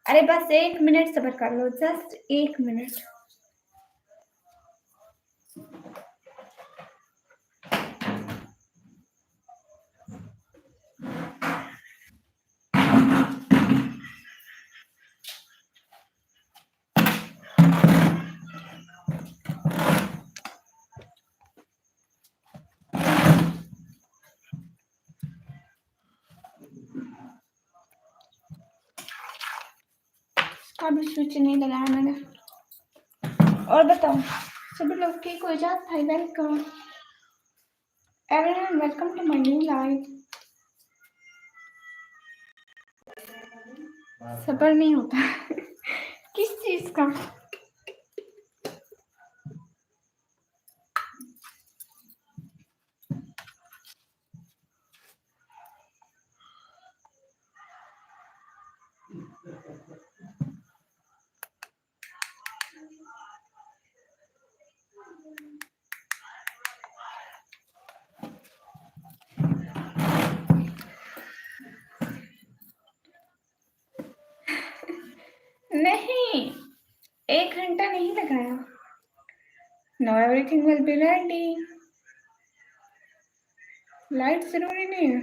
अरे बस 1 मिनट सब्र कर लो, जस्ट 1 मिनट। अभी स्विच नहीं लगाया मैंने। और बताओ सभी लोग ठीक हो जात भाई? Welcome everyone, welcome to my new live. सब्र नहीं होता किस चीज का? नहीं, 1 घंटा नहीं लगाया। Know everything will be ready. Light जरूरी नहीं है।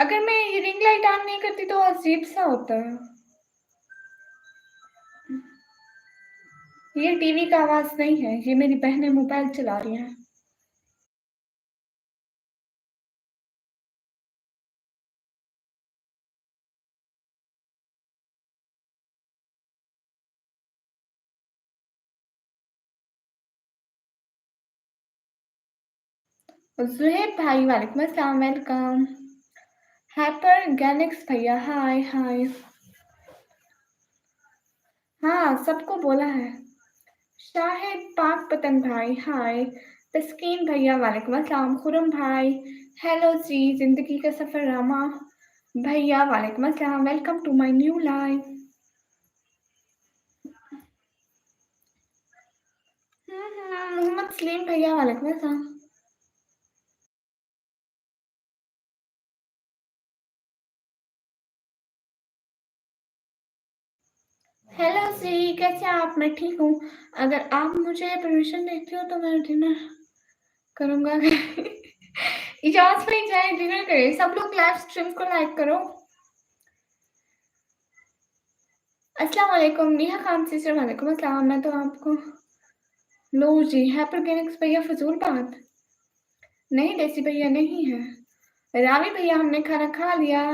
अगर मैं ये रिंग लाइट ऑन नहीं करती तो अजीब सा होता है। ये टीवी का आवाज नहीं है, ये मेरी बहनें मोबाइल चला रही हैं। जुहेब भाई वालेकुम अस्सलाम, वेलकम। हैपर गैलेक्स भैया हाय हाय। हाँ सबको बोला है। शाहिद पाक पतन भाई हाय। तस्कीन भैया वालेकुम अस्सलाम। खुरम भाई हेलो जी। जिंदगी का सफर रामा भैया वालेकुम अस्सलाम, welcome to my new live. Mohammad Salim भैया वालेकुम अस्सलाम। हेलो जी, कैसे आप? मैं ठीक हूँ। अगर आप मुझे परमिशन देते हो तो मैं डिनर करूँगा। इजाज़त में जाए डिनर करें। सब लोग लाइव स्ट्रीम को लाइक करो। अस्सलाम वालेकुम नेहा खान सिस्टर, वालेकुम अस्सलाम। मैं तो आपको लो जी। हैपर गैलेक्स भैया फजूल बात नहीं, देसी भैया नहीं है। रावी भैया हमने खाना खा लिया,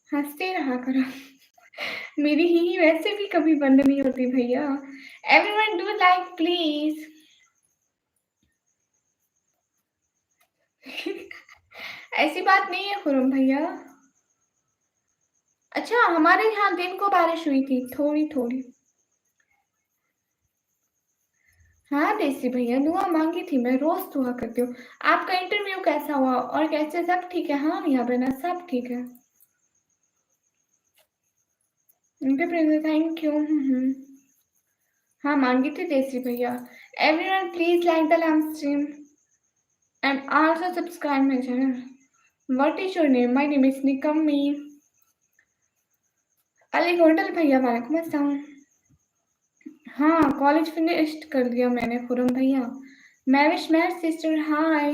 हंसते रहा करो। मेरी ही वैसे भी कभी बंद नहीं होती भैया। Everyone do like please. ऐसी बात नहीं है खुरम भैया। अच्छा, हमारे यहाँ दिन को बारिश हुई थी थोड़ी थोड़ी। हाँ देसी भैया, दुआ मांगी थी, मैं रोज दुआ करती हूँ। आपका इंटरव्यू कैसा हुआ और कैसे? सब ठीक है? हाँ मिया बहना सब ठीक है। Thank you. हाँ मांगी थी देसी भैया। Everyone please like the live stream and also subscribe my channel. What is your name? My name is निकम्मी। अली होटल भैया वालेकुम अस्सलाम। हाँ कॉलेज फिनिश्ड कर दिया मैंने खुरम भैया। मैविश मैर सिस्टर हाय।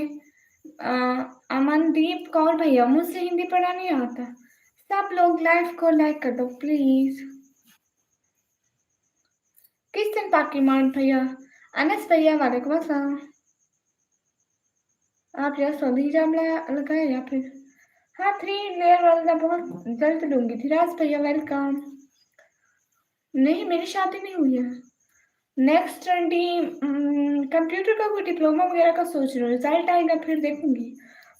अमनदीप कौर भैया, मुझसे हिंदी पढ़ा नहीं आता। सब लोग लाइव को लाइक कर दो प्लीज। किस दिन पाकि मान भैया? अनस भैया वालेकुम अस्सलाम। आप यार सौदी हिजाब लगाए या फिर? हाँ 3 लेयर वाला बहुत जल्द लूंगी। धीराज भैया वेलकम। नहीं मेरी शादी नहीं हुई है। नेक्स्ट 20 कंप्यूटर का कोई डिप्लोमा वगैरह का सोच रही हूँ। रिजल्ट आएगा फिर देखूंगी।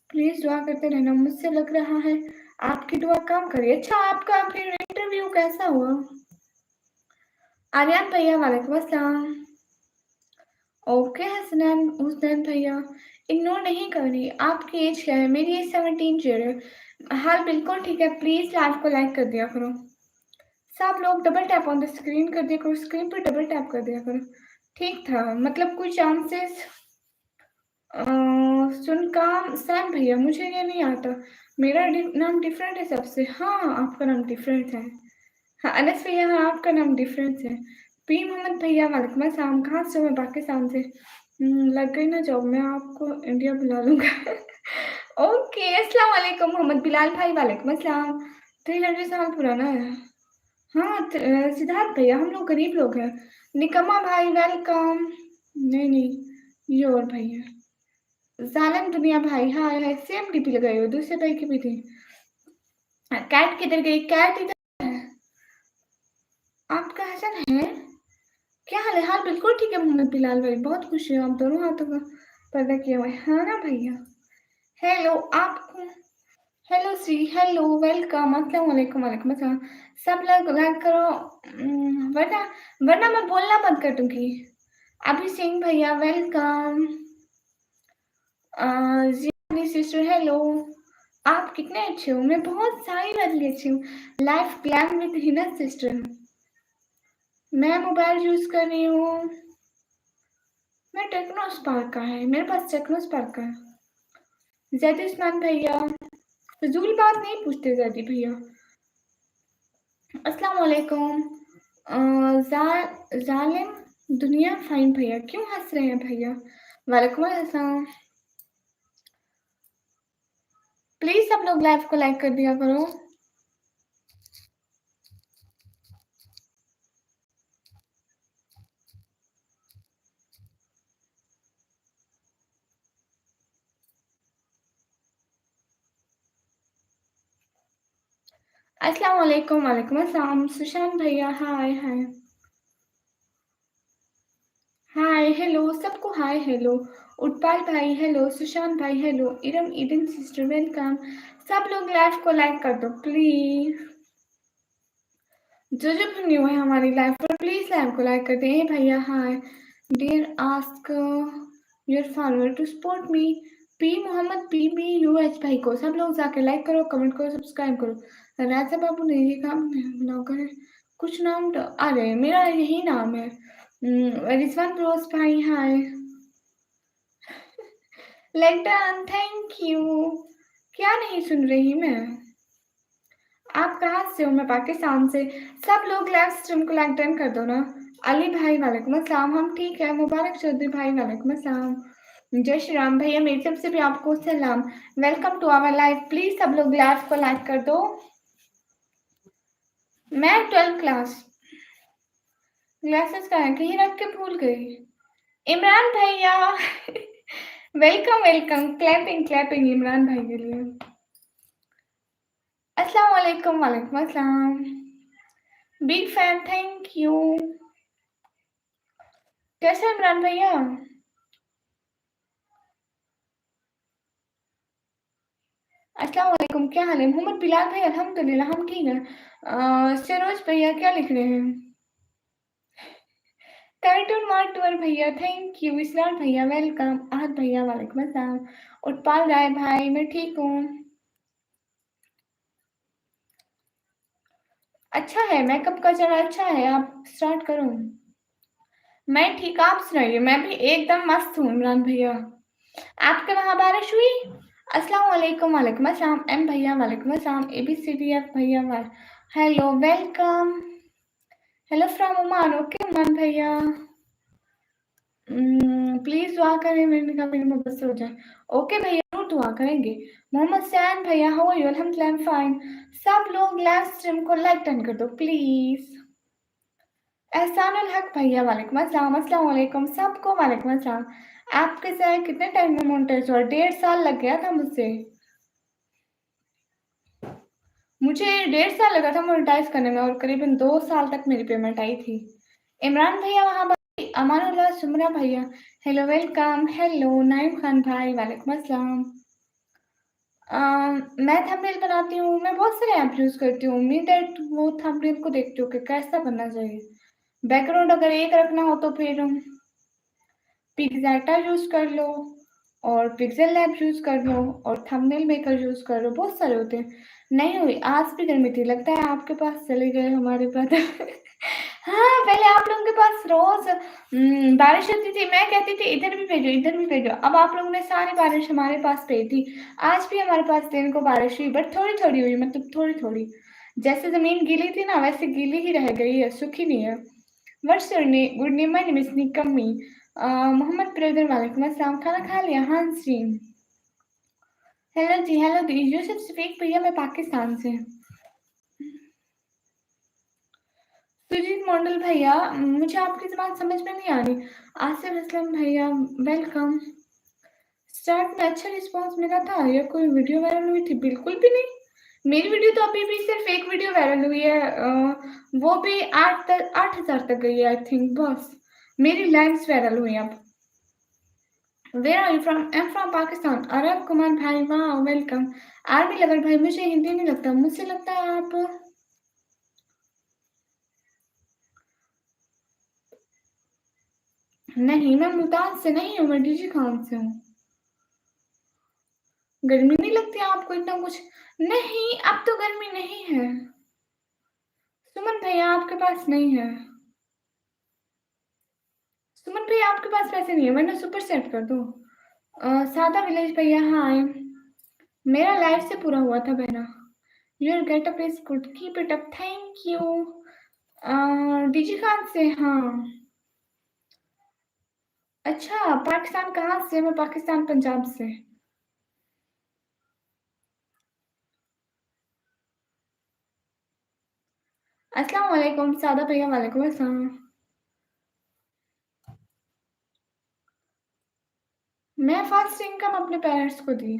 प्लीज दुआ करते रहना। मुझसे लग रहा है आपकी दुआ काम करिए। अच्छा आपका फिर इंटरव्यू कैसा हुआ? आर्यन भैया वालेकुम अस्सलाम। ओके हसनैन हुसैन भैया, इग्नोर नहीं करनी। आपकी एज क्या है? मेरी एज 17 जीरो। हाल बिल्कुल ठीक है। प्लीज लाइव को लाइक कर दिया करो। सब लोग double tap on the screen कर दिया करो। स्क्रीन पर डबल टैप कर दिया करो। ठीक था, मतलब कुछ चांसेस। सुनकाम सैम भैया, मुझे ये नहीं आता। मेरा नाम डिफरेंट है सबसे। हाँ आपका नाम डिफरेंट है। हाँ अनस भैया, हाँ आपका नाम डिफरेंस है। पी मोहम्मद भैया वालेकुम अस्सलाम। कहाँ से हो? मैं पाकिस्तान से। लग गई ना जॉब, मैं आपको इंडिया बुला लूंगा। ओके, अस्सलाम वालेकुम मोहम्मद बिलाल भाई, वालेकुम अस्सलाम। 300 साल पुराना है। हाँ सिद्धार्थ भैया, हम लोग गरीब लोग हैं। निकम्मा भाई वेलकम। नहीं नहीं, ये और भाई है। जालिम दुनिया भाई, हाँ है, सेम डीपी लगाई हो, दूसरे भाई की भी थी। कैट किधर गई? कैट इधर है। आपका हसन है? क्या हाल है? हाल बिल्कुल ठीक है मोहम्मद बिलाल भाई, बहुत खुशी हूँ। आप दोनों हाथों का पर्दा किया हुआ है, हाँ ना भैया। हेलो आपको। हेलो श्री, हेलो वेलकम, अस्सलाम वालेकुम, वालेकुम अस्सलाम। सब लोग लाइक करो, वरना वरना मैं बोलना बंद कर दूंगी। अभी सिंह भैया वेलकम। जी सिस्टर हेलो। आप कितने अच्छे हो? मैं बहुत सारी बदली अच्छी हूँ। Life glam with Hina sister. मैं मोबाइल यूज कर रही हूँ। मैं टेक्नो स्पार्क का है, मेरे पास टेक्नो स्पार्क का है। जैदी उस्मान भैया, फजूल बात नहीं पूछते जैदी भैया। अस्सलाम वालेकुम। जालिम दुनिया फाइन भैया, क्यों हंस रहे हैं भैया? वालेकुम अस्सलाम। प्लीज सब लोग लाइव को लाइक कर दिया करो। अस्सलाम वालेकुम, वालेकुम अस्सलाम। सुशांत भैया हाय हाय। हाय हेलो सबको, हाय हेलो। उत्पाल भाई हेलो, सुशांत भाई hello, Iram Eden sister welcome. सब लोग लाइव को लाइक कर दो प्लीज। जो भी न्यू है हमारी लाइफ पर, प्लीज लाइव को लाइक कर दें भैया। Hi dear, ask your follower to support me. P Mohammad P B U H भाई को सब लोग जाके लाइक करो, कमेंट करो, सब्सक्राइब करो। राजा बाबू ने ये काम ब्लॉगर है, कुछ नाम तो अरे मेरा यही नाम है। रिजवान रोज भाई हाय। लेटन थैंक यू। क्या नहीं सुन रही मैं? आप कहाँ से हो? मैं पाकिस्तान से। सब लोग लाइव स्ट्रीम को लाइक डन कर दो ना। अली भाई वालेकुम अस्सलाम, हम ठीक है। मुबारक चौधरी भाई वालेकुम अस्सलाम। जय श्री राम भैया, मेरी तरफ से भी आपको सलाम। Welcome to our live. Please सब लोग लाइव को लाइक कर दो। मैं 12th क्लास। ग्लासेस का है, कहीं रख के भूल गई। इमरान भैया। Welcome welcome, clapping clapping Imran भाई के लिए। अस्सलाम वालेकुम, वालेकुम अस्सलाम। Big fan, thank you. कैसे हैं इमरान भैया? अस्सलाम वालेकुम, क्या हाल है? मोहम्मद बिलाल भाई अल्हम्दुलिल्लाह हम ठीक हैं। सरोज भैया क्या लिख रहे हैं? कार्टून मार्टूर भैया थैंक यू। विश्राम भैया वेलकम। आहद भैया वालेकुम अस्सलाम। उत्पाल राय भाई, मैं ठीक हूँ। अच्छा है, मेकअप का चला अच्छा है, आप स्टार्ट करो। मैं ठीक, आप सुनाइए। मैं भी एकदम मस्त हूँ इमरान भैया। आपके वहाँ बारिश हुई? अस्सलाम वालेकुम, वालेकुम अस्सलाम। एम भैया वालेकुम अस्सलाम। ABCDF भैया वाल hello welcome. Hello from Oman. Okay Oman भैया, प्लीज दुआ करें मेरे का मेरी मोहब्बत हो जाए। ओके भैया जरूर दुआ करेंगे। मोहम्मद सैन भैया हाउ आर यू? अल्हम्दुलिल्लाह आई एम फाइन। सब लोग लाइव स्ट्रीम को लाइक डन कर दो प्लीज। एहसान उल हक भैया वालेकुम अस्सलाम। अस्सलाम वालेकुम सबको, वालेकुम अस्सलाम। आपके साथ कितने टाइम में मोनेटाइज हुआ? 1.5 साल लग गया था मुझसे। मुझे 1.5 साल लगा था मोनेटाइज करने में, और करीबन 2 साल तक मेरी पेमेंट आई थी। इमरान भैया वहाँ पर, अमानुल्लाह सुमरा भैया हेलो वेलकम। हेलो नाइम खान भाई वालेकुम अस्सलाम। मैं थंबनेल बनाती हूँ, मैं बहुत सारे ऐप यूज़ करती हूँ। उम्मीद है वो थंबनेल को देखती हूँ कि कैसा बनना चाहिए। बैकग्राउंड अगर एक रखना हो तो फिर पिक्सेटा यूज़ कर लो, और पिक्सेल लैब यूज़ कर लो, और थंबनेल मेकर यूज़ कर लो, बहुत सारे होते हैं। नहीं हुई, आज भी गर्मी थी, लगता है आपके पास चले गए हमारे पास। हाँ पहले आप लोगों के पास रोज बारिश होती थी, मैं कहती थी इधर भी भेजो इधर भी भेजो। अब आप लोगों ने सारी बारिश हमारे पास भेज दी। आज भी हमारे पास दिन को बारिश हुई, बट थोड़ी थोड़ी हुई, मतलब थोड़ी थोड़ी। जैसे जमीन गीली थी ना वैसे गीली ही रह गई है, सूखी नहीं है। What's your name? Good name, my name is निकम्मी। मोहम्मद ब्रदर, वालेकुम अस्सलाम। खाना खा लिया? हाँ जी। हेलो जी, हेलो दी। यूसुफ शफीक भैया, मैं पाकिस्तान से। सुजीत मंडल भैया, मुझे आपकी ज़बान समझ में नहीं आ रही। आसिफ असलम भैया, वेलकम। स्टार्ट में अच्छा रिस्पांस मिला था या कोई वीडियो वायरल हुई थी? बिल्कुल भी नहीं। मेरी वीडियो तो अभी भी सिर्फ एक वीडियो वायरल हुई है, वो भी 8,000 तक गई है आई थिंक, बस। मेरी लाइव्स वायरल हुई अब। Where are you from? I am from Pakistan. Arab Kumar भाई, वाह वेलकम। आर्मी लवर भाई, मुझे हिंदी नहीं लगता, मुझसे लगता है आप। नहीं, मैं मुल्तान से नहीं हूँ, मैं डीजी खान से हूँ। गर्मी नहीं लगती आपको इतना कुछ? नहीं, अब तो गर्मी नहीं है। सुमन भैया आपके पास नहीं है? सुमन भैया आपके पास पैसे नहीं है वरना सुपर सेट कर दो। सादा विलेज भैया, हाय। मेरा लाइफ से पूरा हुआ था बहना। Your getup is good, keep it up, thank you. DG Khan से, हाँ। अच्छा, पाकिस्तान कहाँ से? मैं पाकिस्तान पंजाब से। अस्सलाम वालेकुम सादा भैया, वालेकुम अस्सलाम। मैं फर्स्ट इनकम अपने पेरेंट्स को दी।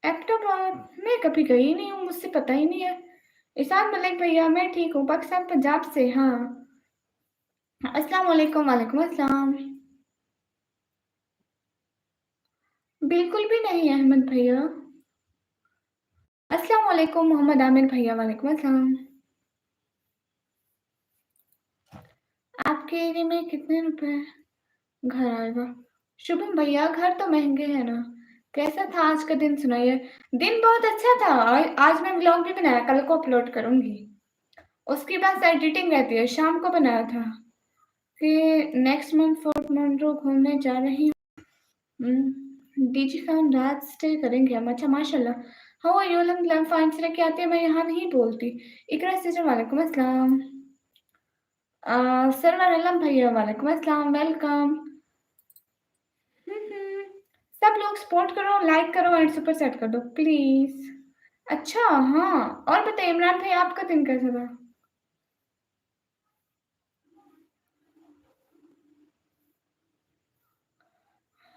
अक्टूबर मैं कभी गई नहीं हूँ, मुझसे पता ही नहीं है। इसान मलिक भैया, मैं ठीक हूँ, पाकिस्तान पंजाब से, हाँ। अस्सलाम वालेकुम, वालेकुम अस्सलाम। बिल्कुल भी नहीं अहमद भैया। अस्सलाम वालेकुम मोहम्मद आमिर भैया, वालेकुम अस्सलाम। आपके एरिया में कितने रुपए घर आएगा? शुभम भैया, घर तो महंगे है ना। कैसा था आज का दिन, सुनाइए। दिन बहुत अच्छा था, आज मैं व्लॉग भी बनाया, कल को अपलोड करूंगी। उसके बाद एडिटिंग रहती है, शाम को बनाया था कि नेक्स्ट मंथ फोर्थ मंथ घूमने जा रही हूँ। डीजी खान रात स्टे करेंगे हम, अच्छा माशाल्लाह। How are you? अलहम्दुलिल्लाह फाइन से लेके आती है, मैं यहाँ नहीं बोलती। इकरा सिस्टर, वालेकुम अस्सलाम। सरवर अलम भैया, वालेकुम अस्सलाम, वेलकम। सब लोग सपोर्ट करो, लाइक करो एंड सुपर सेट कर दो प्लीज। अच्छा, हाँ, और बताइए इमरान भाई, आपका दिन कैसा था?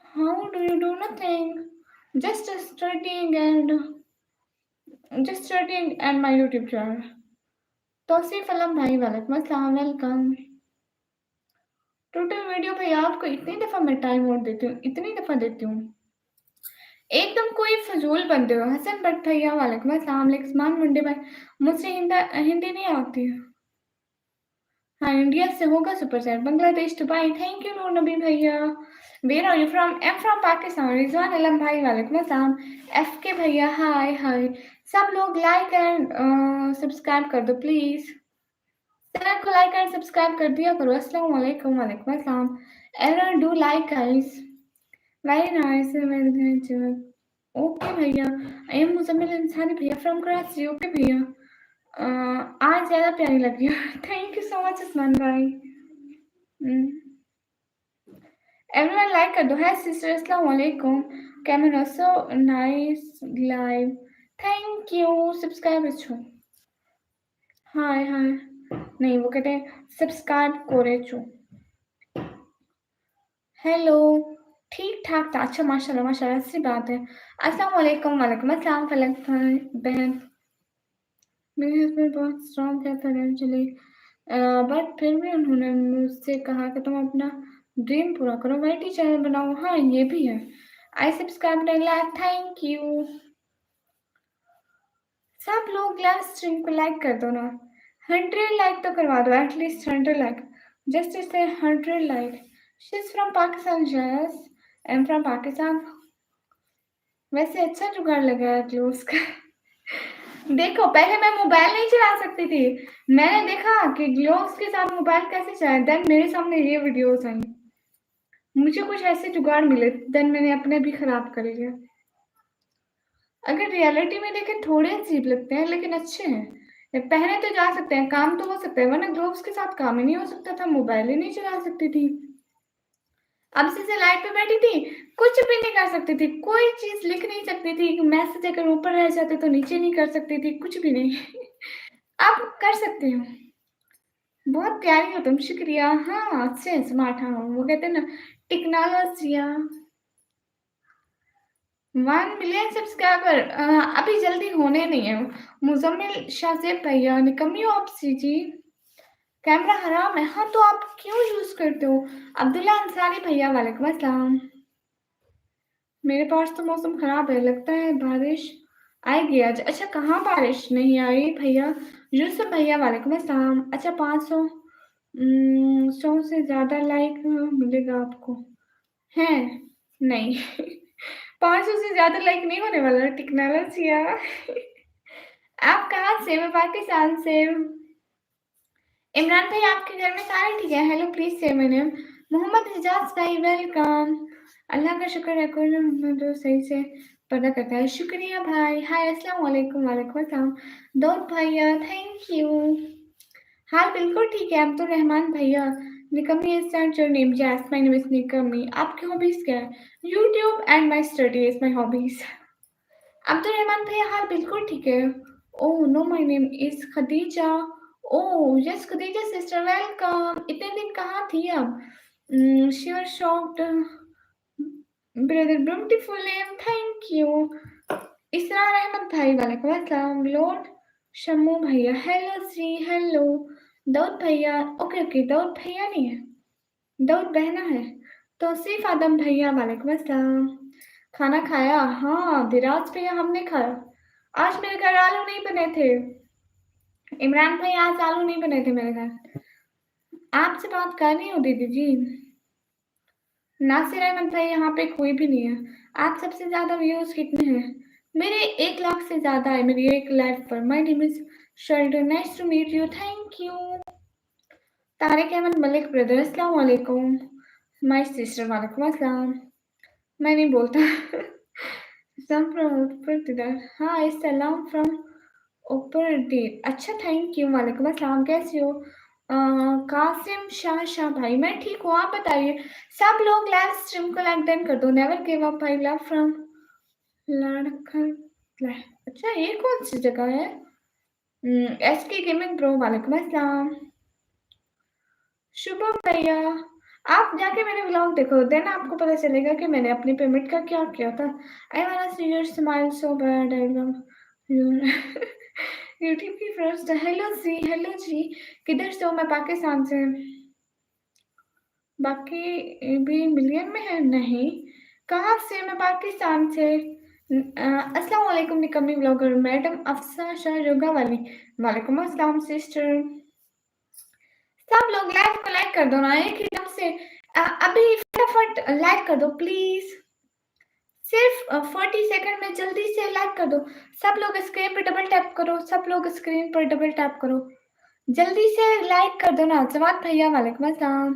How do you do? Nothing, just studying and my YouTube channel. Tausif Alam भाई, वालेकुम अस्सलाम, वेलकम। टोटल वीडियो भाई आपको इतनी दफा मैं टाइम और देती हूँ, इतनी दफा देती हूँ। एकदम कोई फजूल बनते हो। हसन भट्ट भैया, वालेकुम अस्सलाम। लिक्समान मुंडे भाई, मुझसे हिंदी नहीं आती है। हाँ, इंडिया से होगा super chat. Bangladesh, Dubai, thank you Noor Nabi भैया। Where are you from? I am from Pakistan. Rizwan Alam भाई, वालेकुम अस्सलाम। एफ के भैया, हाय हाय। सब लोग लाइक एंड सब्सक्राइब कर दो प्लीज। चैनल को लाइक एंड सब्सक्राइब कर दिया करो। अस्सलाम वालेकुम, वालेकुम अस्सलाम। Everyone do like guys, very nice. Okay भैया, आई एम मुजम्मिल अंसारी भैया फ्रॉम कराची। ओके भैया, आज ज़्यादा प्यारी लग रही हो। Thank you so much Usman भाई। एवरीवन लाइक कर दो। है सिस्टर, अस्सलाम वालेकुम। Camera so nice live, thank you. Subscribe छो, हाय हाय। नहीं, वो कहते हैं सब्सक्राइब करे छो। हेलो, ठीक ठाक था, अच्छा माशाल्लाह माशाल्लाह, अच्छी बात है। अस्सलाम वालेकुम, वालेकुम अस्सलाम फलक भाई बहन। मेरे हस्बैंड बहुत स्ट्रॉन्ग है फाइनेंशियली, बट फिर भी उन्होंने मुझसे कहा कि तुम अपना ड्रीम पूरा करो, वाईटी चैनल बनाओ। हाँ, ये भी है। आई सब्सक्राइब लाइक, थैंक यू। सब लोग लाइव स्ट्रीम को लाइक कर दो ना। 100 लाइक तो करवा दो, at least 100 like. Just say 100 like. She is from Pakistan, yes I am from Pakistan. वैसे अच्छा जुगाड़ लगा है क्लोज का। देखो, पहले मैं मोबाइल नहीं चला सकती थी, मैंने देखा कि ग्लोव्स के साथ मोबाइल कैसे चलाए, देन मेरे सामने ये वीडियोस आई। मुझे कुछ ऐसे जुगाड़ मिले, देन मैंने अपने भी खराब कर लिया। अगर रियलिटी में देखें थोड़े अजीब लगते हैं लेकिन अच्छे हैं। ये पहने तो जा सकते हैं, काम तो हो सकता है, वरना ग्लोव्स के साथ काम ही नहीं हो सकता था, मोबाइल ही नहीं चला सकती थी। अब से लाइट पे बैठी थी, कुछ भी नहीं कर सकती थी, कोई चीज़ लिख नहीं सकती थी, मैसेज अगर ऊपर रह जाते तो नीचे नहीं कर सकती थी, कुछ भी नहीं। अब कर सकती हूँ। बहुत प्यारी हो तुम, शुक्रिया। हाँ, अच्छे हैं, स्मार्ट। हाँ, वो कहते हैं ना टेक्नोलॉजिया। 1 मिलियन सब्सक्राइबर अभी जल्दी होने नहीं है। मुजम्मिल शाहजेब भैया निकम्मी हो आप जी। कैमरा हराम है। हाँ, तो आप क्यों यूज करते हो? अब्दुल्ला अंसारी भैया वालेकुम अस्सलाम। मेरे पास तो मौसम खराब है, लगता है बारिश आएगी आज। अच्छा, कहाँ बारिश नहीं आई भैया? यूसुफ भैया वालेकुम अस्सलाम। अच्छा, 500 100 से ज्यादा लाइक मिलेगा आपको? है? नहीं। 500 से ज्यादा लाइक नहीं होने वाला टेक्नोलॉजी यार। आप कहाँ से? मैं पाकिस्तान से। इमरान भाई, आपके घर में सारे ठीक है? हेलो, प्लीज से मैंने मोहम्मद हिजाज भाई वेलकम। अल्लाह का शुक्र है कोई ना जो सही से पता करता है। शुक्रिया भाई। हाय, अस्सलाम वालेकुम। वालेकुम अस्सलाम। दाऊद भैया थैंक यू। हाल बिल्कुल ठीक है। अब्दुल रहमान भैया Nikmi is that your name? Yes, my name is Nikmi. आपकी हॉबीज क्या है? YouTube and my study is my hobbies. Abdul Rahman भैया हाल बिल्कुल ठीक है। Oh no, my name is Khadija. Oh yes Khadija sister welcome. इतने दिन कहाँ थी आप? Sure shocked brother, beautiful name, thank you. Israr Ahmed भाई वालेकुम अस्सलाम। लॉर्ड शम्मू भैया हेलो जी हेलो। दाऊद भैया ओके ओके, दाऊद भैया नहीं है, दाऊद बहना है। तौसीफ आदम भैया वालेकुम अस्सलाम। खाना खाया? हाँ विराज भैया, हमने खाया। आज मेरे घर आलू नहीं बने थे। इमरान भाई, आज आलू नहीं बने थे मेरे घर। आपसे बात कर रही हूँ दीदी जी। नासिर अहमद भाई यहाँ पे कोई भी नहीं है। आप सबसे ज्यादा व्यूज कितने हैं? मेरे 1 लाख से ज्यादा है मेरी एक लाइफ पर। My name is Shardan, nice to meet you, thank you. Tariq Ahmed Malik brother अस्सलाम वालेकुम। माय सिस्टर वालेकुम अस्सलाम। मैं नहीं बोलता। सलाम फ्रॉम ऊपर दिदार। हाँ, सलाम फ्रॉम ऊपर दीद। अच्छा, थैंक यू। वालेकुम अस्सलाम, कैसे हो? कासिम शाह भाई, मैं ठीक हूँ, आप बताइए। सब लोग लाइव स्ट्रीम को लाइक डन कर दो। नेवर गिव अप भाई, लव फ्रॉम लड़खड़। अच्छा, ये कौन सी जगह है? एसके गेमिंग प्रो वालेकुम अस्सलाम। शुभम भैया, आप जाके मेरे व्लॉग देखो, देन आपको पता चलेगा कि मैंने अपनी पेमेंट का क्या किया था। I want see your smile so bad, I love your. YouTube की फर्स्ट। हेलो जी हेलो जी। किधर से हो? मैं पाकिस्तान से। बाकी भी मिलियन में है? नहीं। कहाँ से? मैं पाकिस्तान से। अस्सलाम वालेकुम निकम्मी ब्लॉगर मैडम अफसा शाह योगा वाली। वालेकुम अस्सलाम सिस्टर। सब लोग लाइव को लाइक कर दो ना एक ही दम से। अभी फटाफट लाइक कर दो प्लीज। सिर्फ 40 सेकंड में जल्दी से लाइक कर दो। सब लोग स्क्रीन पर डबल टैप करो, सब लोग स्क्रीन पर डबल टैप करो, जल्दी से लाइक कर दो ना। जवाद भैया वालेकुम अस्सलाम।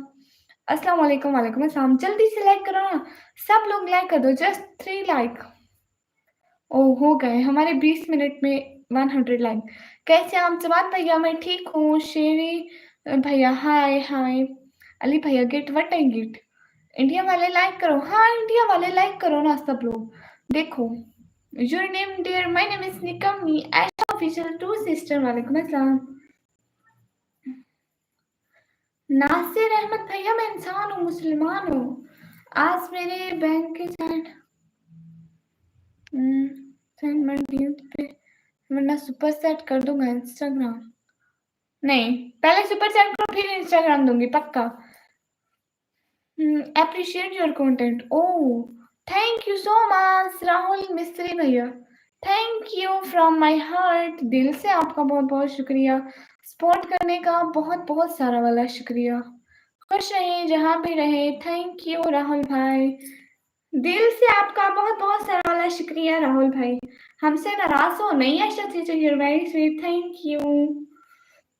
अस्सलाम वालेकुम। वालेकुम अस्सलाम। जल्दी से लाइक करो ना, सब लोग लाइक कर दो। Just 3 like. ओ हो गए हमारे 20 मिनट में 100 लाइक। कैसे आप जवाद भैया? मैं ठीक हूँ। शेरी भैया हाय हाय। अली भैया get what I get. India वाले लाइक करो। हाँ, इंडिया वाले लाइक करो ना सब लोग। देखो, your name dear, my name is निकम्मी ऐशा ऑफिशियल टू सिस्टर। वालेकुम अस्सलाम। नासिर अहमद भैया, मैं इंसान हूँ, मुसलमान हूँ। आज मेरे बैंक के सेंड पे, वरना सुपर सेट कर दूंगा इंस्टाग्राम। नहीं, पहले सुपर चैट करो फिर इंस्टाग्राम दूंगी पक्का। Appreciate your content. Oh thank you so much Rahul मिस्त्री भैया, thank you from my heart. दिल से आपका बहुत बहुत शुक्रिया। सपोर्ट करने का बहुत बहुत सारा वाला शुक्रिया। खुश रहे जहाँ भी रहे। थैंक यू राहुल भाई, दिल से आपका बहुत बहुत सारा वाला शुक्रिया राहुल भाई। हमसे नाराज हो नहीं ऐसा चीज, you're very sweet, thank you.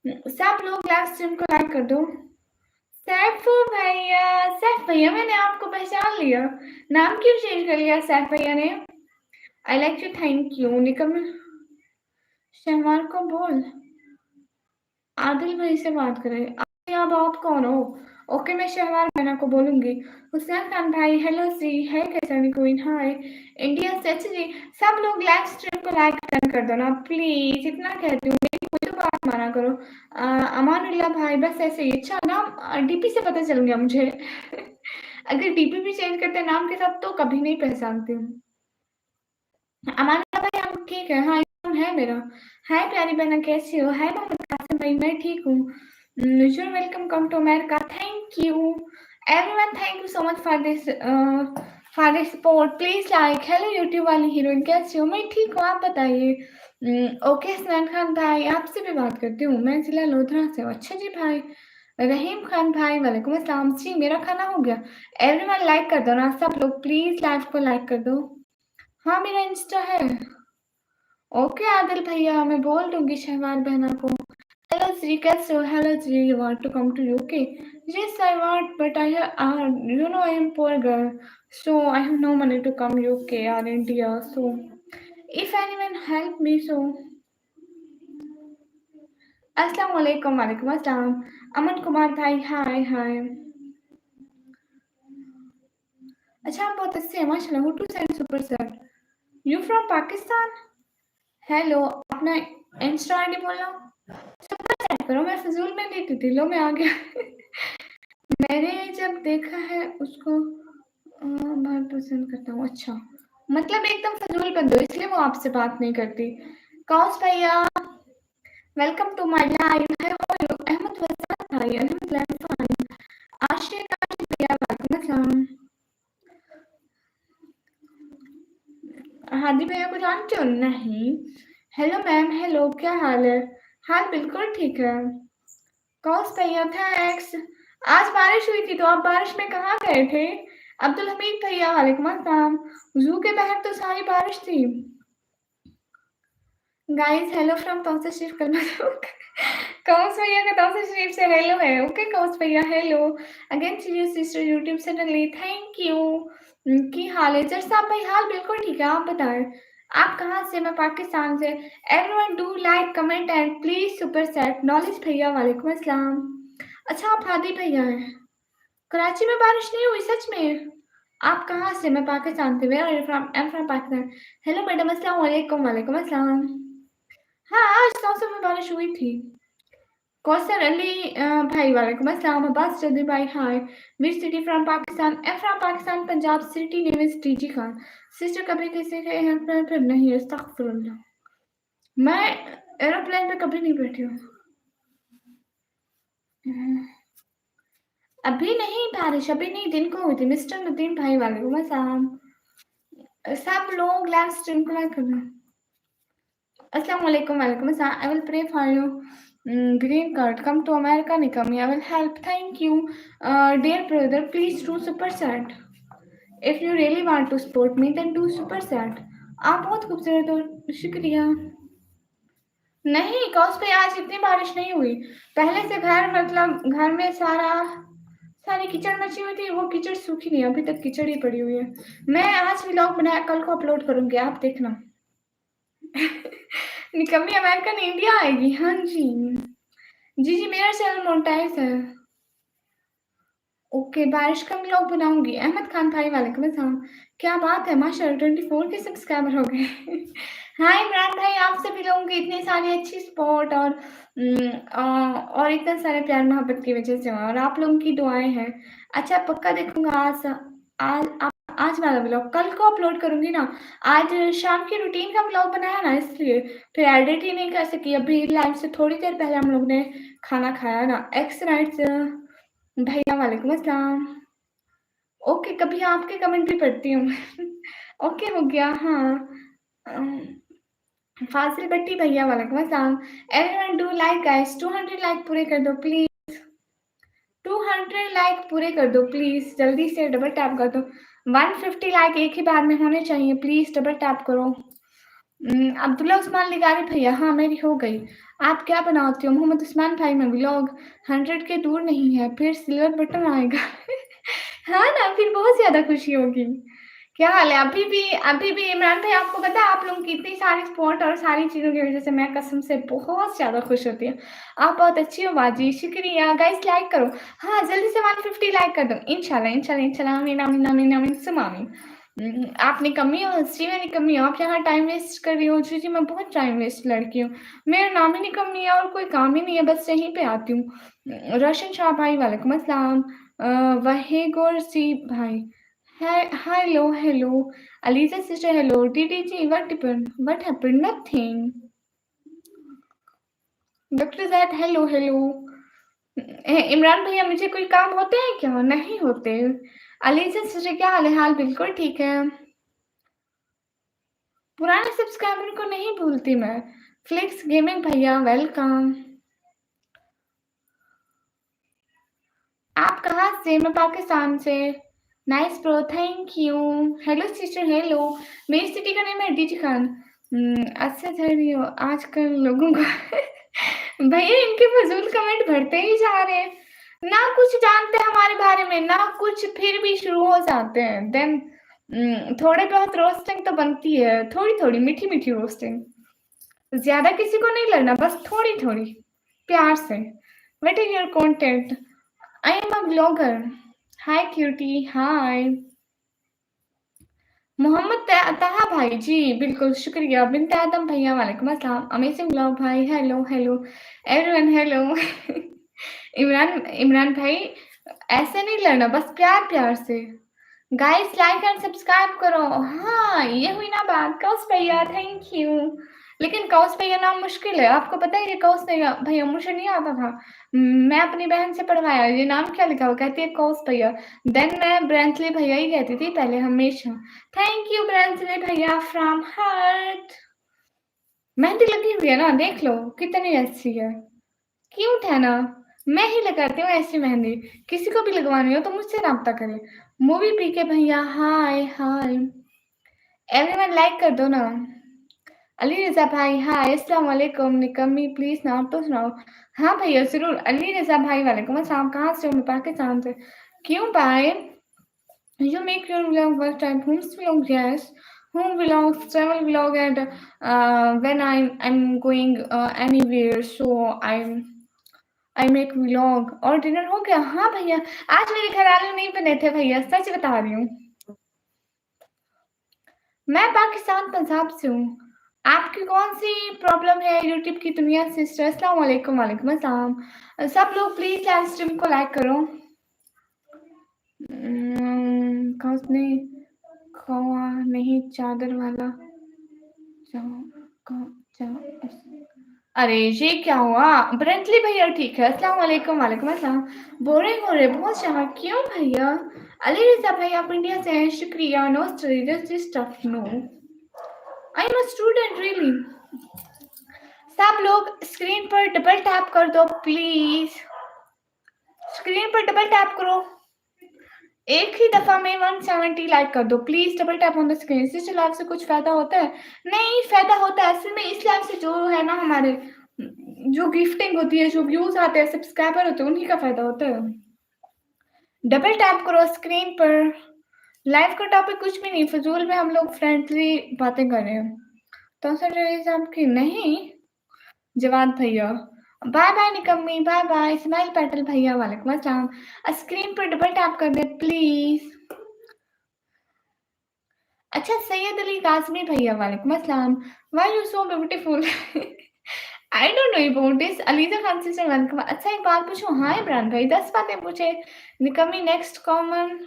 सब लोग लाइव स्ट्रीम को लाइक कर दो। सैफू भैया, सैफ भैया मैंने आपको पहचान लिया, नाम क्यों चेंज कर लिया सैफ भैया ने? I like you, thank you. Nikam Shahwar को बोल आदिल भाई से बात करें। अब आप कौन हो? ओके, मैं शहवार मैना को बोलूंगी। हुसैन खान भाई, हेलो जी, है कैसा क्वीन, हाय इंडिया सच जी। सब लोग लाइव स्ट्रीम को लाइक कर दो ना प्लीज, इतना कहती हूँ, मेरी कोई तो बात माना करो। अमानुल्लाह भाई, बस ऐसे ही। अच्छा नाम डीपी से पता चल गया मुझे। अगर डीपी भी चेंज करते नाम के साथ तो कभी नहीं पहचानती हूँ। अमानुल्लाह भाई आप ठीक है? हाँ नाम है मेरा। हाय प्यारी बहना, कैसी हो? हाय मोहम्मद कासिम भाई, मैं ठीक हूँ। You welcome come to America, thank you everyone, thank you so much for this support, please like. Hello YouTube वाली हीरोइन, कैसी हो? मैं ठीक हूँ, आप बताइए। ओके हसनैन खान भाई, आपसे भी बात करती हूँ, मैं जिला लोधरा से हूँ। अच्छा जी भाई। रहीम खान भाई, वालेकुम अस्सलाम जी, मेरा खाना हो गया? एवरीवन लाइक कर दो ना सब लोग, प्लीज लाइव को लाइक कर दो। हाँ मेरा इंस्टा है। ओके आदिल भैया, मैं बोल दूंगी शहवार बहना को। हेलो जी, कैसे हो? हेलो जी, you want to come to UK? Yes I want, but I you know I am poor girl, so I have no money to come UK or India, so if anyone help me, so अस्सलाम वालेकुम। वालेकुम अस्सलाम। अमन कुमार भाई, hi हाय। अच्छा आप बहुत अच्छे हैं माशाल्लाह। Who to send super set? You from Pakistan? Hello, अपना इंस्टा आईडी बोलना। सुपर सेट करो, मैं फिजूल में देती थी, लो मैं आ गया। मैंने जब देखा है उसको बहुत पसंद करता हूँ। अच्छा मतलब एकदम फजूल बंदो, इसलिए वो आपसे बात नहीं करती। कौस भैया, welcome to my live, how are you? Ahmad Faizan भाई, अल्हम्दुलिल्लाह फाइन। आशिक भैया, वालेकुम अस्सलाम। हादी भैया को जानते हो? नहीं। हेलो मैम, हेलो, क्या हाल है? हाल बिल्कुल ठीक है। कौस भैया, थैंक्स। आज बारिश हुई थी तो आप बारिश में कहाँ गए थे? अब्दुल हमीद भैया, वालेकुम अस्सलाम। जू के बाहर तो सारी बारिश थी। गाइस हेलो फ्रॉम तौसा शरीफ कर्नाटक। कौस भैया का तौसा शरीफ से हेलो है। ओके कौस भैया, hello again see you sister YouTube channel, thank you. की हाल है? जर साहब भाई, हाल बिल्कुल ठीक है, आप बताएं आप कहाँ से? मैं पाकिस्तान से। Everyone do like comment and please super set. Knowledge भैया, वालेकुम अस्सलाम। अच्छा आप हादी भैया हैं। कराची में बारिश नहीं हुई सच में? आप कहाँ से? मैं पाकिस्तान से। Where are you from? I am from Pakistan. Hello madam, अस्सलाम वालेकुम। वालेकुम अस्सलाम। हाँ आज 900 में बारिश हुई थी। कौसर अली भाई, वालेकुम अस्सलाम। अब्बास चौधरी भाई, hi. Which city from Pakistan? Am from Pakistan, Punjab city name is TG Khan. Sister कभी किसी के एयरप्लेन पर नहीं? अस्तगफिरुल्लाह, मैं एरोप्लेन पे कभी नहीं बैठी हूँ। अभी नहीं बारिश, अभी नहीं, दिन को हुई थी। मिस्टर नदीम भाई, वालेकुम अस्सलाम। सब लोग लाइव स्ट्रीम को लाइक करना। अस्सलाम वालेकुम, वालेकुम अस्सलाम। I will pray for you green card, come to America, Nikami, I will help, thank you. Dear brother, please do super chat. If you really want to support me, then do super chat. आप बहुत खूबसूरत हो, शुक्रिया। नहीं कौस पे आज इतनी बारिश नहीं हुई। पहले से घर, मतलब घर में सारी कीचड़ मची हुई थी, वो कीचड़ सूखी नहीं, अभी तक कीचड़ ही पड़ी हुई है। मैं आज व्लॉग बनाया, कल को अपलोड करूंगी, आप देखना। निकम्मी अमेरिकन इंडिया आएगी, हाँ जी जी जी, मेरा चैनल मोनेटाइज है। ओके बारिश का व्लॉग बनाऊंगी। अहमद खान भाई, वालेकुम अस्सलाम। क्या बात है माशाल्लाह, 24 के सब्सक्राइबर हो गए। हाँ इमरान भाई, आपसे भी लूंगी, इतनी सारी अच्छी सपोर्ट और इतना सारे प्यार मोहब्बत की वजह से, और आप लोगों की दुआएं हैं। अच्छा पक्का देखूंगा आज वाला व्लॉग, कल को अपलोड करूंगी ना। आज शाम की रूटीन का व्लॉग बनाया ना, इसलिए फिर एडिट ही नहीं कर सकी। अभी लाइव से थोड़ी देर पहले हम लोग ने खाना खाया ना। एक्स राइट्स भैया, वालेकुम अस्सलाम। ओके कभी आपके कमेंट भी पढ़ती हूँ। ओके हो गया, हाँ। फासिल भट्टी भैया, वालेकुम अस्सलाम। Everyone do like guys, 200 like पूरे कर दो प्लीज। 200 लाइक पूरे कर दो प्लीज, जल्दी से डबल टैप कर दो। 150 लाइक एक ही बार में होने चाहिए, प्लीज डबल टैप करो। अब्दुल्ला उस्मान लिगारी भैया, हाँ मेरी हो गई। आप क्या बनाते हो? मोहम्मद उस्मान भाई, मैं व्लॉग 100 के दूर नहीं है, फिर सिल्वर बटन आएगा। हाँ ना, फिर बहुत ज्यादा खुशी होगी। क्या हाल है? अभी भी इमरान भाई, आपको पता है आप लोगों की इतनी सारी सपोर्ट और सारी चीज़ों की वज़ह से मैं कसम से बहुत ज़्यादा खुश होती हूँ। आप बहुत अच्छी हो बाजी, शुक्रिया। गाइस लाइक करो। हाँ, जल्दी से 150 लाइक कर दो। इंशाल्लाह, इंशाल्लाह, इंशाल्लाह, आमीन, आमीन, आमीन, आमीन, सुम्मा आमीन। आप निकम्मी हो, हँसी में निकम्मी हो, आप यहाँ टाइम वेस्ट कर रही हो। जी, मैं बहुत टाइम वेस्ट लड़की हूँ। मेरा नाम ही निकम्मी है और कोई काम ही नहीं है, बस यहीं पे आती हूँ। रोशन शाह भाई वालेकुम अस्सलाम। वहीगुर सी भाई, hello, hello. Aliza sister, hello. DDG, what happened? What happened? Nothing. Doctor Zaid, hello hello. Imran भैया, मुझे कोई काम होते हैं क्या? नहीं होते। अलीजा सिस्टर, क्या हाल है? हाल बिल्कुल ठीक है। पुराने सब्सक्राइबर को नहीं भूलती मैं। फ्लिक्स गेमिंग भैया, वेलकम। आप कहाँ से? मैं पाकिस्तान से। Nice bro, thank you. Hello sister, hello. मेरी सिटी का नेम है डीजी खान। अच्छा ठहरी हो आजकल लोगों को। भैया इनके फजूल कमेंट भरते ही जा रहे हैं। ना कुछ जानते हैं हमारे बारे में, ना कुछ, फिर भी शुरू हो जाते हैं। देन थोड़े बहुत रोस्टिंग तो बनती है, थोड़ी थोड़ी मीठी मीठी रोस्टिंग। ज्यादा किसी को नहीं लड़ना, बस थोड़ी थोड़ी प्यार से। What is your content? I am a blogger. Hi cutie, hi. Mohammad Taha भाई, जी बिल्कुल शुक्रिया। बिनते आदम भैया, वालेकुम अस्सलाम। अमेजिंग ब्लॉग भाई, hello hello everyone, hello. Imran Imran भाई, ऐसे नहीं लड़ना, बस प्यार प्यार से। गाइस लाइक एंड सब्सक्राइब करो। हाँ, ये हुई ना बात। कौस भैया, थैंक यू। लेकिन कौस भैया नाम मुश्किल है, आपको पता है? ये कौस भैया भैया मुझे नहीं आता था। मैं अपनी बहन से पढ़वाया, ये नाम क्या लिखा? वो कहती है कौस भैया। देन मैं ब्रेंसली भैया ही कहती थी पहले, हमेशा। थैंक यू ब्रेंसली भैया, फ्रॉम हार्ट। मेहंदी लगी हुई है ना, देख लो कितनी अच्छी है। क्यूट है ना? मैं ही लगाती हूँ ऐसी मेहंदी। किसी को भी लगवानी हो तो मुझसे राब्ता करे। मूवी पीके भैया, हाय हाय। एवरीवन लाइक कर दो ना। अली रज़ा भाई, हाय अस्सलाम वालेकुम। निकम्मी प्लीज़ नाम तो सुनाओ। हाँ भैया ज़रूर। अली रज़ा भाई, वालेकुम अस्सलाम। कहाँ से हो? मैं पाकिस्तान से। क्यों भाई? You make your vlog first time. Whom's vlog? Yes. Home vlogs, travel vlog, and when I'm going anywhere, so I make vlog. और डिनर हो गया? हाँ भैया, आज मेरे घर आलू नहीं बने थे भैया, सच बता रही हूँ। मैं पाकिस्तान पंजाब से हूँ। आपकी कौन-सी प्रॉब्लम है यूट्यूब की दुनिया सिस्टर? अस्सलाम वालेकुम, वालेकुम अस्सलाम। सब लोग प्लीज़ लाइव स्ट्रीम को लाइक करो। कौसने कौआ नहीं चादर वाला जाओ। अरे ये क्या हुआ? ब्रेंटली भैया ठीक है। अस्सलाम वालेकुम, वालेकुम अस्सलाम। बोरिंग हो रहे बहुत यहाँ, क्यों भैया? अली रिज़ा भाई, आप इंडिया से हैं, शुक्रिया। No study, just stuff, no. I am a student really. सब लोग स्क्रीन पर डबल टैप कर दो प्लीज। स्क्रीन पर डबल टैप करो। एक ही दफा में 170 लाइक कर दो please. Double tap on the screen. Sister live से कुछ फायदा होता है? नहीं फायदा होता है असल में। इस लाइव से जो है ना, हमारे जो गिफ्टिंग होती है, जो व्यूज आते हैं, सब्सक्राइबर होते हैं, उन्हीं का फायदा होता है। डबल टैप करो स्क्रीन पर। लाइव का टॉपिक कुछ भी नहीं, फजूल में हम लोग फ्रेंडली बातें कर रहे हैं। तो सर आपकी नहीं। जवाद भैया, बाय बाय निकम्मी, बाय बाय। इस्माइल पैटल भैया, वालेकुम अस्सलाम। स्क्रीन पर डबल टैप कर दे प्लीज। अच्छा, सैयद अली काज़मी भैया, वालेकुम अस्सलाम। Why you so beautiful? I don't know about this. ELISA Khan से वेलकम। अच्छा एक बात पूछूं? हाँ इमरान भाई, 10 बातें पूछे। निकम्मी नेक्स्ट कॉमन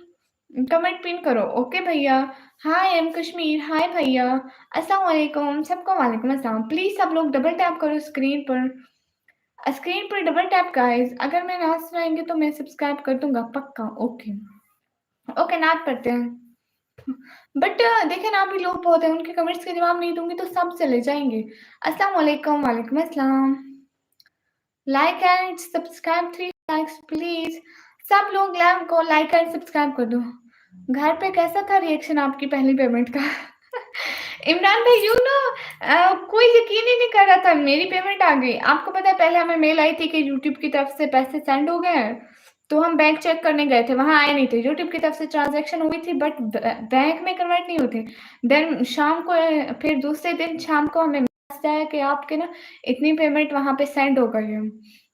कमेंट पिन करो। ओके भैया। हाय एम कश्मीर, हाय भैया। अस्सलाम वालेकुम सबको, वालेकुम अस्सलाम। प्लीज सब लोग डबल टैप करो स्क्रीन पर। स्क्रीन पर डबल टैप गाइस। अगर मैं नाच सुनाएंगे तो मैं सब्सक्राइब कर दूंगा पक्का। ओके ओके, नाच पढ़ते हैं। बट देखे ना, अभी लोग बहुत हैं, उनके कमेंट्स के जवाब नहीं दूंगी तो सब चले जाएंगे। अस्सलाम वालेकुम, वालेकुम अस्सलाम। Like and subscribe, 3 likes please. सब लोग लाइव को लाइक एंड सब्सक्राइब कर दो। घर पे कैसा था रिएक्शन आपकी पहली पेमेंट का? इमरान भाई, यू नो कोई यकीन ही नहीं कर रहा था मेरी पेमेंट आ गई। आपको पता है पहले हमें मेल आई थी कि यूट्यूब की तरफ से पैसे सेंड हो गए हैं, तो हम बैंक चेक करने गए थे, वहाँ आए नहीं थे। यूट्यूब की तरफ से ट्रांज़ैक्शन हुई थी बट बैंक में कन्वर्ट नहीं हुए थे। देन शाम को फिर दूसरे दिन शाम को हमें मैसेज आया कि आपके ना इतनी पेमेंट वहाँ पे सेंड हो गई है।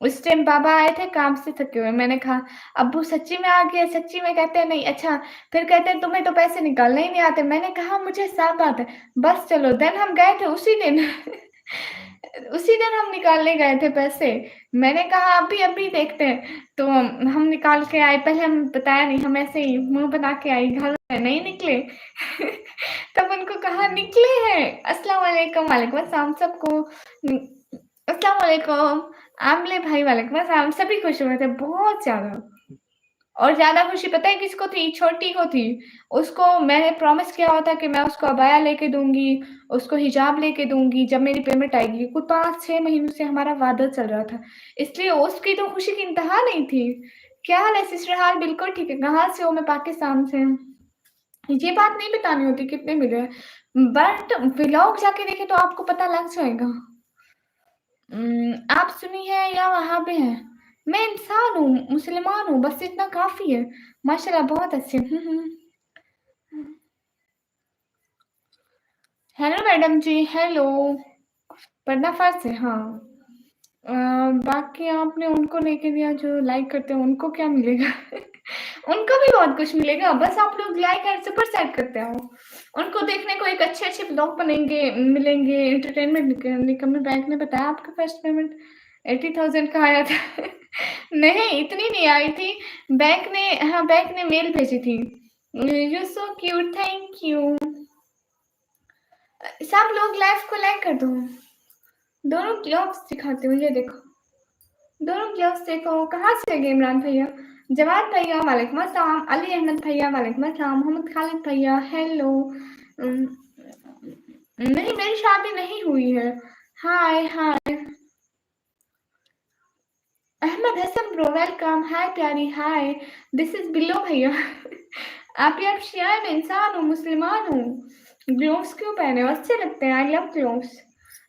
उस टाइम बाबा आए थे काम से थके हुए। मैंने कहा, "अब्बू सच्ची में आ गया?" सच्ची में? कहते हैं, "नहीं।" अच्छा, फिर कहते हैं, "तुम्हें तो पैसे निकालने ही नहीं आते।" मैंने कहा, "मुझे सब आता है।" बस चलो, देन हम गए थे उसी दिन उसी दिन हम निकालने गए थे पैसे। मैंने कहा अभी-अभी देखते हैं, तो हम निकाल के आए। पहले हम बताया नहीं, हम ऐसे ही मुँह बना के आई, घर में नहीं निकले। तब उनको कहा निकले हैं। अस्सलाम वालेकुम, वालेकुम अस्सलाम सबको। अस्सलाम वालेकुम, आमले भाई वालेकुम अस्सलाम। सभी खुश हुए थे बहुत ज़्यादा। और ज़्यादा खुशी पता है किसको थी? छोटी को थी। उसको मैंने प्रॉमिस किया हुआ था कि मैं उसको अबाया लेके दूँगी, उसको हिजाब लेके दूँगी जब मेरी पेमेंट आएगी। कुछ 5-6 महीनों से हमारा वादा चल रहा था, इसलिए उसकी तो खुशी की इंतहा नहीं थी। क्या हाल है सिस्टर? हाल बिल्कुल ठीक है। कहाँ से हो? मैं पाकिस्तान से हूँ। ये बात नहीं बतानी होती कितने मिले, बट व्लॉग जाके देखें तो आपको पता लग जाएगा। आप सुनी है या वहाँ पे हैं? मैं इंसान हूँ, मुसलमान हूँ, बस इतना काफ़ी है। माशाल्लाह बहुत अच्छे। हेलो मैडम जी, हेलो। पढ़ना फ़र्ज़ है, हाँ। अ, बाकी आपने उनको लेके दिया जो लाइक करते हैं, उनको क्या मिलेगा? उनको भी बहुत कुछ मिलेगा, बस आप लोग लाइक एंड सुपर चैट करते हो। उनको देखने को एक अच्छे-अच्छे व्लॉग बनेंगे मिलेंगे, एंटरटेनमेंट निकम्मे बैंक ने बताया आपका फर्स्ट पेमेंट 80,000 का आया था। नहीं, इतनी नहीं आई थी। बैंक ने हाँ, बैंक ने मेल भेजी थी। You so cute, thank you. सब लोग लाइव को लाइक कर दो। दोनों ग्लोव्स दिखाती हूँ, ये देखो। दोनों ग्लोव्स देखो। कहाँ से है इमरान भैया? जवाद भैया वालेकुम अस्सलाम, अली अहमद भैया वालेकुम अस्सलाम, मोहम्मद खालिद भैया हेलो। उम, नहीं मेरी शादी नहीं हुई है। Hi, hi. Ahmed Hasan bro welcome. Hi प्यारी, हाय। दिस इज़ बिल्लो भैया। आप यार शिया में इंसान हूँ, मुसलमान हूँ। ग्लोव्स क्यों पहने हो? अच्छे लगते हैं, आई लव ग्लोव्स।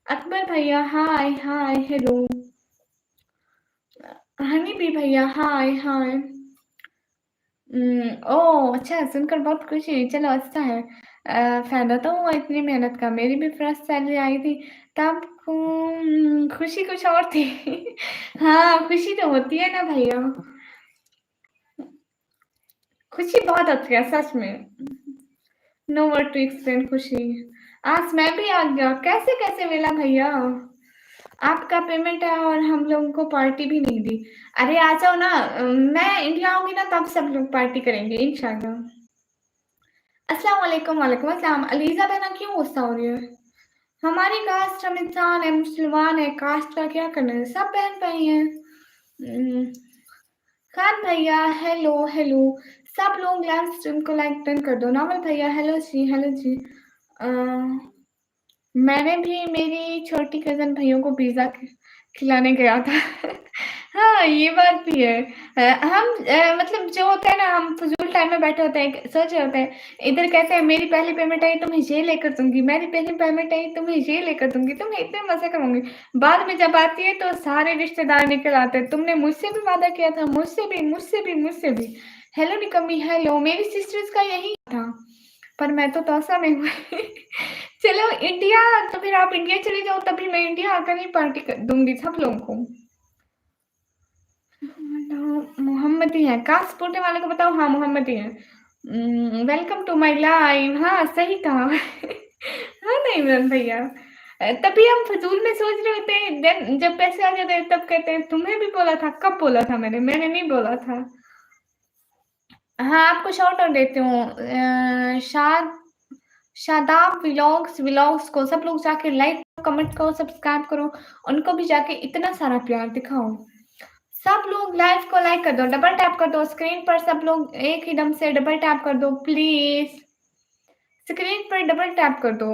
अकबर भैया hi, hi, hello. Honey bee भैया हाय, हाय। ओह! अच्छा सुनकर बहुत खुशी हुई, चलो अच्छा है। फ़ायदा तो हुआ इतनी मेहनत का, मेरी भी फर्स्ट सैलरी आई थी तब खुशी कुछ और थी। हाँ, खुशी तो होती है ना भैया। खुशी बहुत होती है सच में। नो वर्ड टू एक्सप्लेन खुशी। आज मैं भी आ गया, कैसे-कैसे मिला भैया? आपका पेमेंट है और हम लोगों को पार्टी भी नहीं दी। अरे आ जाओ ना, मैं इंडिया आऊँगी ना तब सब लोग पार्टी करेंगे इंशाल्लाह। अस्सलाम वालेकुम, वालेकुम अस्सलाम। अलीज़ा बहना क्यों गुस्सा हो रही है? हमारी कास्ट हम इंसान है, मुसलमान है, कास्ट का क्या करना है? सब बहन-भाई हैं। उम, खान भैया हेलो, हेलो। सब लोग लाइव स्ट्रीम को लाइक डन कर दो। नावल भैया हेलो जी, हेलो जी। अ मैंने भी मेरी छोटी कज़िन भइयों को पिज़्ज़ा खिलाने गया था। हाँ, ये बात भी है। हम मतलब जो होता है ना हम फ़िज़ूल टाइम में बैठे होते हैं, सोच रहे होते हैं, इधर कहते हैं मेरी पहली पेमेंट आई तो मैं ये लेकर दूँगी, मेरी पहली पेमेंट आई तो मैं ये लेकर दूँगी, तो मैं इतने मज़े करूँगी। बाद में जब आती है तो सारे रिश्तेदार निकल आते हैं, तुमने मुझसे भी वादा किया था, मुझसे भी, मुझसे भी, मुझसे भी। हेलो निकम्मी हेलो, मेरी सिस्टर्स का यही था, पर मैं तो तौसा में हूँ। चलो इंडिया तो फिर आप इंडिया चले जाओ तभी मैं इंडिया आकर ही पार्टी कर दूँगी सब लोगों को। मोहम्मदी है, कास्ट पूछने वाले को बताओ हाँ, मोहम्मदी है। वेलकम टू माय लाइव हाँ, सही कहा। हाँ ना इमरान भैया। तभी हम फ़िज़ूल में सोच रहे होते हैं देन जब पैसे आ जाते हैं तब कहते हैं तुम्हें भी बोला था, कब बोला था मैंने? मैंने नहीं बोला था। हाँ, आपको शाउट आउट देती हूँ शादाब व्लॉग्स को सब लोग जाके लाइक कमेंट करो, सब्सक्राइब करो, उनको भी जाके इतना सारा प्यार दिखाओ। सब लोग लाइव को लाइक कर दो, डबल टैप कर दो स्क्रीन पर सब लोग एक ही दम से डबल टैप कर दो प्लीज़। स्क्रीन पर डबल टैप कर दो।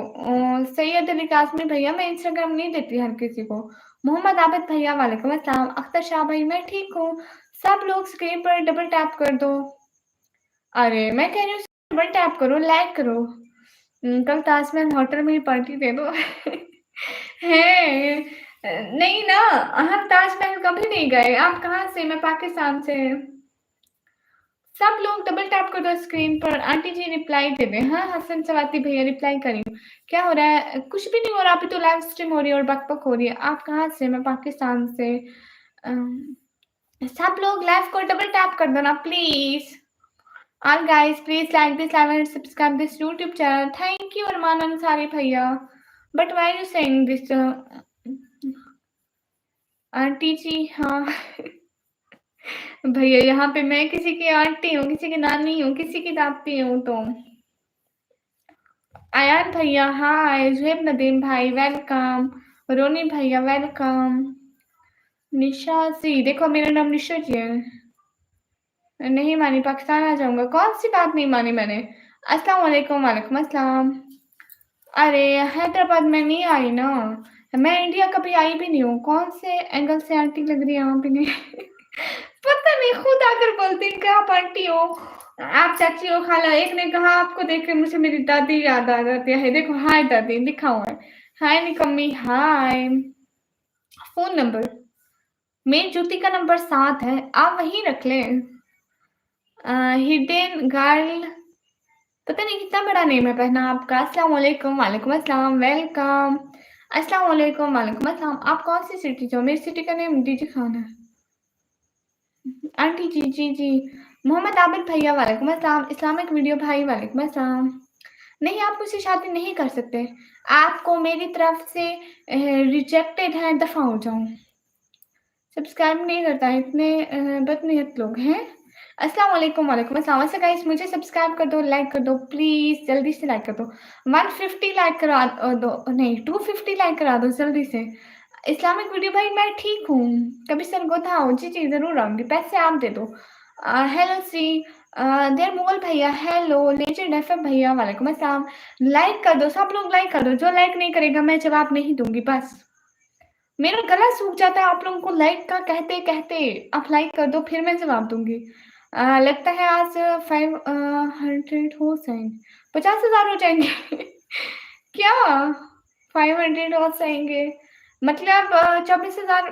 सैयद अली काज़मी भैया मैं इंस्टाग्राम नहीं देती हर किसी को। मोहम्मद आबिद भैया वालेकुम अस्सलाम। अख्तर शाह भाई मैं ठीक हूँ। सब लोग स्क्रीन पर डबल टैप कर दो। अरे! मैं कह रही हूँ डबल टैप करो, लाइक करो। कल ताजमहल होटल में ही पार्टी दे दो। हैं नहीं ना, हम ताजमहल कभी नहीं गए। आप कहाँ से? मैं पाकिस्तान से। सब लोग डबल टैप कर दो स्क्रीन पर। आंटी जी रिप्लाई दे दें। हाँ हसन सवाती भैया रिप्लाई करी। क्या हो रहा है? कुछ भी नहीं हो रहा, अभी तो लाइव स्ट्रीम हो रही है और बकबक हो रही है। आप कहाँ से? मैं पाकिस्तान से। सब लोग लाइव को डबल टैप कर दो ना please. All guys, please like this live and subscribe this YouTube channel. Thank you, Arman Ansari भैया. But why are you saying this? Aunty ji हाँ भैया यहाँ पे मैं किसी की आंटी हूँ, किसी की नानी हूँ, किसी की दादी हूँ। तो आयान भैया हाय, जुहेब नदीम भाई वेलकम, रोनी भैया वेलकम, निशा जी देखो मेरा नाम निशा जी है। नहीं मानी, पाकिस्तान आ जाऊंगा। कौन सी बात नहीं मानी मैंने? अस्सलाम वालेकुम। वालेकुम अस्सलाम। अरे हैदराबाद में नहीं आई ना, मैं इंडिया कभी आई भी नहीं हूँ। कौन से एंगल से आंटी लग रही है यहाँ पे? नहीं पता नहीं, खुद आकर बोलती हैं कि आप आंटी हो, आप चाची हो, खाला। एक ने कहा आपको देख के मुझे मेरी दादी याद आ जाती है। देखो हाय दादी लिखा हुआ है। हाय निकम्मी हाय। फोन नंबर मेरी जूती का नंबर 7 है, आप वहीं रख लें। हिडन गर्ल, पता नहीं कितना बड़ा नेम है पहना आपका। अस्सलाम वालेकुम। वालेकुम अस्सलाम वेलकम। अस्सलाम वालेकुम। वालेकुम अस्सलाम। आप कौन सी सिटी से हो? मेरी सिटी का नेम डीजी खान है। आंटी जी जी जी। मोहम्मद आबिद भैया वालेकुम अस्सलाम। इस्लामिक वीडियो भाई वालेकुम अस्सलाम। नहीं आप मुझसे शादी नहीं कर सकते, आपको मेरी तरफ से रिजेक्टेड है, दफा हो जाऊं। सब्सक्राइब नहीं करता है, इतने बदनीयत लोग हैं। अस्सलाम वालेकुम। वालेकुम अस्सलाम। अच्छा गाइस मुझे सब्सक्राइब कर दो, लाइक कर दो प्लीज, जल्दी से लाइक कर दो। 150 लाइक करा दो, नहीं 250 लाइक करा दो जल्दी से। इस्लामिक वीडियो भाई मैं ठीक हूँ, कभी सरगोधा आओ। जी जी जरूर आऊंगी, पैसे आप दे दो। हेलो सी देर मुगल भैया हेलो। लेजेंड एफएम भैया वालेकुम अस्सलाम। लाइक कर दो सब लोग, लाइक कर दो। जो लाइक नहीं करेगा मैं जवाब नहीं दूंगी। बस मेरा गला सूख जाता है आप लोगों को लाइक का कहते कहते। आप लाइक कर दो फिर मैं जवाब दूंगी। लगता है आज 500 हो जाएंगे, 50,000 हो जाएंगे क्या 500 हो जाएंगे मतलब 24,000।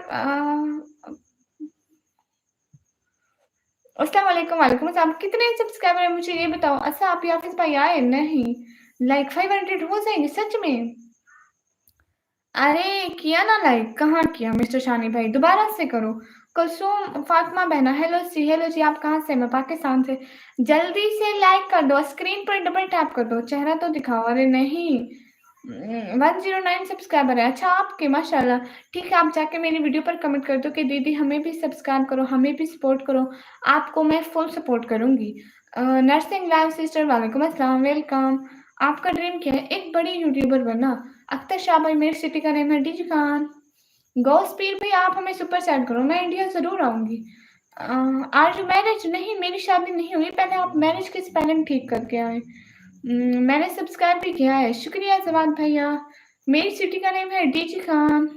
अस्सलाम वालेकुम। वालेकुम अस्सलाम। कितने सब्सक्राइबर है मुझे ये बताओ। अच्छा आप याफिज भाई आए नहीं, लाइक 500 हो जाएंगे सच में? अरे किया ना लाइक, कहाँ किया मिस्टर शानी भाई? दोबारा से करो। कुलसूम फातिमा बहना हेलो सी। हेलो जी आप कहाँ से? मैं पाकिस्तान से। जल्दी से लाइक कर दो, स्क्रीन पर डबल टैप कर दो, चेहरा तो दिखाओ। अरे नहीं 109 सब्सक्राइबर है। अच्छा आपके माशाल्लाह। ठीक है आप जाके मेरी वीडियो पर कमेंट कर दो कि दीदी हमें भी सब्सक्राइब करो, हमें भी सपोर्ट करो, आपको मैं फुल सपोर्ट करूंगी। नर्सिंग लाइव सिस्टर वालेकुम अस्सलाम वेलकम। आपका ड्रीम क्या है? एक बड़ी यूट्यूबर बनना। अख्तर शाह भाई मेरी सिटी का नेम है डीजी खान। गौ स्पीड भाई आप हमें सुपर सेंड करो, मैं इंडिया जरूर आऊंगी। आज मैरिज नहीं, मेरी शादी नहीं हुई, पहले आप मैरिज के स्पेलिंग ठीक करके आए। मैंने सब्सक्राइब भी किया है, शुक्रिया जवाद भैया। मेरी सिटी का नेम है डीजी खान।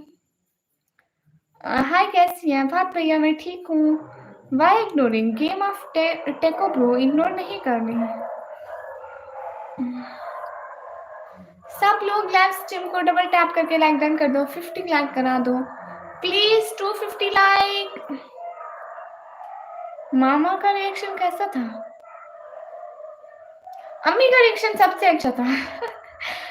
हाय कैसी हैं भात भैया? मैं ठीक हूँ। वाई इग्नोरिंग गेम ऑफ टेको ब्रो? इग्नोर नहीं करनी है। सब लोग लाइव स्ट्रीम को डबल टैप करके लाइक डन कर दो, 50 लाइक करा दो प्लीज, 250 लाइक। मामा का रिएक्शन कैसा था? अम्मी का रिएक्शन सबसे अच्छा था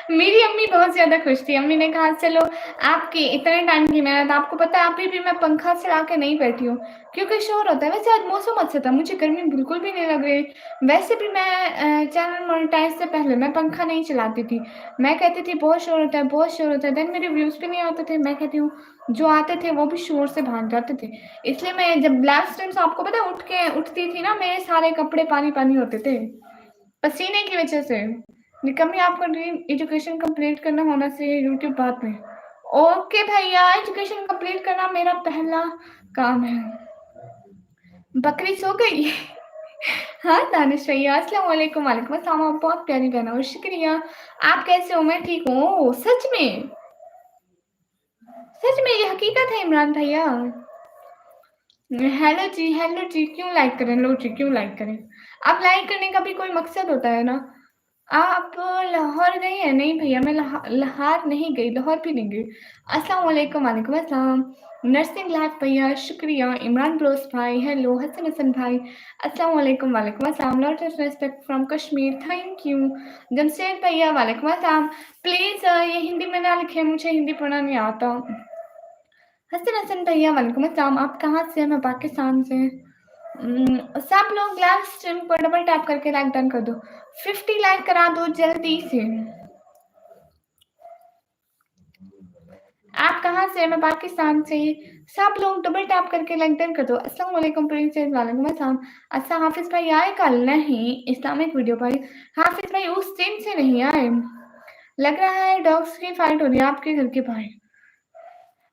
मेरी अम्मी बहुत ज्यादा खुश थी। अम्मी ने कहा चलो आपकी इतने टाइम की मेहनत, आपको पता है अभी भी मैं पंखा चला के नहीं बैठी हूँ क्योंकि शोर होता है। वैसे आज मौसम अच्छा था, मुझे गर्मी बिल्कुल भी नहीं लग रही। वैसे भी मैं चैनल मोनेटाइज से पहले मैं पंखा नहीं चलाती थी। मैं कहती थी बहुत शोर होता है, बहुत शोर होता है, देन मेरे व्यूज भी नहीं आते थे। मैं कहती हूँ जो आते थे वो भी शोर से भाग जाते थे। इसलिए मैं जब लास्ट टाइम से आपको पता है उठती थी ना, मेरे सारे कपड़े पानी पानी होते थे पसीने की वजह से। निकम्मी आपका ड्रीम एजुकेशन कंप्लीट करना होना चाहिए यूट्यूब बाद में। ओके भैया एजुकेशन कंप्लीट करना मेरा पहला काम है। बकरी सो गई हाँ दानिश भैया अस्सलाम वालेकुम। वालेकुम अस्सलाम। आप बहुत प्यारी बहना और शुक्रिया। आप कैसे हो? मैं ठीक हूँ। सच में, सच में ये हकीकत है इमरान भैया। हेलो जी क्यों लाइक करें? लो जी क्यों लाइक करें? अब लाइक करने का भी कोई मकसद होता है ना। आप लाहौर गई हैं? नहीं भैया, मैं लाहौर नहीं गई, लाहौर भी नहीं गई। अस्सलाम वालेकुम। वालेकुम अस्सलाम। नर्सिंग लाइफ भैया, शुक्रिया। इमरान ब्रोस भाई, हेलो। हसन हसन भाई, अस्सलाम वालेकुम। वालेकुम अस्सलाम। Lot of respect from Kashmir, thank you. Jamshed भैया, वालेकुम अस्सलाम। प्लीज़ ये हिंदी में ना लिखें, मुझे हिंदी पढ़ना नहीं आता। हसन हसन भैया, वालेकुम अस्सलाम। आप कहाँ से हैं? मैं पाकिस्तान से। सब लोग लाइव स्ट्रीम पर डबल टैप करके लाइक डन कर दो। 50 लाइक करा दो जल्दी से। आप कहाँ से? मैं पाकिस्तान से। सब लोग डबल टैप करके लाइक डन कर दो। अस्सलाम वालेकुम प्रिंसेस, वालेकुम अस्सलाम। अच्छा, हाफिज भाई आए कल? नहीं, इस्लामिक वीडियो भाई। हाफिज भाई उस दिन से नहीं आए। लग रहा है डॉग्स की फाइट हो रही है आपके घर के बाहर।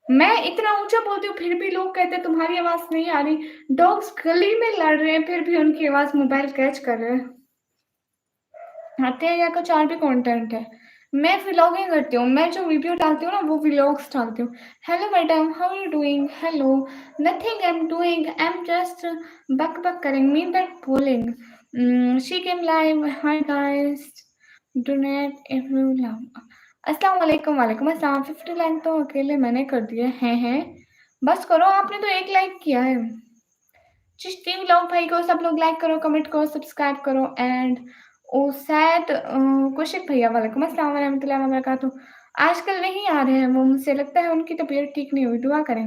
मैं इतना ऊंचा बोलती हूँ फिर भी लोग कहते हैं तुम्हारी आवाज नहीं आ रही। डॉग्स गली में लड़ रहे हैं फिर भी उनकी आवाज मोबाइल कैच कर रहे हैं। आते हैं या कुछ और भी कंटेंट है। मैं व्लॉगिंग करती हूँ, मैं जो वीडियो डालती हूँ ना वो व्लॉग्स डालती हूँ। Hello madam, how are you doing? Hello, nothing I am doing, I am just बक बक करिंग मी दैट बोलिंग she came live, hi guys, donate if you love. अस्सलाम वालेकुम। वालेकुम अस्सलाम। 50 लाइक तो अकेले मैंने कर दिए हैं। बस करो, आपने तो एक लाइक किया है। चिश्ती व्लॉग भाई को सब लोग लाइक करो, कमेंट करो, सब्सक्राइब करो। एंड ओ सैड कुशिक भैया, वालेकुम अस्सलाम वरहमतुल्लाहि वबरकातुहू। आजकल नहीं आ रहे हैं वो, मुझे लगता है उनकी तबीयत ठीक नहीं हुई। दुआ करें।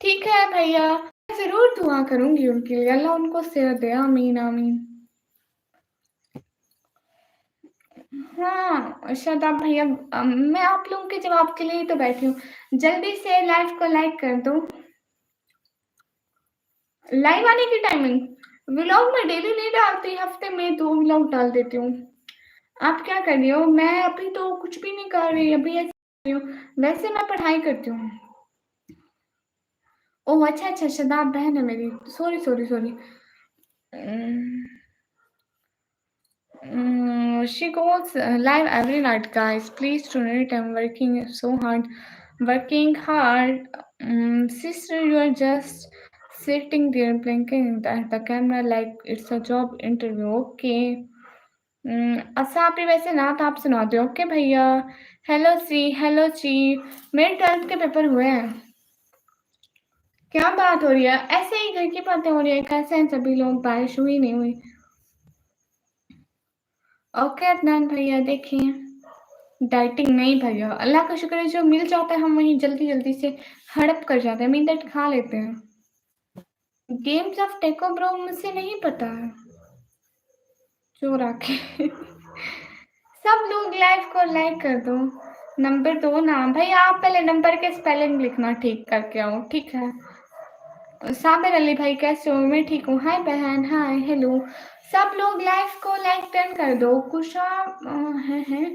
ठीक है भैया, मैं जरूर दुआ करूंगी उनके लिए, अल्लाह उनको सेहत दे। आमीन आमीन। हाँ शादाब भैया, मैं आप लोगों के जवाब के लिए ही तो बैठी हूँ। जल्दी से लाइव को लाइक कर दो। लाइव आने की टाइमिंग व्लॉग में डेली नहीं डालती, हफ्ते में 2 व्लॉग डाल देती हूँ। आप क्या कर रही हो? मैं अभी तो कुछ भी नहीं कर रही, अभी ऐसे कर रही हूँ। वैसे मैं पढ़ाई करती हूँ। ओह अच्छा अच्छा, शदाब बहन है मेरी। Sorry sorry sorry. She goes live every night, guys. Please donate. I'm working so hard. Working hard. Sister, you are just sitting there blinking at the camera like it's a job interview. Okay. अच्छा, आप ही वैसे नात आप सुनाते हो? Okay भैया। Hello सी, hello ची। मेरे 12th के पेपर हुए हैं। क्या बात हो रही है? ऐसे ही घर की बातें हो रही है। कैसे हैं सभी लोग? बारिश हुई नहीं हुई? ओके अदनान भैया, देखिए डाइटिंग नहीं भैया, अल्लाह का शुक्र है जो मिल जाता है हम वहीं जल्दी जल्दी से हड़प कर जाते हैं, मीन दैट खा लेते हैं। गेम्स ऑफ टेको ब्रो मुझे नहीं पता है। चोर आके सब लोग लाइव को लाइक कर दो। नंबर 2 ना भैया, आप पहले नंबर के स्पेलिंग लिखना ठीक करके आओ, ठीक है? साबिर अली भाई कैसे हो? मैं ठीक हूँ। हाय बहन, हाय हेलो। सब लोग लाइव को लाइक टर्न कर दो। खुशाब है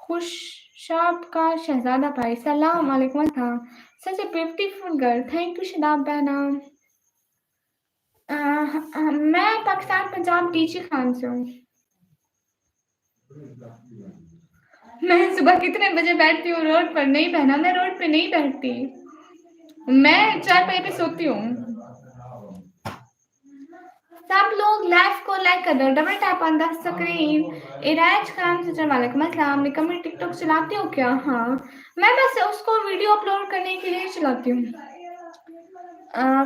खुशाब का शहजादा भाई, सलाम वालेकुम अस्सलाम। Such a beautiful girl, thank you Shadab बहना। मैं पाकिस्तान पंजाब डीजी खान से हूँ। मैं सुबह कितने बजे बैठती हूँ रोड पर? नहीं बहना, मैं रोड पे नहीं बैठती, मैं चारपाई पे सोती हूँ। सब लोग लाइव को लाइक कर दो, double tap on the screen. Ira's Khan से वालेकुम अस्सलाम। निकम्मी टिकटॉक चलाती हो क्या? हाँ, मैं बस उसको वीडियो अपलोड करने के लिए चलाती हूँ।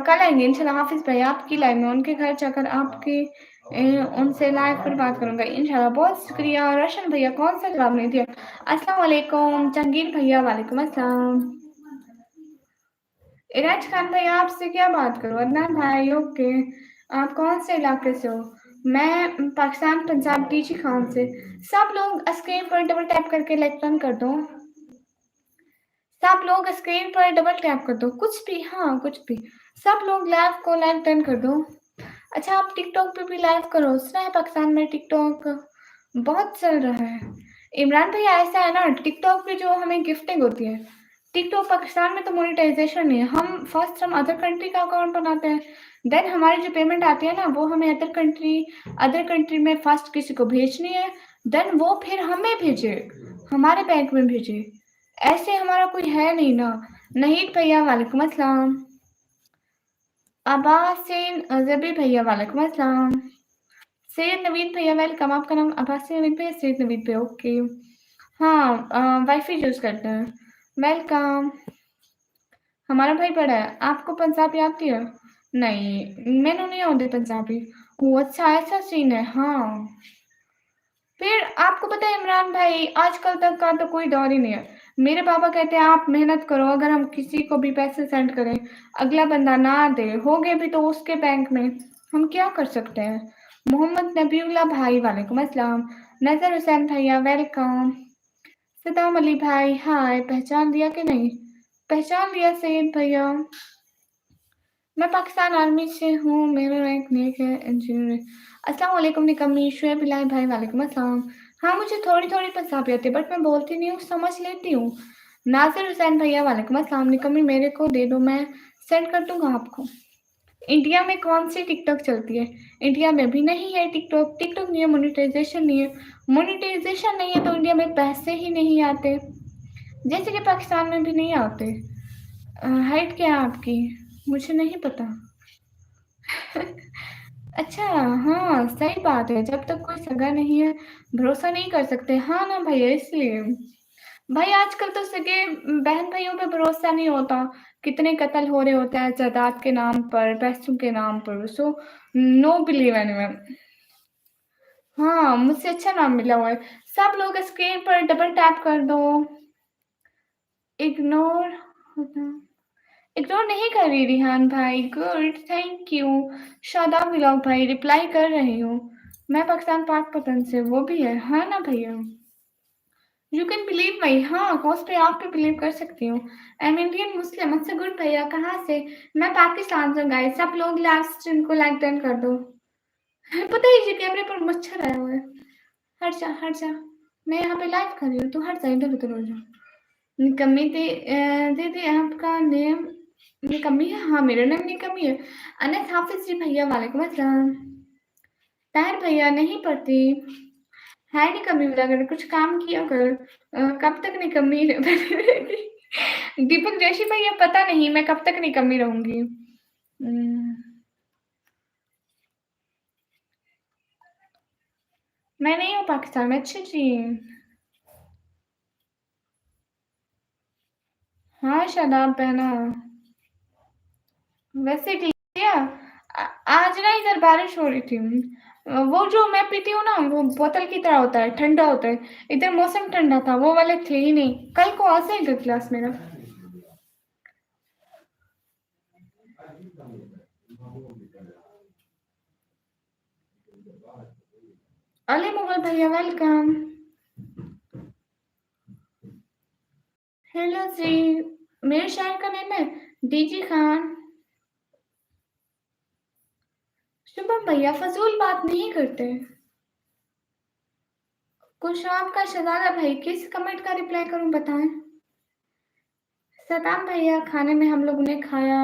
कल आएंगे इंशाल्लाह हाफिज भाई आपकी लाइव में, उनके घर जाकर आपके उनसे लाइव पर बात करूंगा इंशाल्लाह। बहुत शुक्रिया। रोशन भैया कौन सा जवाब नहीं दिया? अस्सलाम वालेकुम। जहांगीर भैया, वालेकुम अस्सलाम। इराज खान भाई आपसे क्या बात करूं? अदनान भाई ओके। आप कौन से इलाके से हो? मैं पाकिस्तान पंजाब डीजी खान से। सब लोग स्क्रीन पर डबल टैप करके लाइक कर दो। सब लोग स्क्रीन पर डबल टैप कर दो, कुछ भी, हाँ कुछ भी। सब लोग लाइव को लाइक डन कर दो। अच्छा, आप टिकटॉक पे भी लाइव करो। सुना है पाकिस्तान में टिकटॉक बहुत चल रहा है। इमरान भैया ऐसा है ना, टिकटॉक पे जो हमें गिफ्टिंग होती है, टिकटॉक पाकिस्तान में तो मोनेटाइजेशन नहीं है। हम अदर कंट्री का अकाउंट बनाते हैं, देन हमारी जो पेमेंट आती है ना वो हमें अदर कंट्री में फर्स्ट किसी को भेजनी है, देन वो फिर हमें भेजे, हमारे बैंक में भेजे। ऐसे हमारा कोई है नहीं ना। नहीं भैया, वालेकुम अस्सलाम। अब्बासिन जबी भैया, वालेकुम अस्सलाम। सैयद नवीद भैया वेलकम। आपका नाम अब्बासी नवीद भैया, सैयद नवीद भैया, ओके। हाँ, वाईफाई यूज़ करते हैं। वेलकम। हमारा भाई बड़ा है। आपको पंजाबी आती है? नहीं, मैंने नहीं आती पंजाबी। ओह अच्छा, ऐसा सीन है। हाँ, फिर आपको पता है इमरान भाई, आजकल तक का तो कोई दौर ही नहीं है। मेरे पापा कहते हैं आप मेहनत करो, अगर हम किसी को भी पैसे सेंड करें, अगला बंदा ना दे, हो गए भी तो उसके बैंक में, हम क्या कर सकते हैं। मोहम्मद नबीउल्लाह भाई वालेकुम अस्सलाम। नजर हुसैन भैया वेलकम। सदाम अली भाई हाय, पहचान लिया कि नहीं? पहचान लिया सैयद भैया। मैं पाकिस्तान आर्मी से हूँ, मेरा रैंक नेक है इंजीनियर। अस्सलाम वालेकुम निकम्मी। शुएब बिलाल भाई वालेकुम अस्सलाम। हाँ, मुझे थोड़ी थोड़ी पंजाबी आती है, बट मैं बोलती नहीं हूँ, समझ लेती हूँ। नासिर हुसैन भैया वालेकुम अस्सलाम। निकम्मी मेरे को दे दो, मैं सेंड कर दूंगा आपको। इंडिया में कौन सी टिकटॉक चलती है? इंडिया में भी नहीं है टिकटॉक। टिकटॉक नहीं है, मोनेटाइजेशन नहीं है। मोनेटाइजेशन नहीं है तो इंडिया में पैसे ही नहीं आते, जैसे कि पाकिस्तान में भी नहीं आते। हाइट क्या है आपकी? मुझे नहीं पता। अच्छा, हाँ सही बात है, जब तक कोई सगा नहीं है भरोसा नहीं कर सकते। हाँ ना भैया, इसलिए भाई आजकल तो सगे बहन भाइयों पे भरोसा नहीं होता। कितने कत्ल हो रहे होते हैं जायदाद के नाम पर, पैसों के नाम पर। So know believe anyone. हाँ, मुझसे अच्छा नाम मिला हुआ है। सब लोग स्क्रीन पर डबल टैप कर दो। इग्नोर इग्नोर नहीं कर रही रिहान भाई, गुड थैंक यू। शादाब मिलाओ भाई, रिप्लाई कर रही हूँ। मैं पाकिस्तान पाकपतन से, वो भी है। हाँ ना भैया, यू कैन बिलीव माई। हाँ, कॉज पे आप पे बिलीव कर सकती हूँ। I am Indian Muslim. अच्छा गुड भैया, कहाँ से? मैं पाकिस्तान से। गाइस सब लोग लास्ट स्ट्रीम को लाइक डन कर दो। पता है ये कैमरे पर मच्छर आया हुआ है। हट जा हट जा, मैं यहाँ पे लाइव कर रही हूँ, तू हट जा, इधर उधर हो जा। निकम्मी दीदी आपका नेम निकम्मी है? हाँ, मेरा नाम निकम्मी है। अनस हाफिज जी भैया वालेकुम अस्सलाम। ताहिर भैया नहीं पढ़ती है निकम्मी, मिला कर कुछ काम किया कर। कब तक निकम्मी रहेगी? दीपक जैशी भैया पता नहीं मैं कब तक निकम्मी रहूंगी। मैं नहीं हूँ पाकिस्तान में। अच्छा जी। हाँ, शादाब पहना। वैसे किया आज ना इधर बारिश हो रही थी। वो जो मैं पीती हूँ ना, वो बोतल की तरह होता है, ठंडा होता है। इधर मौसम ठंडा था, वो वाले थे ही नहीं। कल को आ जाएगा क्लास मेरा। अली मुगल भैया वेलकम। हेलो जी। मेरे शायर का नेम है डीजी खान। शुभम भैया फजूल बात नहीं करते। कुशाब का शहजादा भाई, किस कमेंट का रिप्लाई करूं बताएं? सदाम भैया, खाने में हम लोगों ने खाया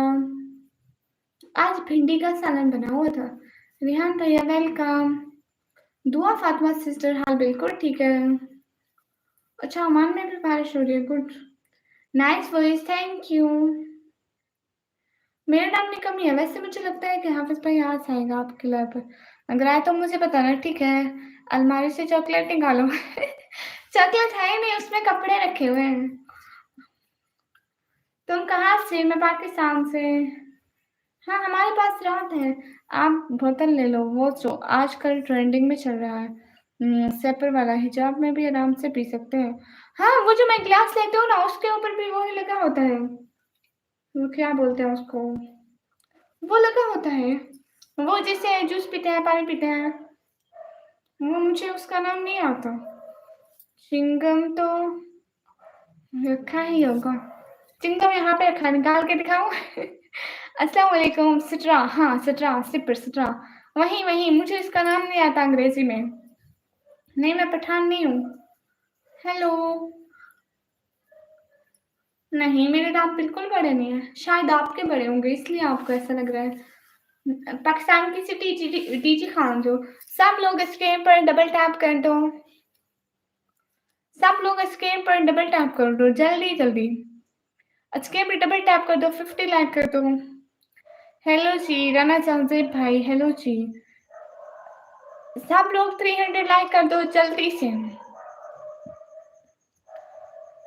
आज भिंडी का सालन बना हुआ था। रिहान भैया वेलकम। दुआ फातिमा सिस्टर, हाल बिल्कुल ठीक है। अच्छा, ओमान में भी बारिश हो रही है, good. Nice voice, thank you. मेरा नाम निकमी है। वैसे मुझे लगता है कि हाफिज भाई आज आएगा आपके लैब पर। अगर आए तो मुझे बताना, ठीक है? अलमारी से चॉकलेट निकालो। चॉकलेट है ही नहीं, उसमें कपड़े रखे हुए हैं। तुम कहाँ से? मैं पाकिस्तान से। हाँ, हमारे पास रात है। आप बोतल ले लो, वो जो आजकल ट्रेंडिंग में चल रहा है, सेपर वाला। हिजाब में भी आराम से पी सकते हैं। हाँ, वो जो मैं ग्लास लेती हूँ ना, उसके ऊपर भी वही लगा होता है। वो क्या बोलते हैं उसको, वो लगा होता है। वो जैसे जूस पीते हैं, पानी पीते हैं, वो मुझे उसका नाम नहीं आता। चिंगम तो रखा ही होगा। चिंगम यहाँ पे रखा, निकाल के दिखाऊं? अस्सलाम वालेकुम। सिट्रा, हाँ सिट्रा, सिपर सिट्रा, वही वही। मुझे इसका नाम नहीं आता अंग्रेजी में। नहीं, मैं पठान नहीं हूँ। हेलो। नहीं, मेरे दांत बिल्कुल बड़े नहीं है। शायद आपके बड़े होंगे, इसलिए आपको ऐसा लग रहा है। पाकिस्तान की सिटी डीजी खान जो। सब लोग स्क्रीन पर डबल टैप कर दो। सब लोग स्क्रीन पर डबल टैप कर दो, जल्दी जल्दी। स्क्रीन पर डबल टैप कर दो, 50 लाइक कर दो। हेलो जी राना चंद्र भाई, हेलो जी। सब लोग 300 लाइक कर दो जल्दी से।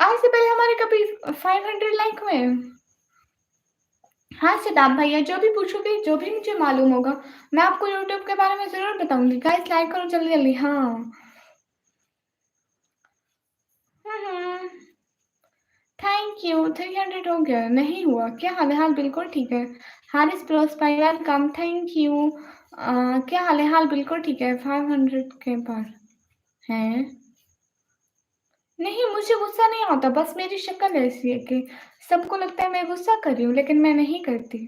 आज से पहले हमारे कभी 500 लाइक हुए? हाँ सिद्धार्थ भैया, जो भी पूछोगे, जो भी मुझे मालूम होगा, मैं आपको यूट्यूब के बारे में जरूर बताऊंगी। गाइस लाइक करो जल्दी जल्दी। हाँ। Thank you. 300 हो गया? नहीं हुआ क्या? हाल हाल बिल्कुल ठीक है। हारिस प्रोस भाई वेलकम, थैंक यू। क्या हाल है? हाल बिल्कुल ठीक है। 500 के पार है। नहीं, मुझे गुस्सा नहीं आता, बस मेरी शक्ल ऐसी है कि सबको लगता है मैं गुस्सा कर रही हूँ, लेकिन मैं नहीं करती।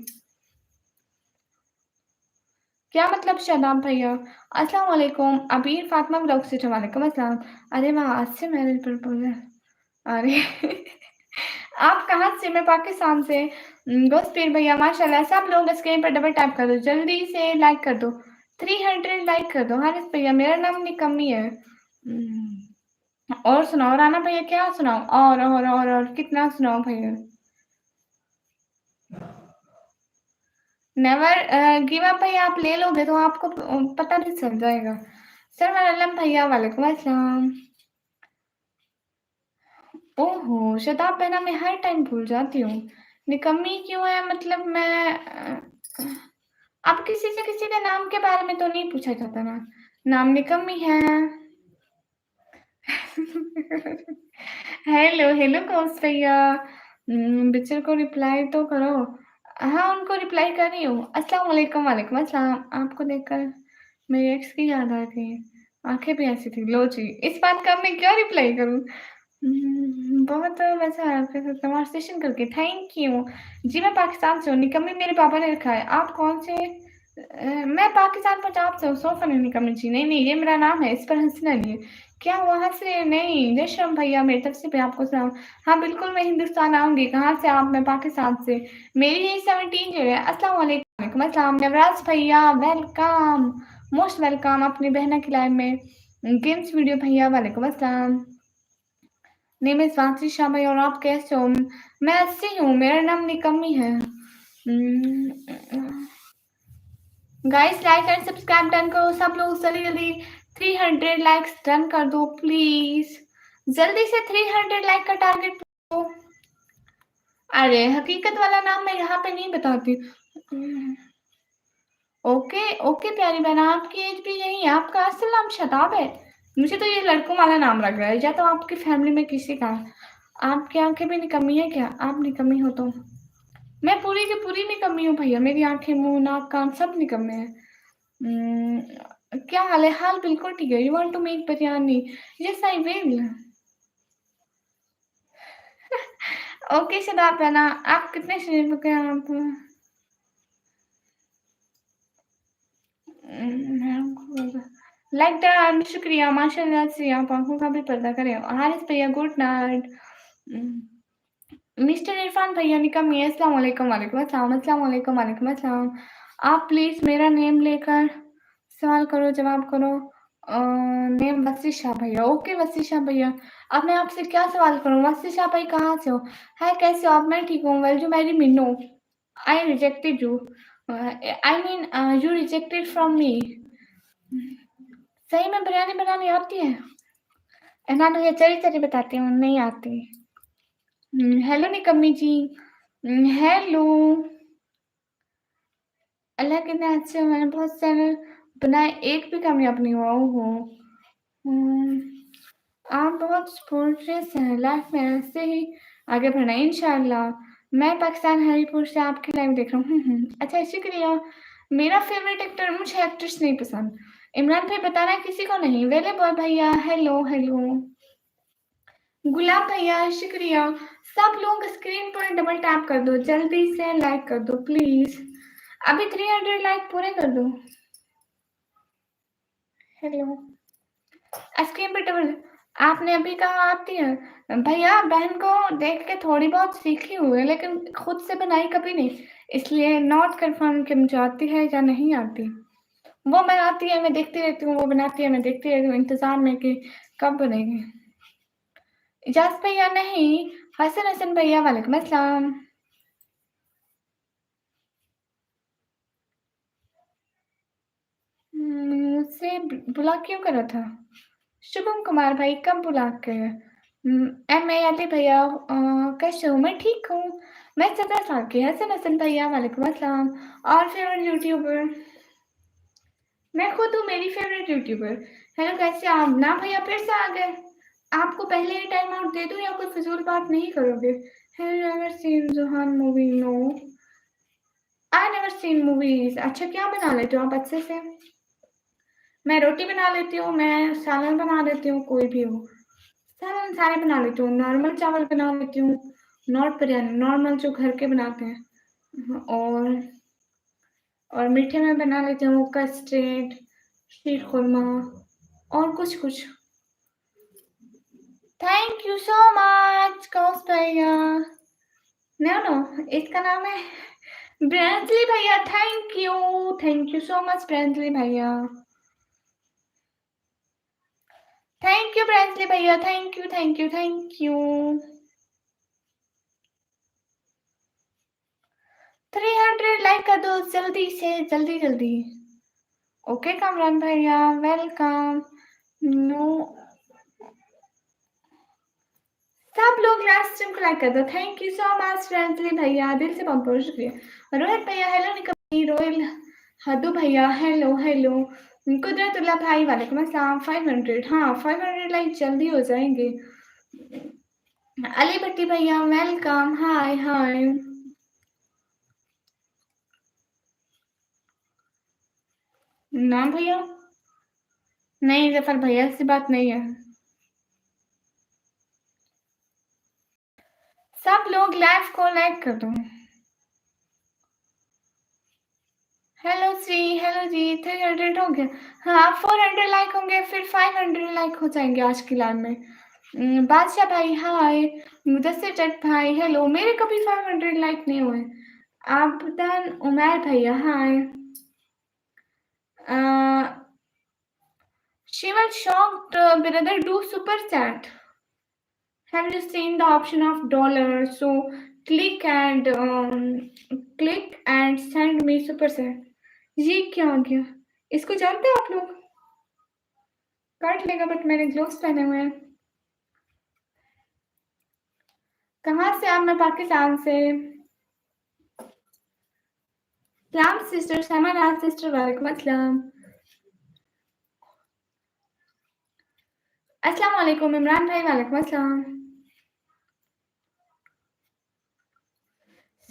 क्या मतलब शादाब भैया? अस्सलाम वालेकुम। अबीर फातिमा ब्लॉग से वालेकुम अस्सलाम। अरे वाह, आज से मैरिज प्रपोजल। अरे आप कहाँ से? मैं पाकिस्तान से। गोस्पीर भैया माशाल्लाह। सब लोग स्क्रीन पर डबल टैप कर दो, जल्दी से लाइक कर दो। 300 लाइक कर दो। हारिस भैया मेरा नाम निकम्मी है। और सुनाओ राना भैया, क्या सुनाओ? और कितना सुनाओ भैया? नेवर गिव अप भैया, आप ले लोगे तो आपको पता नहीं चल जाएगा। सरवर आलम भैया वालेकुम अस्सलाम। ओहो शताब बहना, मैं हर टाइम भूल जाती हूँ। निकम्मी क्यों है? मतलब मैं अब किसी से किसी के नाम के बारे में तो नहीं पूछा जाता ना। नाम निकम्मी है। हेलो हेलो कौस भैया। बिचर को रिप्लाई तो करो। हाँ उनको रिप्लाई कर रही हूँ। अस्सलाम वालेकुम। वालेकुम अस्सलाम। आपको देखकर मेरे एक्स की याद आ गई। आंखें भी ऐसी थी। लो जी, इस बात का मैं क्या रिप्लाई करूँ? बहुत वैसा आपके साथ कन्वर्सेशन करके थैंक यू। जी मैं पाकिस्तान से हूँ। निकम्मी मेरे पापा ने रखा है। आप कौन से? मैं पाकिस्तान पंजाब से हूँ। सोफा नहीं निकम्मी जी। नहीं नहीं, ये मेरा नाम है, इस पर हंसना नहीं है। क्या हुआ हंस रहे हैं? नहीं जयश्रम भैया, मेरी तरफ से भी आपको सलाम। हाँ बिल्कुल, मैं हिंदुस्तान आऊंगी। कहाँ से आप? मैं पाकिस्तान से। मेरी एज 17 जो है। अस्सलाम वालेकुम अस्सलाम। नवराज भैया वेलकम, मोस्ट वेलकम अपनी बहना की लाइव में। गेम्स वीडियो भैया वालेकुम अस्सलाम। नेम इज वांसी शाह भाई, और आप कैसे हो? मैं अच्छी हूँ, मेरा नाम निकम्मी है। Guys like and subscribe done करो सब लोग, जल्दी जल्दी। 300 लाइक्स डन कर दो प्लीज, जल्दी से 300 लाइक का टारगेट दो। अरे हकीकत वाला नाम मैं यहाँ पे नहीं बताती। ओके ओके प्यारी बहना, आपकी एज भी यही है। आपका असल नाम शताब है? मुझे तो ये लड़कों वाला नाम लग रहा है, या तो आपकी फैमिली में किसी का। आपकी आंखें भी निकम्मी है क्या? आप निकम्मी हो तो मैं पूरी की पूरी निकम्मी हूँ भैया। मेरी आंखें, मुंह, नाक, कान सब निकम्मे हैं। क्या हाल है? हाल बिल्कुल ठीक है। You want to make biryani? Yes I will. Okay Shadab बहना, आप कितने शरीफ हो गए आप? लाइक डन, शुक्रिया माशाल्लाह से। आप आंखों का भी पर्दा करें। हारिस भैया गुड नाइट। मिस्टर इरफान भैया निकम्मी, अस्सलाम वालेकुम। वालेकुम अस्सलाम। अस्सलाम वालेकुम। वालेकुम अस्सलाम। आप प्लीज मेरा नेम लेकर सवाल करो, जवाब करो। नेम वसी शाह भैया। ओके वसी शाह भैया, अब मैं आपसे क्या सवाल करूं? वसी शाह भाई कहाँ से हो? हाय कैसे हो आप? मैं ठीक हूँ। Well you Mary Meenu, I rejected you. I mean you rejected from me. सही में बिरयानी बनानी आती है? ना तो ये चरी चरी बताती हूँ, नहीं आती। हेलो निकम्मी जी। हेलो। अल्लाह के नाम से मैंने बहुत सारे बनाए, एक भी कामयाब नहीं हुआ। ओहो। हम्म, आप बहुत स्पोर्टियस हैं। लाइफ में ऐसे ही आगे बढ़ना है इंशाल्लाह। मैं पाकिस्तान हरीपुर से आपकी लाइव देख रहा हूँ। अच्छा शुक्रिया। मेरा फेवरेट एक्टर, मुझे एक्ट्रेस नहीं पसंद। इमरान भाई बताना है किसी को नहीं। वेले बॉय भैया हेलो हेलो। गुलाब भैया शुक्रिया। सब लोग स्क्रीन पर डबल टैप कर दो, जल्दी से लाइक कर दो प्लीज। अभी 300 लाइक पूरे कर दो। हेलो। स्क्रीन पर डबल। आपने अभी कहा आती है भैया? बहन को देख के थोड़ी बहुत सीखी हुई है, लेकिन खुद से बनाई कभी नहीं, इसलिए नॉट कंफर्म कि मुझे आती है या नहीं आती। वो बनाती है मैं देखती रहती हूँ, वो बनाती है मैं देखती रहती हूँ, इंतजार में कि कब बनेगी। इजाज भैया नहीं, हसन हसन भैया वालेकुम अस्सलाम। मुझसे ब्लॉक क्यों करा था? शुभम कुमार भाई कब ब्लॉक किया? एम ए अली भैया कैसे हो? मैं ठीक हूँ। मैं 17 साल की हसन हसन भैया वालेकुम अस्सलाम। और फेवरेट यूट्यूबर? मैं खुद हूँ, मेरी फेवरेट यूट्यूबर। हेलो कैसे आप? ना भैया फिर से आ गए। आपको पहले ही टाइम आउट दे दूँ या कोई फिजूल बात नहीं करोगे? Have you ever seen Juhan movie? No I never seen movies. अच्छा क्या बना लेते हो आप अच्छे से? मैं रोटी बना लेती हूँ, मैं सालन बना लेती हूँ, कोई भी हो सालन सारे बना लेती हूँ। नॉर्मल चावल बना लेती हूँ, नॉट बिरयानी, नॉर्मल जो घर के बनाते हैं। और मीठे में बना लेती हूँ कस्टर्ड, शीर खुरमा और कुछ कुछ। थैंक यू सो मच कौस भैया। नो नो इसका नाम है ब्रेंसली भैया। थैंक यू सो मच ब्रेंसली भैया। थैंक यू ब्रेंसली भैया, thank you thank you thank you. 300 like कर दो जल्दी से, जल्दी जल्दी। ओके कामरान भैया वेलकम। नो सब लोग लास्ट टाइम को लाइक कर दो। Thank you so much friendly भैया, दिल से बहुत बहुत शुक्रिया। रोहित भैया हेलो, निकल रोयल हदू भैया हेलो हेलो। कुदरतुल्लाह भाई वालेकुम अस्सलाम। 500, हाँ 500 लाइक जल्दी हो जाएंगे। अली भट्टी भैया वेलकम। हाय हाय। ना भैया नहीं, जफर भैया से बात नहीं है। सब लोग लाइव को लाइक कर दो। हेलो श्री, हेलो जी। 300 हो गया, हाँ 400 लाइक होंगे फिर 500 लाइक हो जाएंगे आज की लाइन में। बादशाह भाई हाय। मुदस्सिर जट भाई हेलो। मेरे कभी 500 लाइक नहीं हुए। आबदन उमर भैया हाय। शिवल shocked brother do super chat. Have you seen the option of dollar? So click and send me super chat. ये क्या आ गया? इसको जानते हैं आप लोग? काट लेगा बट मैंने ग्लोव्स पहने हुए हैं। कहाँ से आप? मैं पाकिस्तान से। सलाम सिस्टर, समान सिस्टर वालेकुम अस्सलाम। अस्सलाम वालेकुम इमरान भाई वालेकुम अस्सलाम।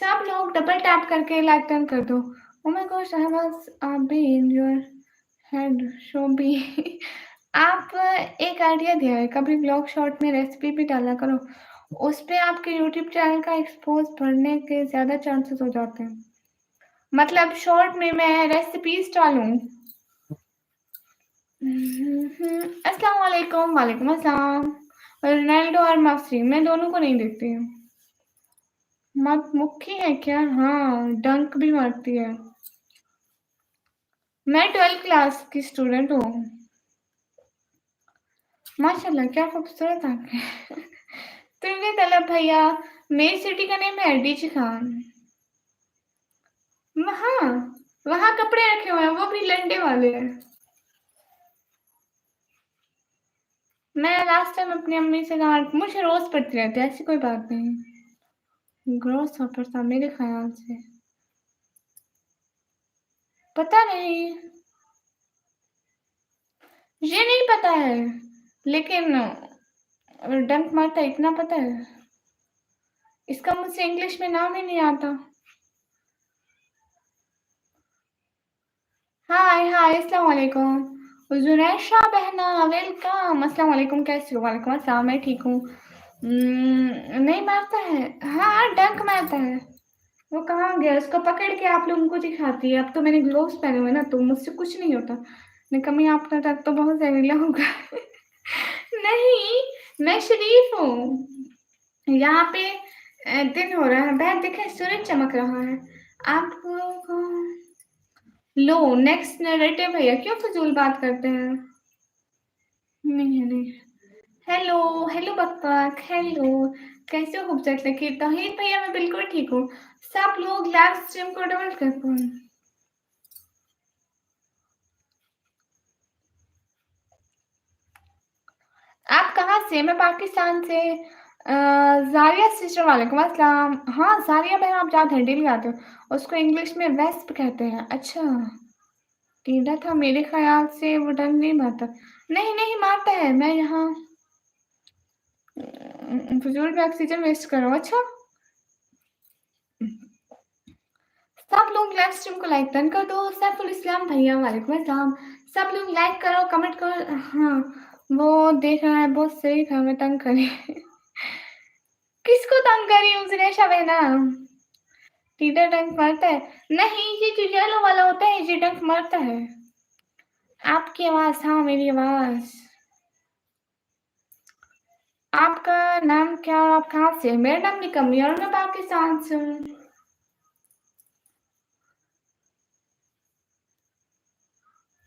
सब लोग डबल टैप करके लाइक टर्न कर दो। ओ माय गॉड शहबाज आप भी इन योर हेड शो भी। आप एक आइडिया दिया है, कभी ब्लॉग शॉर्ट में रेसिपी भी डाला करो, उस पे आपके यूट्यूब चैनल का एक्सपोज बढ़ने के ज़्यादा चांसेस हो जाते हैं। मतलब शॉर्ट में मैं रेसिपीज डालूं। अस्सलाम वालेकुम। वालेकुम अस्सलाम। रोनाल्डो और माफी मैं दोनों को नहीं देखती हूँ। मत मुखी है क्या? हाँ डंक भी मारती है। मैं 12th क्लास की स्टूडेंट हूँ। माशाल्लाह क्या खूबसूरत आंखें। तुमने तलब भैया, मेरी सिटी का नेम है डीजी खान। हाँ वहाँ कपड़े रखे हुए हैं, वो भी लंडे वाले हैं। मैं लास्ट टाइम अपनी अम्मी से कहा, मुझे रोज पड़ती रहती है, ऐसी कोई बात नहीं। ग्रोस हॉपर था मेरे ख्याल से, पता नहीं, ये नहीं पता है, लेकिन डंक मारता इतना पता है। इसका मुझसे इंग्लिश में नाम ही नहीं आता। हाय हाय अस्सलाम वालेकुम। जुनैशा बहना वेलकम। अस्सलाम वालेकुम, कैसे हो? वालेकुम अस्सलाम, मैं ठीक हूँ। नहीं मारता है, हाँ डंक मारता है। वो कहाँ गया? उसको पकड़ के आप लोगों को दिखाती है। अब तो मैंने ग्लोव्स पहने हुए ना, तो मुझसे कुछ नहीं होता। नहीं कमी आपका तक तो बहुत जहरीला होगा। नहीं मैं शरीफ हूँ। यहाँ पे दिन हो रहा है, बैग देखे सूरज चमक रहा है। आपको लो नेक्स्ट नैरेटिव भैया, क्यों फजूल बात करते हैं? नहीं है नहीं। हेलो हेलो बकबक हेलो, कैसे हो खूबसूरत लड़की? तौहीद भैया मैं बिल्कुल ठीक हूँ। सब लोग लाइव स्ट्रीम को डबल कर। आप कहाँ से? मैं पाकिस्तान से। ज़ारिया सिस्टर वालेकुम अस्सलाम। हाँ, ज़ारिया बहन आप जाते हैं, डेली आते हो। उसको इंग्लिश में वेस्प कहते हैं। अच्छा, टीडा था मेरे ख़्याल से वो डंक नहीं मारता। नहीं, नहीं मारता है। मैं यहाँ फ़िज़ूल में ऑक्सीजन वेस्ट कर रहा हूँ। अच्छा। सब लोग लाइव स्ट्रीम को लाइक डन कर दो। सैफुल इस्लाम भैया वालेकुम अस्सलाम। सब लोग लाइक करो, कमेंट करो। हाँ, वो देख रहा है बहुत सही था, हमें तंग करे। किसको तंग करी हूँ सुरेशा बहना? टीडा डंक मारता है? नहीं, ये जो येलो वाला होता है ये डंक मारता है। आपकी आवाज़, हाँ मेरी आवाज़। आपका नाम क्या और आप कहाँ से? मेरा नाम निकम्मी और मैं पाकिस्तान से हूँ।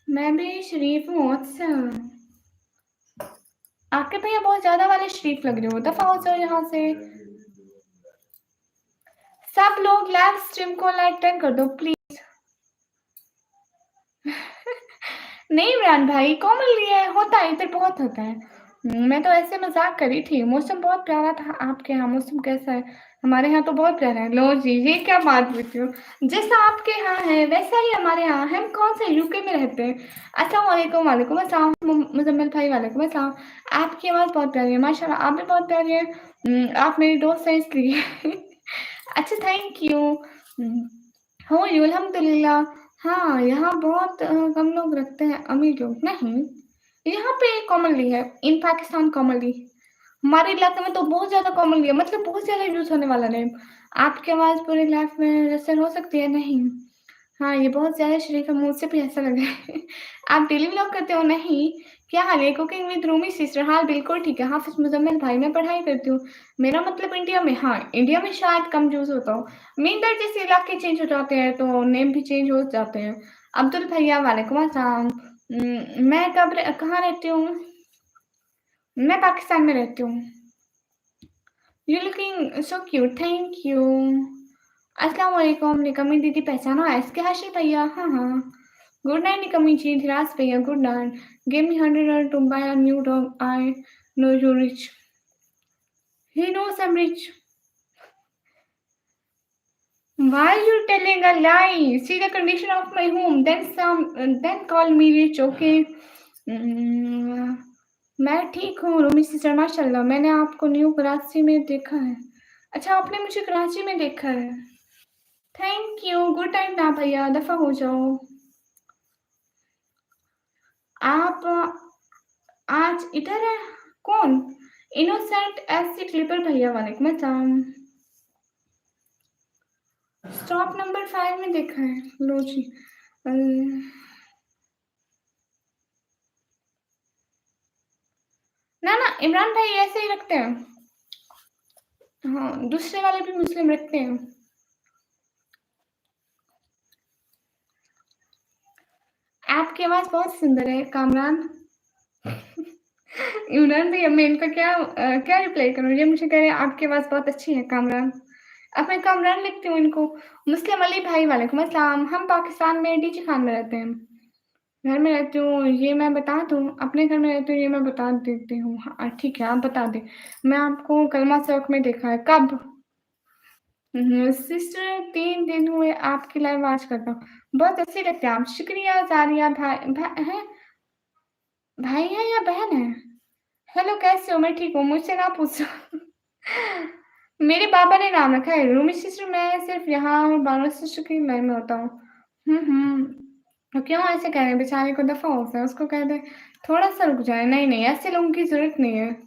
मैं भी शरीफ हूँ। अच्छा, आपके भैया बहुत ज्यादा वाले शरीफ लग रहे हो। दफा हो जाओ यहाँ से। सब लोग लाइव स्ट्रीम को लाइक डन कर दो प्लीज। नहीं इमरान भाई, कॉमन लिया है, होता है इधर बहुत होता है। मैं तो ऐसे मजाक करी थी। मौसम बहुत प्यारा था। आपके यहाँ मौसम कैसा है? हमारे यहाँ तो बहुत प्यारा है। लो जी, ये क्या बात पूछती हो? जैसा आपके यहाँ है वैसा ही हमारे यहाँ है। हम कौन से यूके में रहते हैं। अस्सलाम वालेकुम। वालेकुम अस्सलाम मुजम्मिल भाई वालेकुम अस्सलाम। आपकी आवाज़ बहुत प्यारी है माशाल्लाह। आप भी बहुत प्यारी है। आप मेरी दोस्त हैं इसलिए। अच्छा, थैंक यू। हो यू अल्हम्दुलिल्लाह। हाँ, यहाँ बहुत कम लोग रखते हैं, अमीर लोग नहीं। यहाँ पे कॉमनली है, इन पाकिस्तान कॉमनली। हमारे इलाके में तो बहुत ज़्यादा कॉमनली है, मतलब बहुत ज़्यादा यूज़ होने वाला नेम। आपकी आवाज़ पूरी लाइफ में रसर हो सकती है? नहीं। हाँ, ये बहुत ज़्यादा शरीफ है, मुझसे भी ऐसा लग रहा है। आप डेली व्लॉग करते हो? नहीं। क्या हाल है? कुकिंग विद रूमी सिस्टर, हाँ बिल्कुल ठीक है। हाफिज़ मुज़म्मिल भाई, मैं पढ़ाई करती हूँ। मेरा मतलब इंडिया में, हाँ इंडिया में शायद कम यूज़ होता हो। मीनदर जैसे इलाके चेंज हो जाते हैं तो नेम भी चेंज हो जाते हैं। अब्दुल भैया वालेकुम अस्सलाम। मैं कहाँ रहती हूँ? मैं पाकिस्तान में रहती हूँ। You looking so cute, thank you. अस्सलाम वालेकुम निकम्मी दीदी, पहचाना इसके हाशिर भैया? हाँ हाँ। गुड नाइट निकम्मी जी, धीराज भैया good night. Give me 100 to buy a new dog. I know you're rich. He knows I'm rich. Why you telling a lie? See the condition of my home. Then call me rich, okay? Mm, मैं ठीक हूँ Rumi sister माशाल्लाह। मैंने आपको new Karachi में देखा है। अच्छा, आपने मुझे कराची में देखा है। Thank you. गुड टाइम ना भैया, दफा हो जाओ। आप आज इधर है? कौन? इनोसेंट एससी क्लिपर भैया वालेकुम अस्सलाम। स्टॉप नंबर 5 में देखा है। लो जी। ना ना, इमरान भाई ऐसे ही रखते हैं। हाँ, दूसरे वाले भी मुस्लिम रखते हैं। आपकी आवाज़ बहुत सुंदर है कामरान। इमरान भैया, मैं इनका क्या रिप्लाई करूँ? ये मुझे कह रहे हैं आपकी आवाज़ बहुत अच्छी है कामरान। अब मैं कामरान लिखती हूँ इनको। मुस्लिम अली भाई वालेकुम अस्सलाम। हम पाकिस्तान में डीजी खान में रहते हैं। घर में रहती हूँ ये मैं बता दूँ? अपने घर में रहती हूँ ये मैं बता देती हूँ। हाँ ठीक है, आप बता दें। मैं आपको कलमा चौक में देखा है। कब? सिस्टर 3 दिन हुए आपकी लाइव वॉच करता हूँ। बहुत अच्छी लगती है आप। शुक्रिया ज़ारिया हैं? भाई हैं या बहन है? हेलो, कैसे हो? मैं ठीक हूँ, मुझसे ना पूछो। मेरे पापा ने नाम रखा है रूमी सिस्टर। मैं सिर्फ यहाँ बानो सिस्टर की लाइन में होता हूँ। तो क्यों ऐसे कह रहे हैं? बेचारे को दफा हो गया, उसको कह दे थोड़ा सा रुक जाए। नहीं नहीं, ऐसे लोगों की जरूरत नहीं है।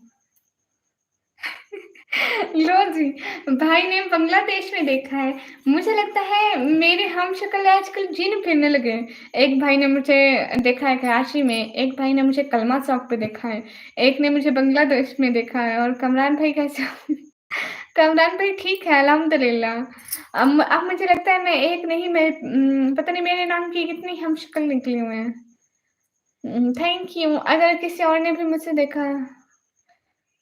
लो जी, भाई ने बांग्लादेश में देखा है। मुझे लगता है मेरे हम शक्ल आजकल जिन फिरने लगे हैं। एक भाई ने मुझे देखा है कराची में, एक भाई ने मुझे कलमा चौक पे देखा है, एक ने मुझे बांग्लादेश में देखा है। और कमरान भाई कैसे? कमरान भाई ठीक है अल्हम्दुलिल्लाह। अब मुझे लगता है मैं एक नहीं, मैं पता नहीं मेरे नाम की कितनी हम शक्ल निकली हुए हैं। Thank you. अगर किसी और ने भी मुझे देखा है,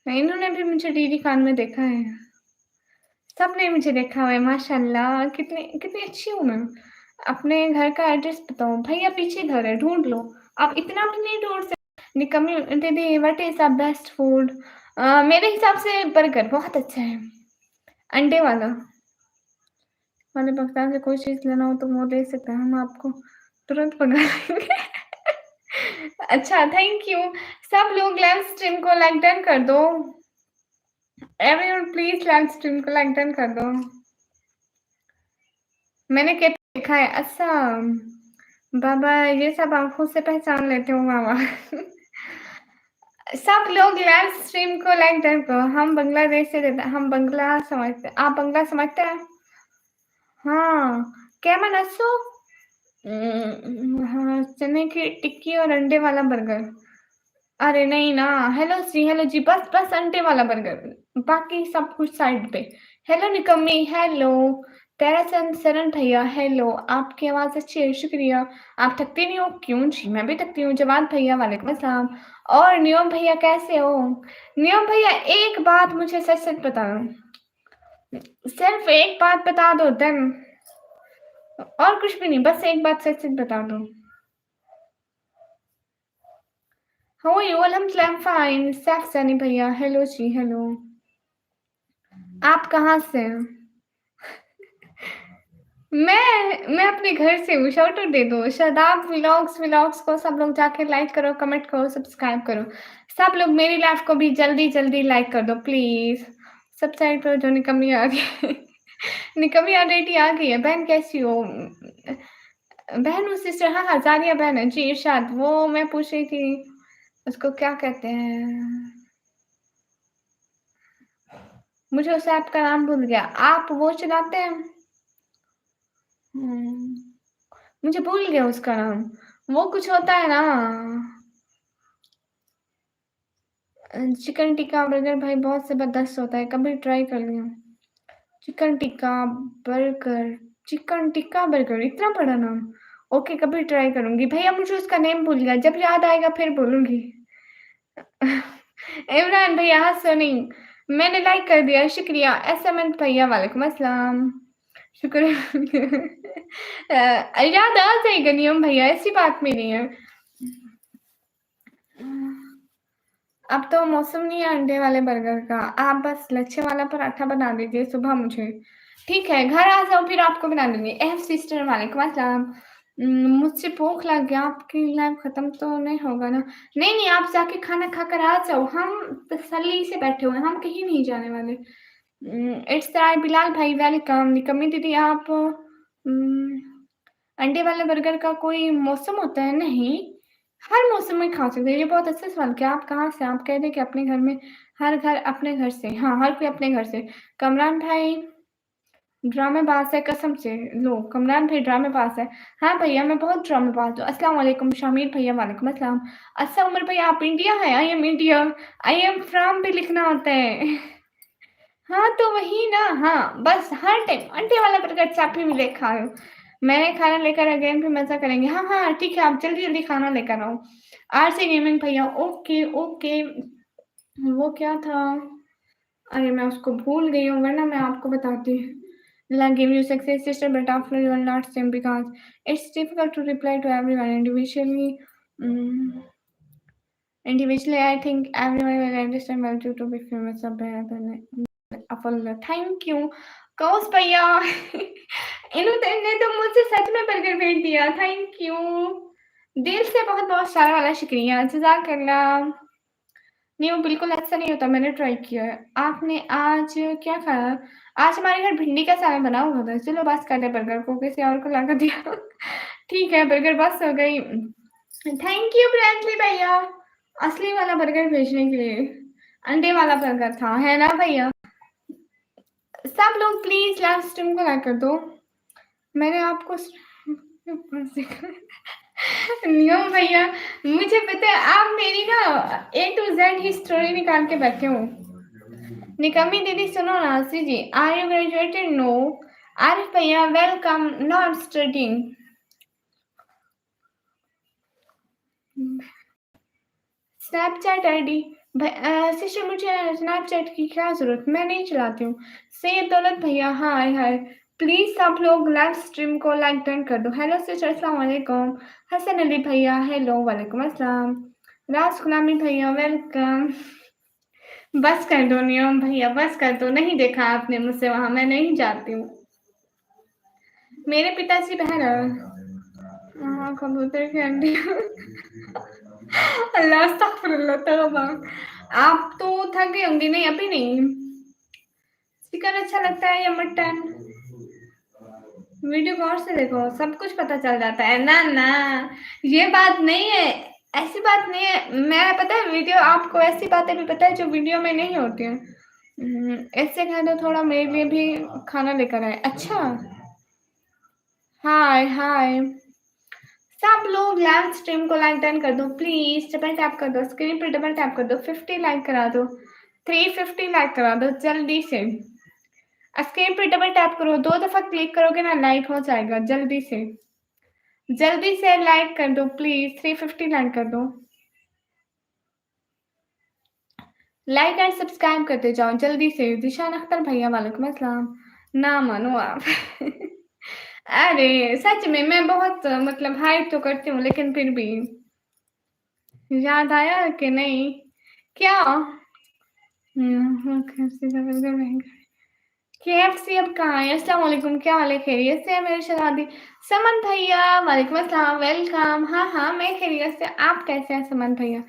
इन्होंने भी मुझे डीडी खान में देखा है। सबने मुझे देखा हुआ है माशाल्लाह। कितनी कितनी अच्छी हूँ मैं। अपने घर का एड्रेस बताओ भैया, पीछे घर है, ढूंढ लो। आप इतना भी नहीं ढूंढ सकते। निकम्मी दीदी what is the best food? मेरे हिसाब से बर्गर बहुत अच्छा है, अंडे वाला। वाले पाकिस्तान से कोई चीज लेना हो तो वो दे सकते हैं, हम आपको तुरंत पकड़ा लेंगे। अच्छा थैंक यू। सब लोग लाइव स्ट्रीम को लाइक डन कर दो, एवरीवन प्लीज लाइव स्ट्रीम को लाइक डन कर दो। मैंने क्या देखा है? अच्छा बाबा ये सब आंखों से पहचान लेते हो मामा। सब लोग लाइव स्ट्रीम को लाइक डन करो। हम बांग्लादेश से रहते, हम बंगला समझते, आप बंगला समझते हैं? हाँ क्या मैं नसो? हाँ चने की टिक्की और अंडे वाला बर्गर। अरे नहीं ना, हेलो जी, बस बस अंडे वाला बर्गर, बाकी सब कुछ साइड पे। हेलो निकम्मी, हेलो तेरा सन शरण भैया, हेलो आपकी आवाज अच्छी है, शुक्रिया। आप थकती नहीं हो? क्यों जी, मैं भी थकती हूँ। जवाद भैया वालेकुम अस्सलाम। और नियम भैया कैसे हो? नियम भैया एक बात मुझे सच सच बता दो, सिर्फ एक बात बता दो देन, और कुछ भी नहीं, बस एक बात सच सच बता दो। How are you? अल्हम्दुलिल्लाह फाइन। सैफ सनी भैया हेलो जी, हेलो। आप कहाँ से हैं? मैं अपने घर से हूँ। शाउट आउट दे दो, शादाब व्लॉग्स, व्लॉग्स को सब लोग जाके लाइक करो, कमेंट करो, सब्सक्राइब करो। सब लोग मेरी लाइफ को भी जल्दी जल्दी लाइक कर दो प्लीज। सब्सक्राइब करो। जो निकम्मी आ गई। निकम्मी ऑलरेडी आ गई है। बहन कैसी हो? बहन उस सिस्टर, हाँ हाँ जारिया बहन है जी। इरशाद, वो मैं पूछ रही थी उसको क्या कहते हैं, मुझे उस ऐप का नाम भूल गया। आप वो चलाते हैं? मुझे भूल गया उसका नाम। वो कुछ होता है ना, चिकन टिक्का बर्गर भाई बहुत जबरदस्त होता है, कभी ट्राई कर लिया। Chicken tikka burger, chicken tikka burger, इतना बड़ा नाम। ओके कभी ट्राई करूंगी भैया, मुझे उसका नेम भूल गया, जब याद आएगा फिर बोलूंगी। इमरान भैया हाँ सुनी, मैंने लाइक कर दिया, शुक्रिया। एसएमएन भैया वालेकुम अस्सलाम, शुक्रिया। याद आ जाएगा नियम भैया, ऐसी बात में नहीं है। अब तो मौसम नहीं है अंडे वाले बर्गर का, आप बस लच्छे वाला पराठा बना दीजिए सुबह मुझे। ठीक है घर आ जाओ फिर आपको बना दूंगी। एफ सिस्टर वालेकुम अस्सलाम। मुझसे भूख लग गया, आपकी लाइव खत्म तो नहीं होगा ना? नहीं नहीं आप जाके खाना खाकर आ जाओ, हम तसल्ली से बैठे हुए हैं, हम कहीं नहीं जाने वाले। इट्स राय बिलाल भाई वेलकम। निकम्मी दीदी आप अंडे वाले बर्गर का कोई मौसम होता है? नहीं, हर मौसम में खा सकते हैं। ये बहुत अच्छा सवाल किया। आप कहाँ से? आप कह रहे कि अपने घर में, हर घर अपने घर से, हाँ हर कोई अपने घर से। कमरान भाई ड्रामेबाज है कसम से, लो कमरान भाई ड्रामेबाज है। हाँ भैया मैं बहुत ड्रामेबाज हूँ। अस्सलाम वालेकुम शामिर भैया वालेकुम अस्सलाम। अच्छा उमर भैया आप इंडिया है? I am India, I am from भी लिखना होता है। हाँ तो वही ना, हाँ बस हर टाइम अंडे वाला बर्गर चापी भी ले खा लो। मैंने खाना लेकर अगेन भी मजा करेंगे। हाँ हाँ ठीक है, आप जल्दी जल्दी खाना लेकर आओ। आरसी गेमिंग भैया ओके ओके। वो क्या था, अरे मैं उसको भूल गई हूँ, वरना मैं आपको बताती। Like give you success sister, but after you are not same because it's difficult to reply to everyone individually. Mm, individually, I think everyone will understand well due to be famous of better. Thank you. कौस भैया। इन्होंने तो मुझसे सच में burger भेज दिया, thank you दिल से, बहुत बहुत सारा वाला शुक्रिया, जज़ाकल्लाह। नहीं वो बिल्कुल ऐसा नहीं होता, मैंने ट्राई किया है। आपने आज क्या खाया? आज हमारे घर भिंडी का सालन बना हुआ था। चलो बस कर दे बर्गर को, किसी और को लाकर दिया। ठीक है बर्गर बस हो गई। थैंक यू ब्रैंडली भैया, असली वाला बर्गर भेजने के लिए। अंडे वाला बर्गर था, है ना भैया? सब लोग प्लीज लाइव स्ट्रीम को लाइक कर दो। मैंने आपको नियम भैया मुझे पता है, आप मेरी ना A to Z ही स्टोरी निकाल के बैठे हो। निकम्मी दीदी सुनो ना, सी जी are you graduated? No. Arif भैया welcome, not studying. Snapchat ID sister, मुझे स्नैपचैट की क्या जरूरत, मैं नहीं चलाती हूँ। सैयद दौलत भैया हाय हाय, प्लीज सब लोग लाइव स्ट्रीम को लाइक डन कर दो। हेलो सिस्टर अस्सलाम वालेकुम। हसन अली भैया हेलो वालेकुम अस्सलाम। राज गुलामी भैया वेलकम। बस कर दो नियम भैया, बस कर दो। नहीं देखा आपने मुझसे वहां, मैं नहीं जाती हूँ। मेरे पिताजी बहन हाँ, कबूतर के अंडे। अल्लाह अस्तगफिरुल्लाह तौबा। आप तो थक गई होंगी। नहीं अभी नहीं। चिकन अच्छा लगता है या मटन? वीडियो गौर से देखो, सब कुछ पता चल जाता है। ना ना, ये बात नहीं है, ऐसी बात नहीं है। मैं पता है वीडियो, आपको ऐसी बातें भी पता है जो वीडियो में नहीं होती हैं। ऐसे कह दो थोड़ा मेरे लिए भी खाना लेकर आए। अच्छा, हाय हाय। सब लोग लाइव स्ट्रीम को लाइक डन कर दो प्लीज। डबल टैप कर दो, स्क्रीन पे डबल टैप कर दो। 50 लाइक करा दो, 350 लाइक करा दो जल्दी से। स्क्रीन पे डबल टैप करो, 2 दफा क्लिक करोगे ना लाइक हो जाएगा। जल्दी से जल्दी से लाइक कर दो प्लीज, 350 लाइक कर दो। लाइक एंड सब्सक्राइब करते जाओ जल्दी से। दिशान अख्तर भैया वालेकुम अस्सलाम। ना मानो आप। अरे सच में मैं बहुत मतलब हाइप तो करती हूँ, लेकिन फिर भी याद आया कि नहीं क्या। KFC अब कहाँ है? अस्सलाम वालेकुम, क्या हाल है? खैरियत से है मेरे शहजादी? समन भैया वालेकुम अस्सलाम, वेलकम। हाँ हाँ मैं खैरियत से, आप कैसे हैं समन भैया?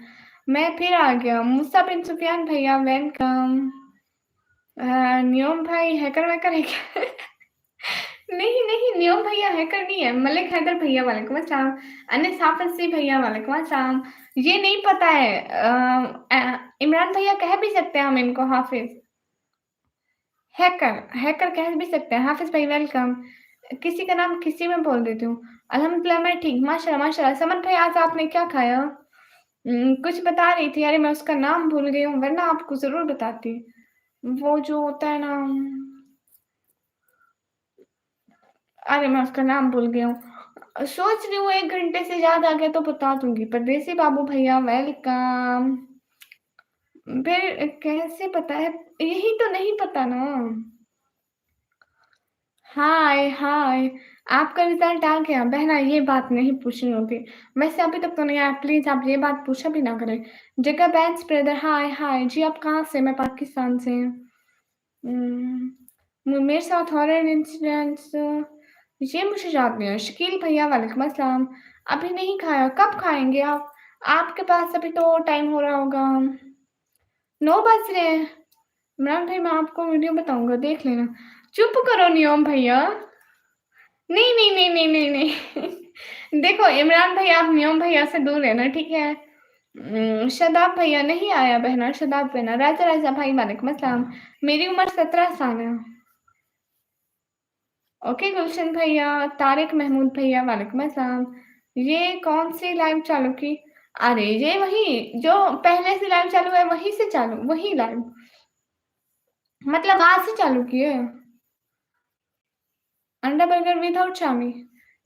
मैं फिर आ गया। मुसा बिन सुफियान भैया वेलकम। नियम भाई हैकर वैकर है क्या? नहीं नहीं, नियम भैया हैकर नहीं है। मलिक हैदर भैया वालेकुम अस्सलाम। अनिस हाफिज सी भैया वालेकुम अस्सलाम। ये नहीं पता है, इमरान भैया कह भी सकते हैं हम इनको हाफिज। हैकर हैकर कह भी सकते हैं। हाफिज भाई वेलकम। किसी का नाम किसी में बोल देती हूँ। अल्हम्दुलिल्लाह मैं ठीक, माशाल्लाह माशाल्लाह। समन भाई आज आपने क्या खाया? कुछ बता रही थी, अरे मैं उसका नाम भूल गई हूँ, वरना आपको जरूर बताती। वो जो होता है ना, अरे मैं उसका नाम भूल गई हूँ। सोच रही हूँ 1 घंटे से ज्यादा आ गया तो बता दूंगी। परदेसी बाबू भैया वेलकम। फिर कैसे पता है? यही तो नहीं पता ना। हाय हाय। आपका रिजल्ट आ गया बहना, ये बात नहीं पूछनी होती। वैसे अभी तक तो नहीं आया, प्लीज आप ये बात पूछा भी ना करें। जगह बैंस ब्रदर हाय हाय जी। आप कहाँ से? मैं पाकिस्तान से। मेरे साथ हॉरर इंसिडेंट्स ये मुझे याद नहीं है। शकील भैया वालेकुम अस्सलाम। अभी नहीं खाया, कब खाएंगे आप? आपके पास अभी तो टाइम हो रहा होगा। 9 बज रहे हैं। इमरान भाई मैं आपको वीडियो बताऊंगा, देख लेना। चुप करो नियम भैया। नहीं नहीं नहीं नहीं नहीं नहीं। देखो इमरान भाई, आप नियम भैया से दूर रहना ठीक है। शदाब भैया नहीं आया बहना, शदाब बहना। राजा राजा भाई वालेकुम अस्सलाम। मेरी उम्र 17 साल है। ओके गुलशन भैया। तारिक महमूद भैया वालेकुम अस्सलाम। ये कौन सी लाइव चालू की? अरे ये वही जो पहले से लाइव चालू है, वही से चालू, वही लाइव मतलब आज से चालू की है। अंडा बर्गर विदाउट शामी,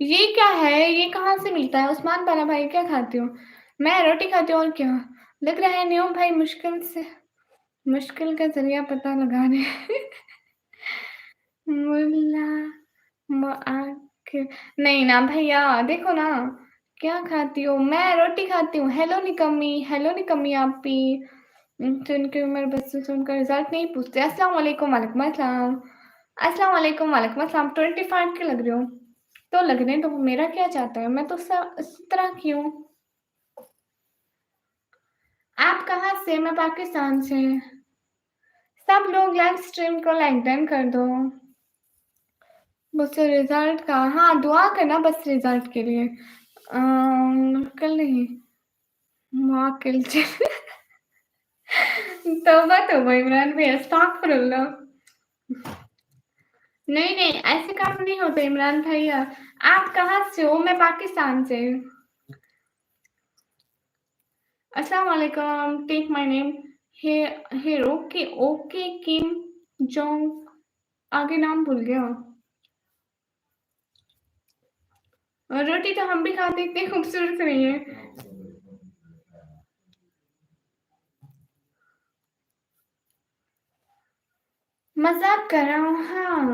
ये क्या है? ये कहाँ से मिलता है? उस्मान बाला भाई क्या खाती हो? मैं रोटी खाती हूँ और क्या। लग रहा है न्यू भाई मुश्किल का जरिया पता लगाने। मुल्ला आखिर नहीं ना भैया, देखो ना क्या खाती हो। मैं रोटी खाती हूँ। हेलो निकम्मी, हेलो निकम्मी आपी। जिनकी उम्र बस सुनकर रिजल्ट नहीं पूछते। अस्सलाम वालेकुम, वालेकुम अस्सलाम। अस्सलाम वालेकुम, वालेकुम अस्सलाम। 25 के लग रहे हो तो लगने तो मेरा क्या चाहता है, मैं तो इस तरह की हूँ। आप कहाँ से? मैं पाकिस्तान से। सब लोग लाइव स्ट्रीम को लाइक डन कर दो। बस रिजल्ट का, हाँ दुआ करना बस रिजल्ट के लिए। कल नहीं, मुआकिल। तौबा तौबा इमरान भाई, अस्तगफिरुल्लाह। नहीं नहीं ऐसे काम नहीं होते इमरान भैया। आप कहाँ से हो? मैं पाकिस्तान से। अस्सलाम वालेकुम। टेक माय नेम हीरो के ओके किम जोंग। आगे नाम भूल गया। और रोटी तो हम भी खाते, इतनी खूबसूरत नहीं है। मजाक कर रहा हूँ हाँ।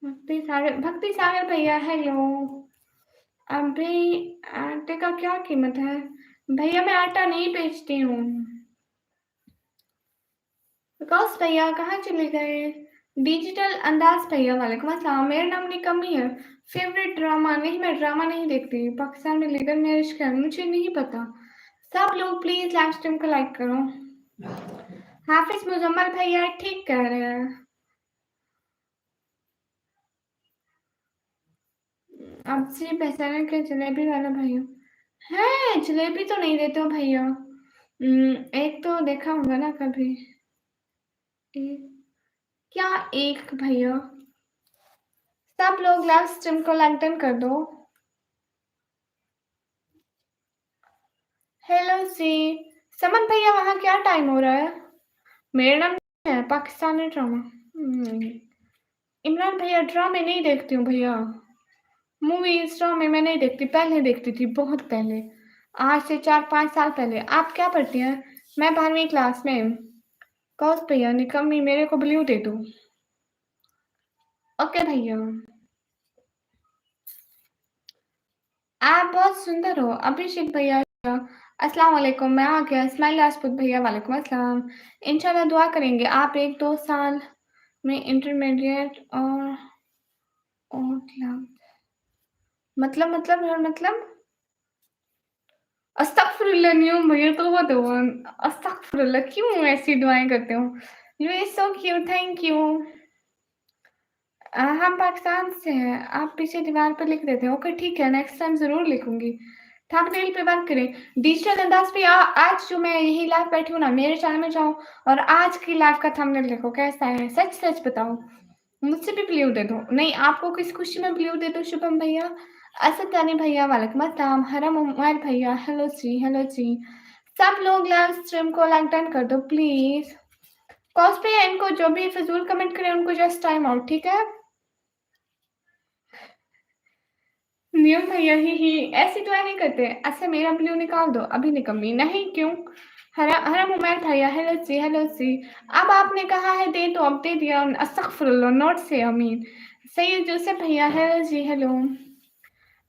भक्ति सागर भैया हेलो। अभी आटे का क्या कीमत है? भैया मैं आटा नहीं बेचती हूँ। विकास भैया कहाँ चले गए? डिजिटल अंदाज भैया वालेकुम अस्सलाम। मेरा नाम निकम्मी है। फेवरेट ड्रामा नहीं, मैं ड्रामा नहीं देखती। पाकिस्तान में लीगल मैरिज का है, मुझे नहीं पता। सब लोग प्लीज लाइव स्ट्रीम को लाइक करो। हाफिज मुजम्मल भैया ठीक कह रहे हैं। अब से पहचाने के जलेबी वाला भैया है। जलेबी तो नहीं देते हो भैया। एक तो देखा होगा ना कभी। एक, क्या एक भैया? सब लोग लाइव स्ट्रीम को लाइक डन कर दो। हेलो सी। समन भैया वहाँ क्या टाइम हो रहा है? मेरा नाम है पाकिस्तानी ड्रामा। इमरान भैया ड्रामे नहीं देखती हूँ भैया। मूवीज ड्रामे मैं नहीं देखती, पहले देखती थी बहुत पहले, आज से 4-5 साल पहले। आप क्या पढ़ती हैं? मैं 12वीं क्लास में। कौस भैया निकम्मी मेरे को ब्लू दे दो। ओके भैया। आप बहुत सुंदर हो। अभिषेक भैया अस्सलाम वालेकुम। मैं आ गया। इस्माइल राजपूत भैया वालेकुम अस्सलाम। इंशाल्लाह दुआ करेंगे आप 1-2 साल में इंटरमीडिएट और मतलब अस्तगफुरुल्लाह नहीं हूँ भैया, तौबा तौबा। अस्तगफुरुल्लाह, क्यों ऐसी दुआएं करते हो? You is so cute, thank you. हम पाकिस्तान से हैं। आप पीछे दीवार पर लिख देते हैं। ओके ठीक है, नेक्स्ट टाइम जरूर लिखूंगी। थंबनेल पे बात करें। डिजिटल अंदाज पे आज जो मैं यही लाइव बैठी हूँ ना, मेरे चैनल में जाओ और आज की लाइव का थंबनेल देखो कैसा है। सच सच बताओ, मुझसे भी ब्लू दे दो। नहीं, आपको किस खुशी में ब्लू दे दो शुभम भैया? असद तानी भैया वालेकुम अस्सलाम। हरम उमर भैया हेलो जी, हेलो जी। सब लोग लाइव स्ट्रीम को लाइक डन कर दो प्लीज। कॉस्ट पे इनको जो भी फिजूल कमेंट करे उनको जस्ट टाइम आउट, ठीक है? नियम भैया ही ऐसी दुआ नहीं करते। अच्छा मेरा ब्लू निकाल दो अभी। निकम्मी नहीं, क्यों? हरम उमर भैया हेलो जी, हेलो जी। अब आपने कहा है दे तो अब दे दिया। अस्तगफुरुल्लाह, नॉट से अमीन। सैयद जोसेफ भैया हेलो जी, हेलो।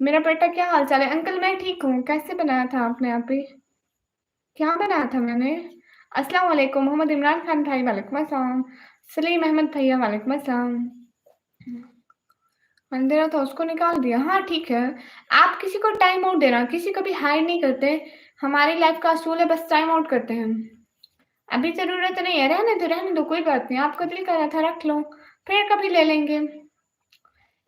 मेरा बेटा क्या हाल चाल है? अंकल मैं ठीक हूँ। कैसे बनाया था आपने? आप ही क्या बनाया था मैंने? अस्सलाम वालेकुम। मोहम्मद इमरान खान भाई वालेकुम अस्सलाम। सलीम अहमद भैया वालेकुम अस्सलाम। अंधेरा तो उसको निकाल दिया। हाँ ठीक है। आप किसी को टाइम आउट देना, किसी को भी हायर नहीं करते। हमारी लाइफ का असूल है, बस टाइम आउट करते हैं। अभी जरूरत नहीं है, रहने दो कोई बात नहीं। आपका दिल कर रहा था रख लो, फिर कभी ले लेंगे।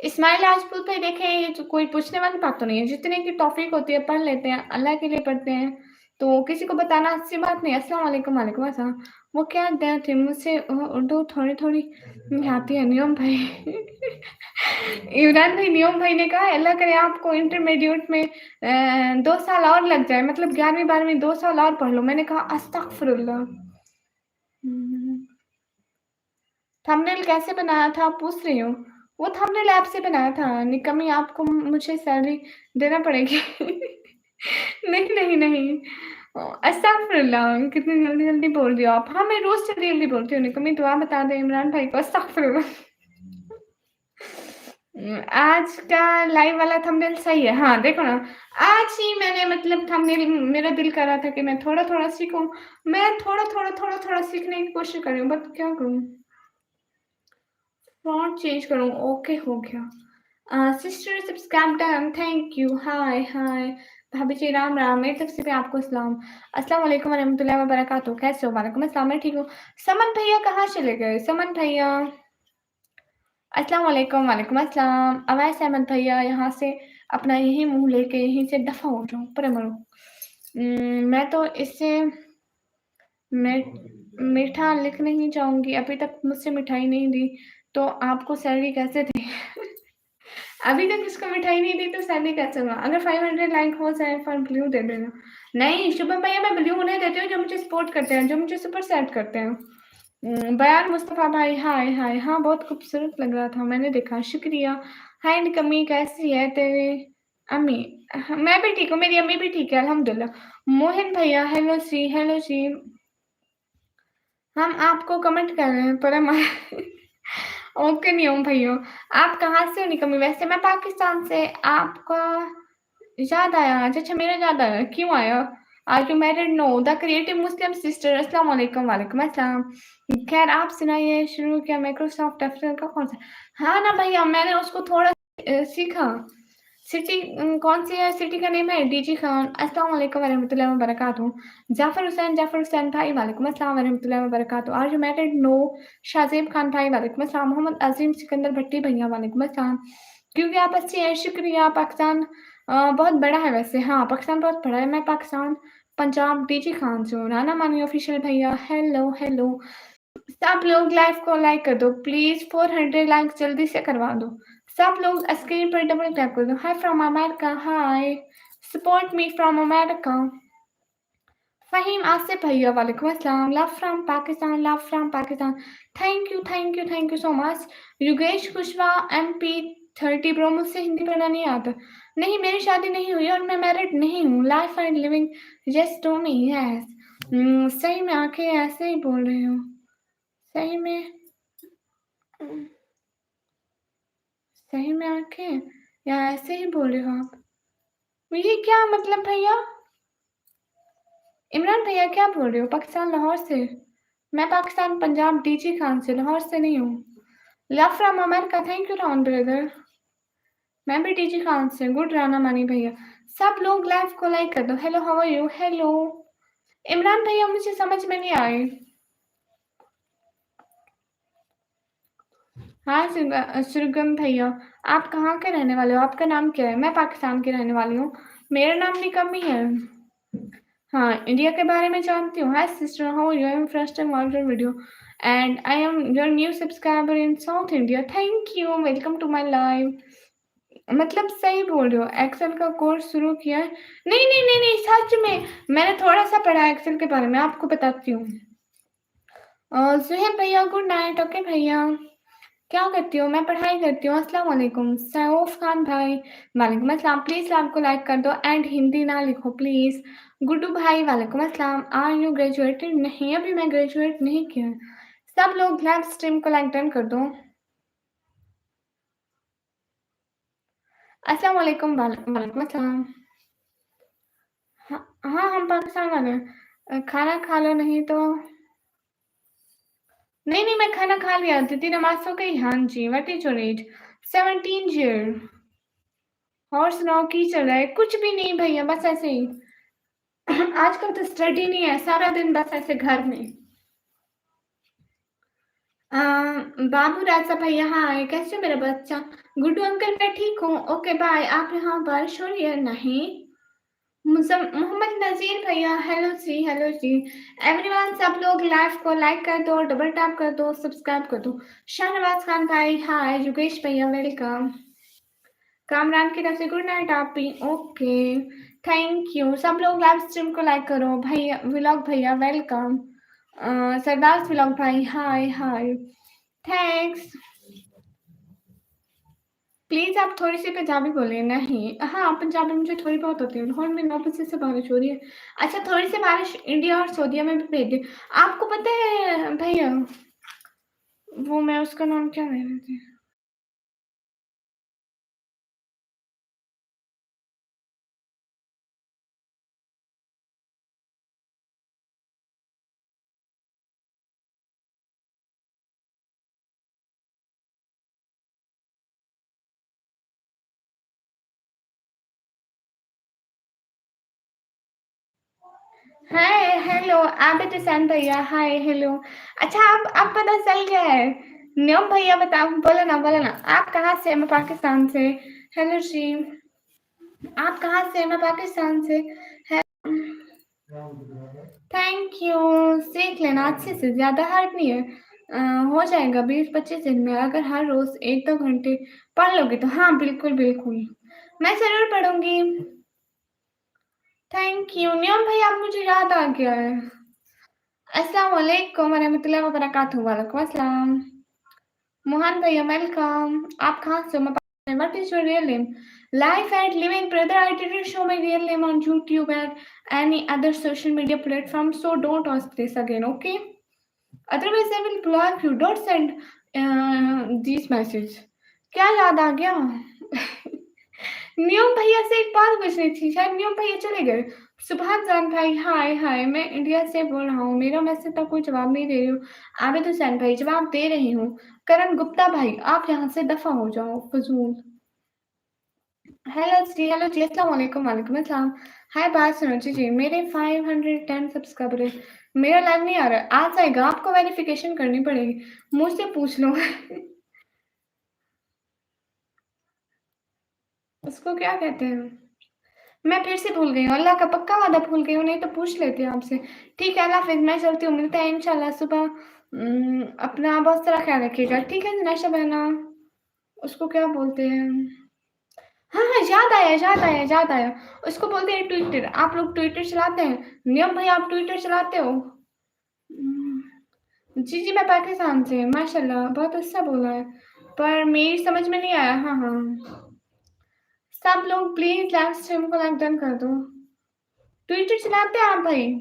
इस्माइल राजपूत भाई देखे, ये जो कोई पूछने वाली बात तो नहीं है। जितने की तौफीक होती है पढ़ लेते हैं, अल्लाह के लिए पढ़ते हैं, तो किसी को बताना अच्छी बात नहीं। अस्सलाम वालेकुम। वालेकुम अस्सलाम। वो क्या दे थे मुझसे उर्दू थोड़ी थोड़ी आती है। नियम भाई इमरान भाई, नियम भाई ने कहा अल्लाह करे आपको इंटरमीडिएट में 2 साल और लग जाए, मतलब 11वीं 12वीं 2 साल और पढ़ लो। मैंने कहा अस्तगफुरुल्लाह। थंबनेल कैसे बनाया था आप पूछ रही हो? वो थंबनेल ऐप से बनाया था। निकम्मी आपको मुझे सैलरी देना पड़ेगी नहीं नहीं नहीं। अस्तगफुरुल्लाह, कितनी जल्दी जल्दी बोल रही हो आप। हाँ मैं रोज जल्दी जल्दी बोलती हूँ। निकम्मी दुआ बता दे इमरान भाई को। अस्तगफुरुल्लाह। आज का लाइव वाला थंबनेल सही है। हाँ देखो ना, आज ही मैंने मतलब थंबनेल, मेरा दिल कर रहा था कि मैं थोड़ा थोड़ा सीखूं। मैं थोड़ा सीखने की कोशिश कर रही हूँ, बट क्या करूँ? फॉन्ट चेंज करूँ? ओके हो गया। Sister subscribe done, thank you. Hi hi भाभी जी, राम राम। मेरी तरफ से भी आपको सलाम। अस्सलाम वालेकुम वरहमतुल्लाहि वबरकातुहू। कैसे हो? वालेकुम अस्सलाम, मैं ठीक हूँ। समन भैया कहाँ चले गए? समन भैया अस्सलाम वालेकुम। वालेकुम अस्सलाम। अवैस अहमद भैया यहाँ से अपना यही मुंह लेके यहीं से दफा हो जाओ, पर मरो। मैं तो इससे मैं मीठा लिख नहीं चाहूंगी। अभी तक मुझसे मिठाई नहीं दी तो आपको सैलरी कैसे दी अभी तक इसको मिठाई नहीं दी तो सैलरी कैसे होगा? अगर 500 लाइक हो जाए फॉर ब्लू दे देना। नहीं शुभम भैया, मैं ब्लू उन्हें देती हूँ जो मुझे सपोर्ट करते हैं, जो मुझे सुपर सेट करते हैं। बयान मुस्तफ़ा भाई हाय हाय। हाँ बहुत खूबसूरत लग रहा था, मैंने देखा, शुक्रिया। हाय निकम्मी, कैसी है तेरी अम्मी? मैं भी ठीक हूँ, मेरी अम्मी भी ठीक है अल्हम्दुलिल्लाह। मोहन भैया हेलो सी, हेलो सी। हम आपको कमेंट कर रहे हैं पर हम ओके नहीं हूँ भैया। आप कहाँ से हो निकम्मी? वैसे मैं पाकिस्तान से। आपका याद आया आज? अच्छा मेरा याद आया, क्यों आया? Are you married? No. The creative Muslim sister, अस्सलाम वालेकुम। वालेकुम अस्सलाम। खैर आप सुनाइए, शुरू किया माइक्रोसॉफ्ट एक्सेल का कौन सा? हाँ ना भैया, मैंने उसको थोड़ा सीखा। सिटी कौन सी है? सिटी का नेम है डीजी खान। अस्सलाम वालेकुम वरहमतुल्लाहि वबरकातुहू। जाफर हुसैन भाई, वालेकुम अस्सलाम वरहमतुल्लाहि वबरकातुहू। Are you married? No. Shahzeb Khan भाई, वालेकुम अस्सलाम। मोहम्मद अजीम सिकंदर भट्टी भैया, वालेकुम अस्सलाम। क्योंकि आप अच्छी हैं, शुक्रिया। पाकिस्तान बहुत बड़ा है वैसे। हाँ, पाकिस्तान बहुत बड़ा है। मैं पाकिस्तान पंजाब डीजी खान से हूँ। राना मानी ऑफिशियल भैया, हेलो हेलो। सब लोग लाइव को लाइक कर दो प्लीज, 400 लाइक जल्दी से करवा दो। सब लोग स्क्रीन पर डबल टैप कर दो। Hi from America, hi, support me from America. Fahim Asif भैया, वालेकुम अस्सलाम। Love from Pakistan, love from Pakistan. Thank you thank you thank you so much. Yogesh Kushwaha MP30 pro. मुझसे हिंदी पढ़ना नहीं आता। नहीं, मेरी शादी नहीं हुई और मैं मैरिड नहीं हूँ। Life and living, yes to me, yes. सही में आंखें ऐसे ही बोल रहे हो? सही में? सही में आंखें या ऐसे ही बोल रहे हो आप? ये क्या मतलब भैया? इमरान भैया क्या बोल रहे हो? पाकिस्तान लाहौर से? मैं पाकिस्तान पंजाब डीजी खान से, लाहौर से नहीं हूँ। Love from America, thank you round brother. मैं भी डीजी खान से। गुड राना मानी भैया। सब लोग लाइव को लाइक कर दो। Hello, how are you? Hello Imran भैया, मुझे समझ में नहीं आए। हाँ सुरगम भैया, आप कहाँ के रहने वाले हो? आपका नाम क्या है? मैं पाकिस्तान की रहने वाली हूँ। मेरा नाम निकम ही है। हाँ, इंडिया के बारे में जानती हूँ। Hi sister, how you? I am first time watch your video and I am your new subscriber in South India. Thank you, welcome to my live. मतलब सही बोल रहे हो, एक्सेल का कोर्स शुरू किया है? नहीं नहीं नहीं नहीं, सच में मैंने थोड़ा सा पढ़ा है एक्सेल के बारे में, आपको बताती हूँ। सुहेब भैया गुड नाइट। ओके भैया, क्या करती हो? मैं पढ़ाई करती हूँ। अस्सलाम वालेकुम। सऊफ खान भाई, वालेकुम अस्सलाम। प्लीज आपको लाइक कर दो एंड हिंदी ना लिखो प्लीज। गुड्डू भाई, वालेकुम अस्सलाम। Are you graduated? नहीं, अभी मैं ग्रेजुएट नहीं किया। सब लोग लाइव स्ट्रीम को लाइक डन कर दो। अस्सलाम वालेकुम, वालेकुम अस्सलाम। हाँ हाँ, हम पाकिस्तान वाले हैं। खाना खा लो, नहीं तो। नहीं नहीं, मैं खाना खा लिया। दीदी नमाज हो गई? हाँ जी। What is your age? 17 year. और सुनाओ की चल रहा है? कुछ भी नहीं भैया, बस ऐसे ही। आजकल तो स्टडी नहीं है, सारा दिन बस ऐसे घर में। बाबू राजा भैया, हाँ कैसे हो मेरा बच्चा? गुड्डू अंकल, मैं ठीक हूँ। Okay bye. आप यहाँ बारिश हो रही है? नहीं। मोहम्मद नजीर भैया, हेलो जी, हेलो जी। एवरीवन, सब लोग लाइव को लाइक कर दो, डबल टैप कर दो, सब्सक्राइब कर दो। शाहनवाज खान भाई, हाय। योगेश भैया, वेलकम। कामरान की तरफ से गुड नाइट आप भी। Okay, thank you. सब लोग लाइव स्ट्रीम को लाइक करो। भैया व्लॉग भैया, वेलकम। सरदार व्लॉग भाई, हाय हाय, थैंक्स। प्लीज आप थोड़ी सी पंजाबी बोलिए। नहीं, हाँ पंजाबी मुझे थोड़ी बहुत होती है। लाहौर में 9 बजे से बारिश हो रही है। अच्छा, थोड़ी सी बारिश इंडिया और सऊदीया में भी भेज दी। आपको पता है भैया, वो मैं उसका नाम क्या ले रही थी? हाय हेलो आबिद हुसैन भैया, हाय हेलो। अच्छा, आप पता चल गया है? न्योम भैया बताओ, बोलो ना बोलो ना। आप कहाँ से? मैं पाकिस्तान से। हेलो जी। आप कहाँ से? मैं पाकिस्तान से। Thank you. सीख लेना अच्छे से, ज़्यादा हार्ड नहीं है। हो जाएगा 20-25 दिन में, अगर हर रोज़ 1-2 घंटे पढ़ लोगे तो। हाँ बिल्कुल बिल्कुल, मैं ज़रूर पढ़ूंगी। थैंक यू न्योम भैया, अब मुझे याद आ गया है। अस्सलाम वालेकुम वरहमतुल्लाहि वबरकातुहू। वालेकुम अस्सलाम। मोहन भैया, वेलकम। आप कहाँ से हो? मैं what is your real name? Life and living brother, I didn't show my real name on YouTube and any other social media platform, so don't ask this again, okay? Otherwise I will block you. Don't send these message. क्या याद आ गया? न्यूम भैया से एक बात पूछनी थी, शायद न्यूम भैया चले गए। सुभाष जान भाई हाय हाय, मैं इंडिया से बोल रहा हूँ, मेरा मैसेज का कोई जवाब नहीं दे रही हो। आबिद हुसैन भाई जवाब दे रही हूँ। करण गुप्ता भाई आप यहाँ से दफा हो जाओ फजूल। हेलो जी अस्सलाम वालेकुम वालेकुम अस्सलाम। हाय बात सुनो जी मेरे 510 सब्सक्राइबर है। मेरा लाइव नहीं आ रहा है, आ जाएगा, आपको वेरिफिकेशन करनी पड़ेगी, मुझसे पूछ लो। उसको क्या कहते हैं? मैं फिर से भूल गई हूँ, अल्लाह का पक्का वादा भूल गई हूँ, नहीं तो पूछ लेती आपसे। ठीक है अल्लाह हाफिज, मैं चलती हूँ, मिलते हैं इंशाल्लाह सुबह। अपना बहुत सारा ख्याल रखिएगा, ठीक है दिनाशा बहना। उसको क्या बोलते हैं? हाँ हाँ याद आया। उसको बोलते हैं ट्विटर। आप लोग ट्विटर चलाते हैं? नियम भाई आप ट्विटर चलाते हो? जी मैं पाकिस्तान से, माशाल्लाह बहुत अच्छा बोला है, पर मेरी समझ में नहीं आया। हाँ हाँ, सब लोग प्लीज लाइव स्ट्रीम को लाइक डन कर दो। ट्विटर चलाते हैं आप भाई?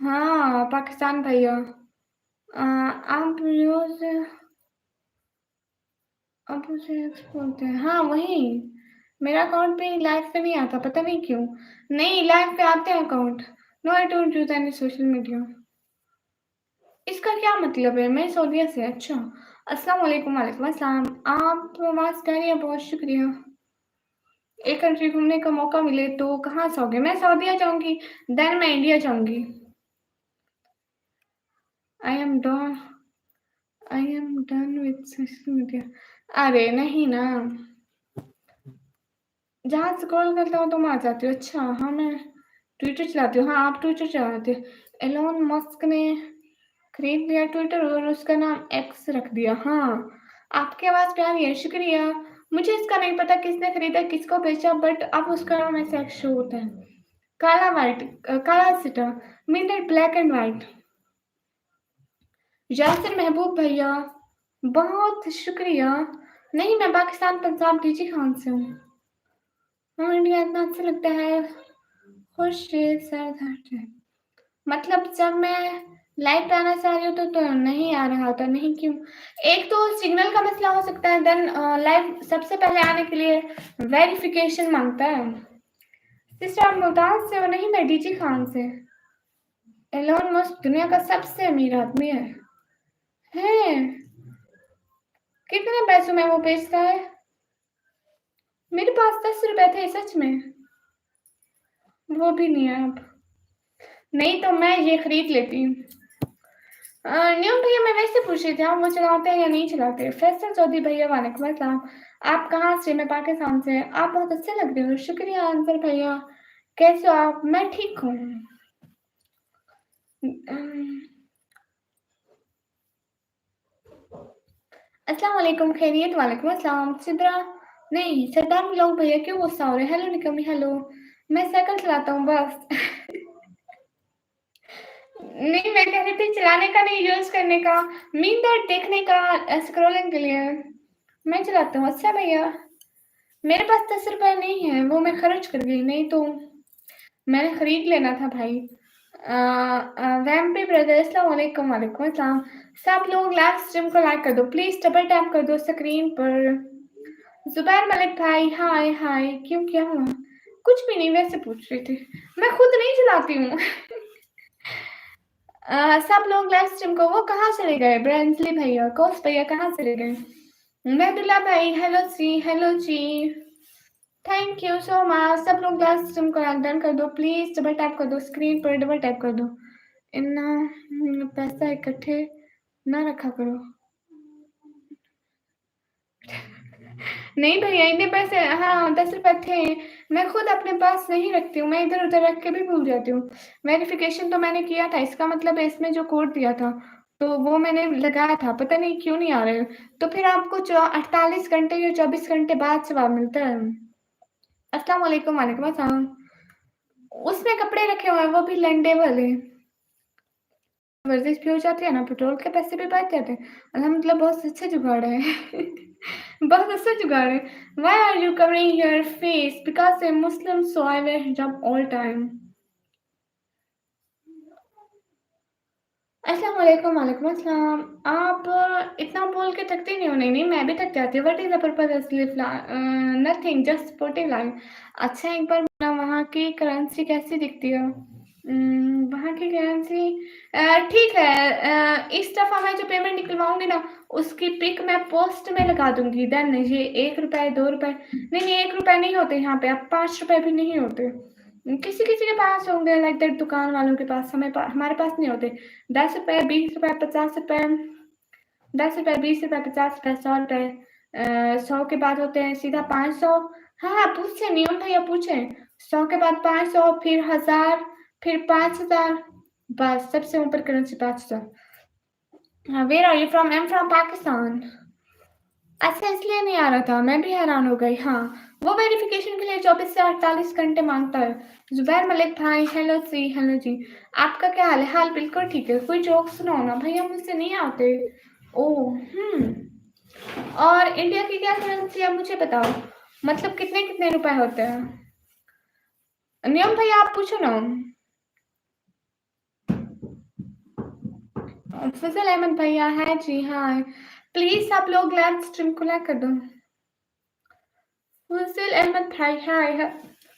हाँ पाकिस्तान भैया। आप रोज अब उसे बोलते हैं, हाँ वही। मेरा अकाउंट पे लाइव पे नहीं आता, पता नहीं क्यों। नहीं लाइव पे आते हैं account. No I don't use any social media. इसका क्या मतलब है? मैं सऊदीया से, अच्छा। अस्सलाम वालेकुम वालेकुम अस्सलाम। आप आवाज कर रही है, बहुत शुक्रिया। एक कंट्री घूमने का मौका मिले तो कहाँ जाओगे? मैं सऊदीया जाऊंगी, देन मैं इंडिया जाऊंगी। I am done I am done with social media. अरे नहीं ना, जहाँ स्क्रॉल करता हूँ तुम आ जाती हो। अच्छा हाँ मैं ट्विटर चलाती हूँ। हाँ आप ट्विटर चलाते हो। एलोन मस्क ने खरीद लिया ट्विटर और उसका नाम एक्स रख दिया। हाँ आपकी आवाज़ प्यारी है, शुक्रिया। मुझे इसका नहीं पता किसने खरीदा किसको बेचा, बट अब उसका नाम ऐसे एक्स शो होता है। काला वाइट, काला सिटा, mean black and white. Yasir Mehboob भैया बहुत शुक्रिया। नहीं मैं पाकिस्तान पंजाब डीजी खान से हूँ। हाँ इंडिया इतना अच्छा लगता है, खुश सर धर है। मतलब जब मैं लाइव पे आना चाह रही हूँ तो नहीं आ रहा था, नहीं क्यों? एक तो सिग्नल का मसला हो सकता है, देन लाइव सबसे पहले आने के लिए वेरिफिकेशन मांगता है। सिस्टर आप मुल्तान से हो? नहीं मैं डीजी खान से। एलोन मस्क दुनिया का सबसे अमीर आदमी है। कितने पैसों में वो बेचता है? मेरे पास 10 रुपए थे सच में, वो भी नहीं है अब। नहीं तो मैं ये खरीद लेती। न्यू भैया मैं वैसे पूछ रही थी आप वो चलाते हैं या नहीं चलाते? फैसल चौधरी भैया वालेकुम अस्सलाम। आप कहाँ से? मैं पाकिस्तान से। आप बहुत अच्छे लग रहे हो, शुक्रिया अंसर भैया। कैसे हो आप? मैं ठीक हूँ। अस्सलाम वालेकुम, खैरियत? वालेकुम अस्सलाम। सिद्रा नहीं सरदार लोग भैया क्यों गुस्सा हो रहे? Hello Nikmi hello. मैं साइकिल चलाता हूँ बस। नहीं मैं कह रही थी चलाने का नहीं, यूज करने का, मीन दैट देखने का, स्क्रॉलिंग के लिए मैं चलाता हूँ। अच्छा भैया मेरे पास 10 रुपए नहीं है, वो मैं खर्च कर गई, नहीं तो मैंने खरीद लेना था भाई। वैम्पी ब्रदर अस्सलाम वालेकुम वालेकुम अस्सलाम। सब लोग लाइव स्ट्रीम को लाइक कर दो प्लीज, डबल टैप कर दो स्क्रीन पर। जुबैर मलिक भाई हाय हाय, क्यों क्या हुआ? कुछ भी नहीं, वैसे पूछ रही थी, मैं खुद नहीं चलाती हूँ। सब लोग लाइव स्ट्रीम को, वो कहाँ चले गए? ब्रेंसली भैया, कोस भैया कहाँ चले गए? महदुल्ला भाई हेलो जी। Thank you so much. सब लोग लाइव स्ट्रीम को डन कर दो प्लीज, डबल टैप कर दो स्क्रीन पर, डबल टैप कर दो। इतना पैसा इकट्ठे ना रखा करो। नहीं भैया इतने पैसे, हाँ 10 रुपए थे, मैं खुद अपने पास नहीं रखती हूँ, मैं इधर उधर रख के भी भूल जाती हूँ। वेरिफिकेशन तो मैंने किया था, इसका मतलब है इसमें जो कोड दिया था तो वो मैंने लगाया था, पता नहीं क्यों नहीं आ रहे। तो फिर आपको 48 घंटे या 24 घंटे बाद जवाब मिलता है। अस्सलाम वालेकुम वालेकुम अस्सलाम। उसमें कपड़े रखे हुए हैं, वो भी लंडे वाले। वर्जिश भी हो जाती है ना, पेट्रोल के पैसे भी बच जाते हैं। अल्हम्दुलिल्लाह बहुत अच्छे जुगाड़ है। बहुत अच्छा जुगाड़ है। Why are you covering your face? Because a Muslim, so I wear hijab all time. अस्सलाम वालेकुम वालेकुम अस्सलाम। आप इतना बोल के थकते नहीं हो? नहीं नहीं मैं भी थक जाती हूँ। What is the purpose of sleep? Nothing just sporting life. अच्छा एक बार वहाँ वहाँ की करेंसी कैसी दिखती है? वहाँ की करेंसी ठीक है। इस दफ़ा मैं जो पेमेंट निकलवाऊँगी ना, उसकी पिक मैं पोस्ट में लगा दूँगी। देन ये ₹1, ₹2 नहीं, ₹1 नहीं होते यहाँ पे, अब ₹5 भी नहीं होते। किसी-किसी के पास होंगे, लाइक दैट, दुकान वालों के पास, हमारे पास नहीं होते। ₹10, ₹20, ₹50, ₹10, ₹20, ₹50, ₹100, 100 के बाद होते हैं सीधा 500। हाँ, हाँ, पूछे नियम भैया पूछे। 100 के बाद 500, फिर 1000, फिर 5000, बस सबसे ऊपर करेंसी 5000। हाँ, where are you from? I am from Pakistan. अच्छा, इसलिए नहीं आ रहा था, मैं भी हैरान हो गई। हाँ, वो वेरिफिकेशन के लिए 24 से 48 घंटे मांगता है। जुबैर मलिक भाई, हेलो जी, हेलो जी। आपका क्या हाल है? हाल बिल्कुल ठीक है। कोई जोक सुनाओ ना भैया, मुझसे नहीं आते। ओह, और इंडिया की क्या करेंसी है मुझे बताओ, मतलब कितने कितने रुपए होते हैं? नियम भैया आप पूछो ना। फजल अहमद भैया है जी, हाँ। प्लीज आप लोग लाइव स्ट्रीम को लाइक कर दो। फजल अहमद भाई, हाय।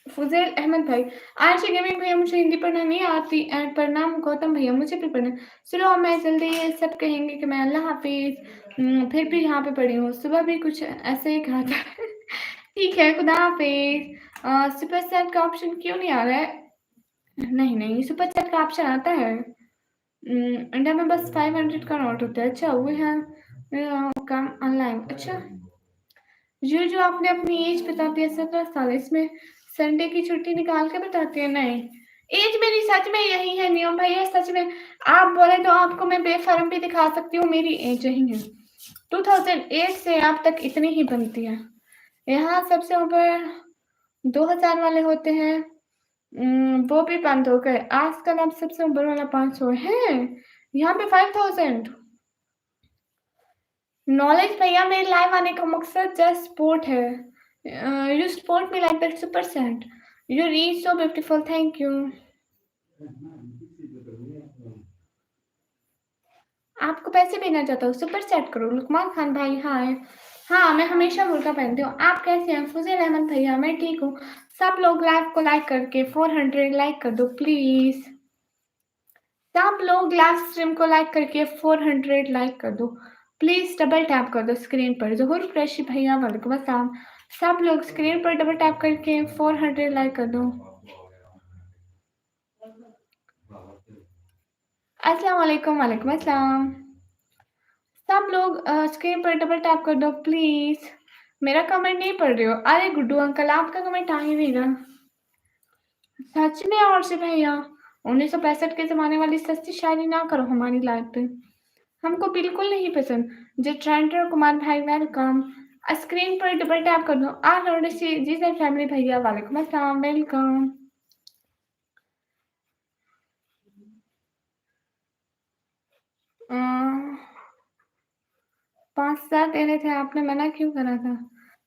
फजल अहमद भाई, आरजे गेमिंग भैया, मुझे हिंदी पढ़ना नहीं आती। एंड प्रणाम गौतम भैया, मुझे भी पढ़ना। चलो मैं जल्दी ये सब कहेंगे कि मैं अल्लाह हाफिज। फिर भी यहाँ पे पढ़ी हूँ, सुबह भी कुछ ऐसे ही कहा था। ठीक है, खुदा हाफिज। सुपर चैट का ऑप्शन क्यों नहीं आ रहा है? नहीं नहीं, सुपर चैट का ऑप्शन आता है। इंडिया में बस 500 का नोट होता है। अच्छा, वो है काम ऑनलाइन। अच्छा, जो आपने अपनी एज बता दिया, 17 साल। इसमें संडे की छुट्टी निकाल के बताती है? नहीं, एज मेरी सच में यही है नियम भैया, सच में। आप बोले तो आपको मैं बेफर्म भी दिखा सकती हूँ, मेरी एज यही है। 2008 से अब तक इतनी ही बनती है। यहाँ सबसे ऊपर 2000 वाले होते हैं। वो भी बंद हो गए आजकल। अब सबसे ऊपर वाला 500 है, यहाँ पे 5000। नॉलेज भैया, मेरे लाइव आने का मकसद जस्ट स्पोर्ट है। You support me like that super sent. You read so beautiful, thank you. आपको पैसे भेजना चाहता हूँ, सुपर सेट करो। लुकमान खान भाई, हाय। हाँ, मैं हमेशा बुर्का पहनती हूँ। आप कैसे हैं? फुजैल अहमद भैया, मैं ठीक हूँ। सब लोग लाइव को लाइक करके 400 लाइक कर दो प्लीज। सब लोग लाइव स्ट्रीम को लाइक करके 400 लाइक कर दो प्लीज। डबल टैप कर दो स्क्रीन पर। जहूर कुरैशी भैया, वालेकुम अस्सलाम। सब लोग स्क्रीन पर डबल टैप करके 400 लाइक कर दो। अस्सलाम वालेकुम, वालेकुम अस्सलाम। सब लोग स्क्रीन पर डबल टैप कर दो प्लीज। मेरा कमेंट नहीं पढ़ रहे हो? अरे गुड्डू अंकल, आपका कमेंट आ ही नहीं रहा। सच में? और से भैया, 1965 के जमाने वाली सस्ती शायरी ना करो हमारी लाइफ पे, हमको बिल्कुल नहीं पसंद। जो ट्रेंडर कुमार भाई, वेलकम। स्क्रीन पर डबल टैप कर दो। जी सर फैमिली भैया, वालेकुम अस्सलाम, वेलकम। अ, 5000 दे रहे थे, आपने मना क्यों करा था?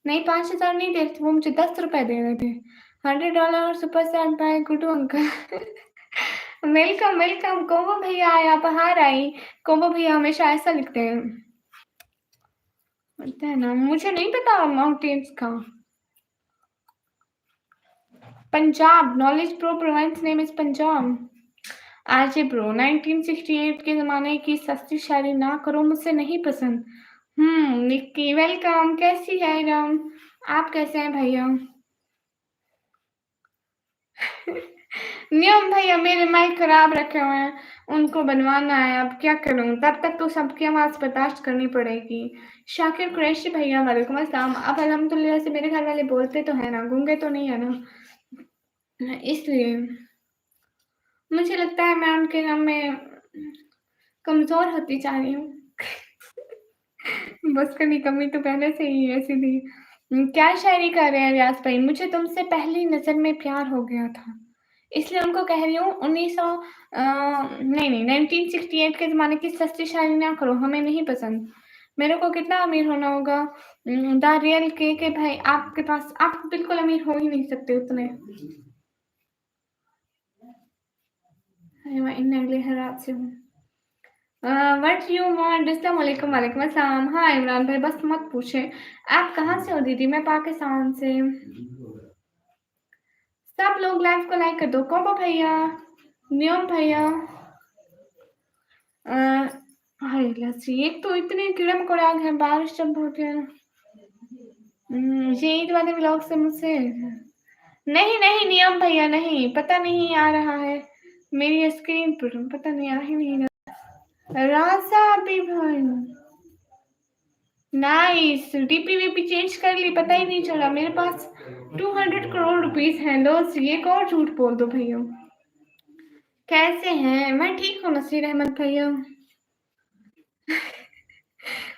नहीं, 5000 नहीं दे रहे थे, वो मुझे $10 दे रहे थे। $100 और super sat by Guddu uncle. Welcome welcome. कोमो भैया आया, बाहर आई। कोमो भैया हमेशा ऐसा लिखते हैं, पता है ना, मुझे नहीं पता माउंटेन्स का। Punjab, knowledge pro provides name is Punjab. RJ bro, 1968 के ज़माने की सस्ती शायरी ना करो, मुझसे नहीं पसंद। निक्की वेलकम। कैसी है इरम? आप कैसे हैं भैया? नियम भैया, मेरे माइक खराब रखे हुए हैं, उनको बनवाना है। अब क्या करूं, तब तक तो सबकी आवाज़ बर्दाश्त करनी पड़ेगी। शाकिर कुरैशी भैया, वालेकुम अस्सलाम। अब अल्हम्दुलिल्लाह से मेरे घर वाले बोलते तो है ना, गूंगे तो नहीं है ना, इसलिए मुझे लगता है मैं उनके नाम में कमज़ोर होती जा रही हूँ। बस कभी कमी तो पहले से ही ऐसी थी। क्या शायरी कर रहे हैं रियाज भाई? मुझे तुमसे पहली नज़र में प्यार हो गया था, इसलिए उनको कह रही हूँ। 1900 नहीं नहीं, 1968 के ज़माने की सस्ती शायरी ना करो, हमें नहीं पसंद। मेरे को कितना अमीर होना होगा? द रियल के भाई, आपके पास, आप बिल्कुल अमीर हो ही नहीं सकते उतने। अरे मैं इन अगले हरात से हूँ। What you want? अस्सलाम वालेकुम, वालेकुम अस्सलाम। हाँ इमरान भाई, बस मत पूछे। आप कहाँ से हो दीदी? मैं पाकिस्तान से। सब लोग लाइव को लाइक कर दो। कोको भैया, नियम भैया, हाय लस्सी। एक तो इतने कीड़े मकोड़े आ गए, बारिश जब होती है ना। ये ईद वाले व्लॉग से मुझसे नहीं नहीं, नियम भैया नहीं, पता नहीं आ रहा है मेरी स्क्रीन पर, पता नहीं आ ही नहीं रहा। राजा भी भाई नाइस, डीपी वीपी चेंज कर ली, पता ही नहीं चला। मेरे पास 200 करोड़ रुपीस हैं दोस्त, ये एक और झूठ बोल दो भैया। कैसे हैं? मैं ठीक हूँ नसीर अहमद भैया।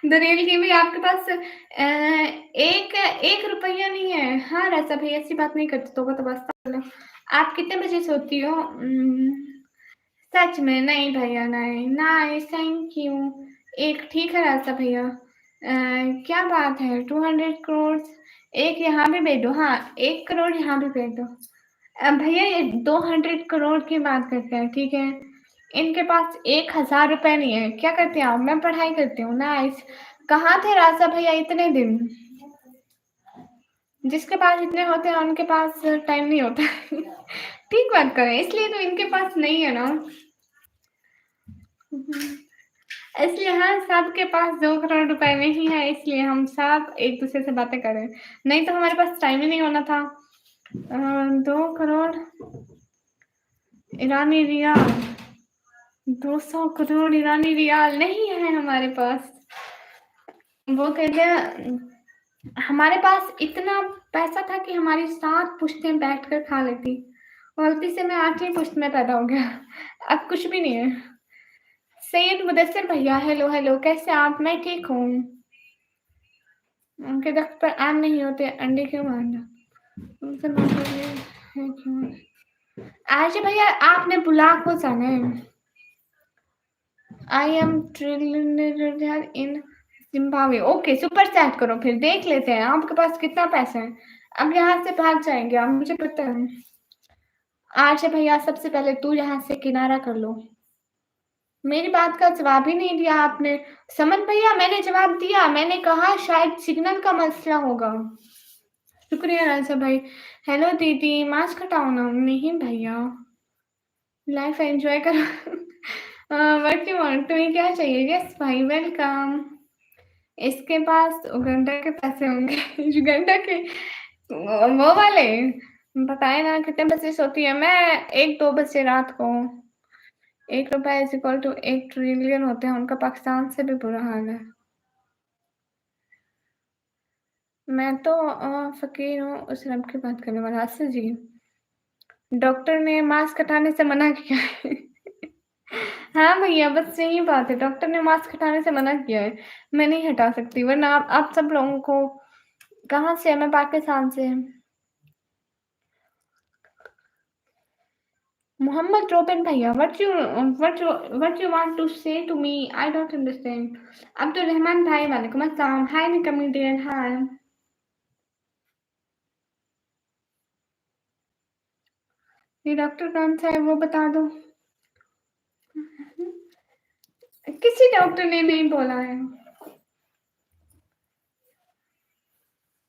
दरेल की भी आपके पास एक एक रुपया नहीं है। हाँ राजा भैया, ऐसी बात नहीं करते तो बस। आप कितने बजे सोती हो? सच में? नहीं भैया, नहीं नाइस, थैंक यू। एक ठीक है राजा भैया। क्या बात है, 200 करोड़ एक यहाँ भी भेज दो। हाँ, 1 करोड़ यहाँ भी भेज दो। भैया ये 200 करोड़ की बात करते हैं, ठीक है? इनके पास 1000 रुपए नहीं है। क्या करते हैं आप? मैं पढ़ाई करती हूँ। नाइस। कहाँ थे राजा भैया इतने दिन? जिसके पास इतने होते हैं उनके पास टाइम नहीं होता। ठीक बात करें, इसलिए तो इनके पास नहीं है ना। इसलिए हाँ, सबके पास 2 करोड़ रुपए नहीं है, इसलिए हम सब एक दूसरे से बातें करें। नहीं तो हमारे पास टाइम ही नहीं होना था। 2 करोड़ ईरानी रियाल, 200 करोड़ ईरानी रियाल नहीं है हमारे पास। वो कहते हैं हमारे पास इतना पैसा था कि हमारी 7 पुश्तें बैठकर खा लेती। गलती से मैं 8वीं पुश्त में पैदा हो गया। अब कुछ भी नहीं है। सैयद मुदस्सिर भैया, हेलो हेलो, कैसे आप? मैं ठीक हूँ। उनके दख्त पर आम नहीं होते, अंडे क्यों मारना? उनसे बात हो रही है क्यों? आज भैया आपने बुला को जाना है। I am trillionaire in Zimbabwe. Okay, super chat करो, फिर देख लेते हैं आपके पास कितना पैसा है। अब यहाँ से भाग जाएंगे आप, मुझे पता है। आज भैया सबसे पहले तू यहाँ से किनारा कर लो। मेरी बात का जवाब ही नहीं दिया आपने। समन भैया, मैंने जवाब दिया, मैंने कहा शायद सिग्नल का मसला होगा। शुक्रिया राजा भाई। हेलो दीदी, मास्क हटाओ ना। नहीं भैया, लाइफ एंजॉय करो। व्हाट यू वांट, तुम्हें क्या चाहिए? यस भाई, वेलकम। इसके पास उगंडा के पैसे होंगे। युगंडा के वो वाले बताए ना कितने बजे सोती है? मैं 1-2 बजे रात को। 1 रुपया इज इक्वल टू 1 ट्रिलियन होते हैं, उनका पाकिस्तान से भी बुरा हाल है। मैं तो फकीर हूँ, उस रब की बात करने वाला। आसिफ जी, डॉक्टर ने मास्क हटाने से मना किया है। हाँ भैया, बस यही बात है, डॉक्टर ने मास्क हटाने से मना किया है। मैं नहीं हटा सकती, वरना आप सब लोगों को। कहाँ से है? मैं पाकिस्तान से। मोहम्मद रोबिन भैया, what you want to say to me? I don't understand. Abdul Rahman भाई, वालेकुम अस्सलाम। हाय कमेडियन, हाय। ये डॉक्टर कौन सा है वो बता दो। किसी डॉक्टर ने नहीं बोला है,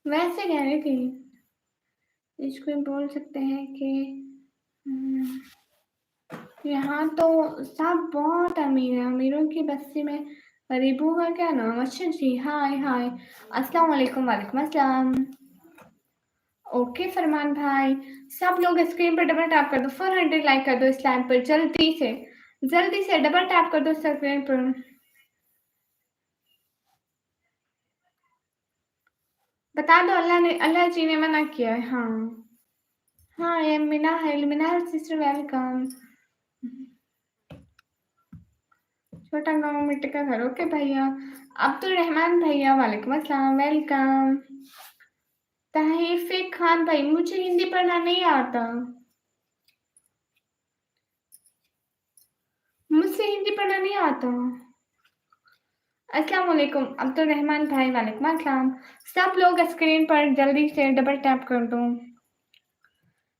वैसे कह रही थी। इसको बोल सकते हैं कि यहाँ तो सब बहुत अमीर है, अमीरों की बस्ती में गरीबों का क्या नाम। अच्छा जी, हाय हाय, अस्सलाम वालेकुम। वालेकुम अस्सलाम। ओके फरमान भाई, सब लोग स्क्रीन पर डबल टैप कर दो, 400 लाइक कर दो इस लाइव पर, जल्दी से डबल टैप कर दो स्क्रीन पर। बता दो अल्लाह जी ने मना किया है। हाँ हाँ, ये मीना है, मीना सिस्टर, वेलकम। छोटा गाँव मिट्टी का घर। ओके भैया। अब्दुल रहमान भैया, वालेकुम अस्सलाम, वेलकम। तहफे खान भाई, मुझे हिंदी पढ़ना नहीं आता, मुझसे हिंदी पढ़ना नहीं आता। अस्सलाम वालेकुम अब्दुल रहमान भाई, वालेकुम अस्सलाम। सब लोग स्क्रीन पर जल्दी से डबल टैप कर दो।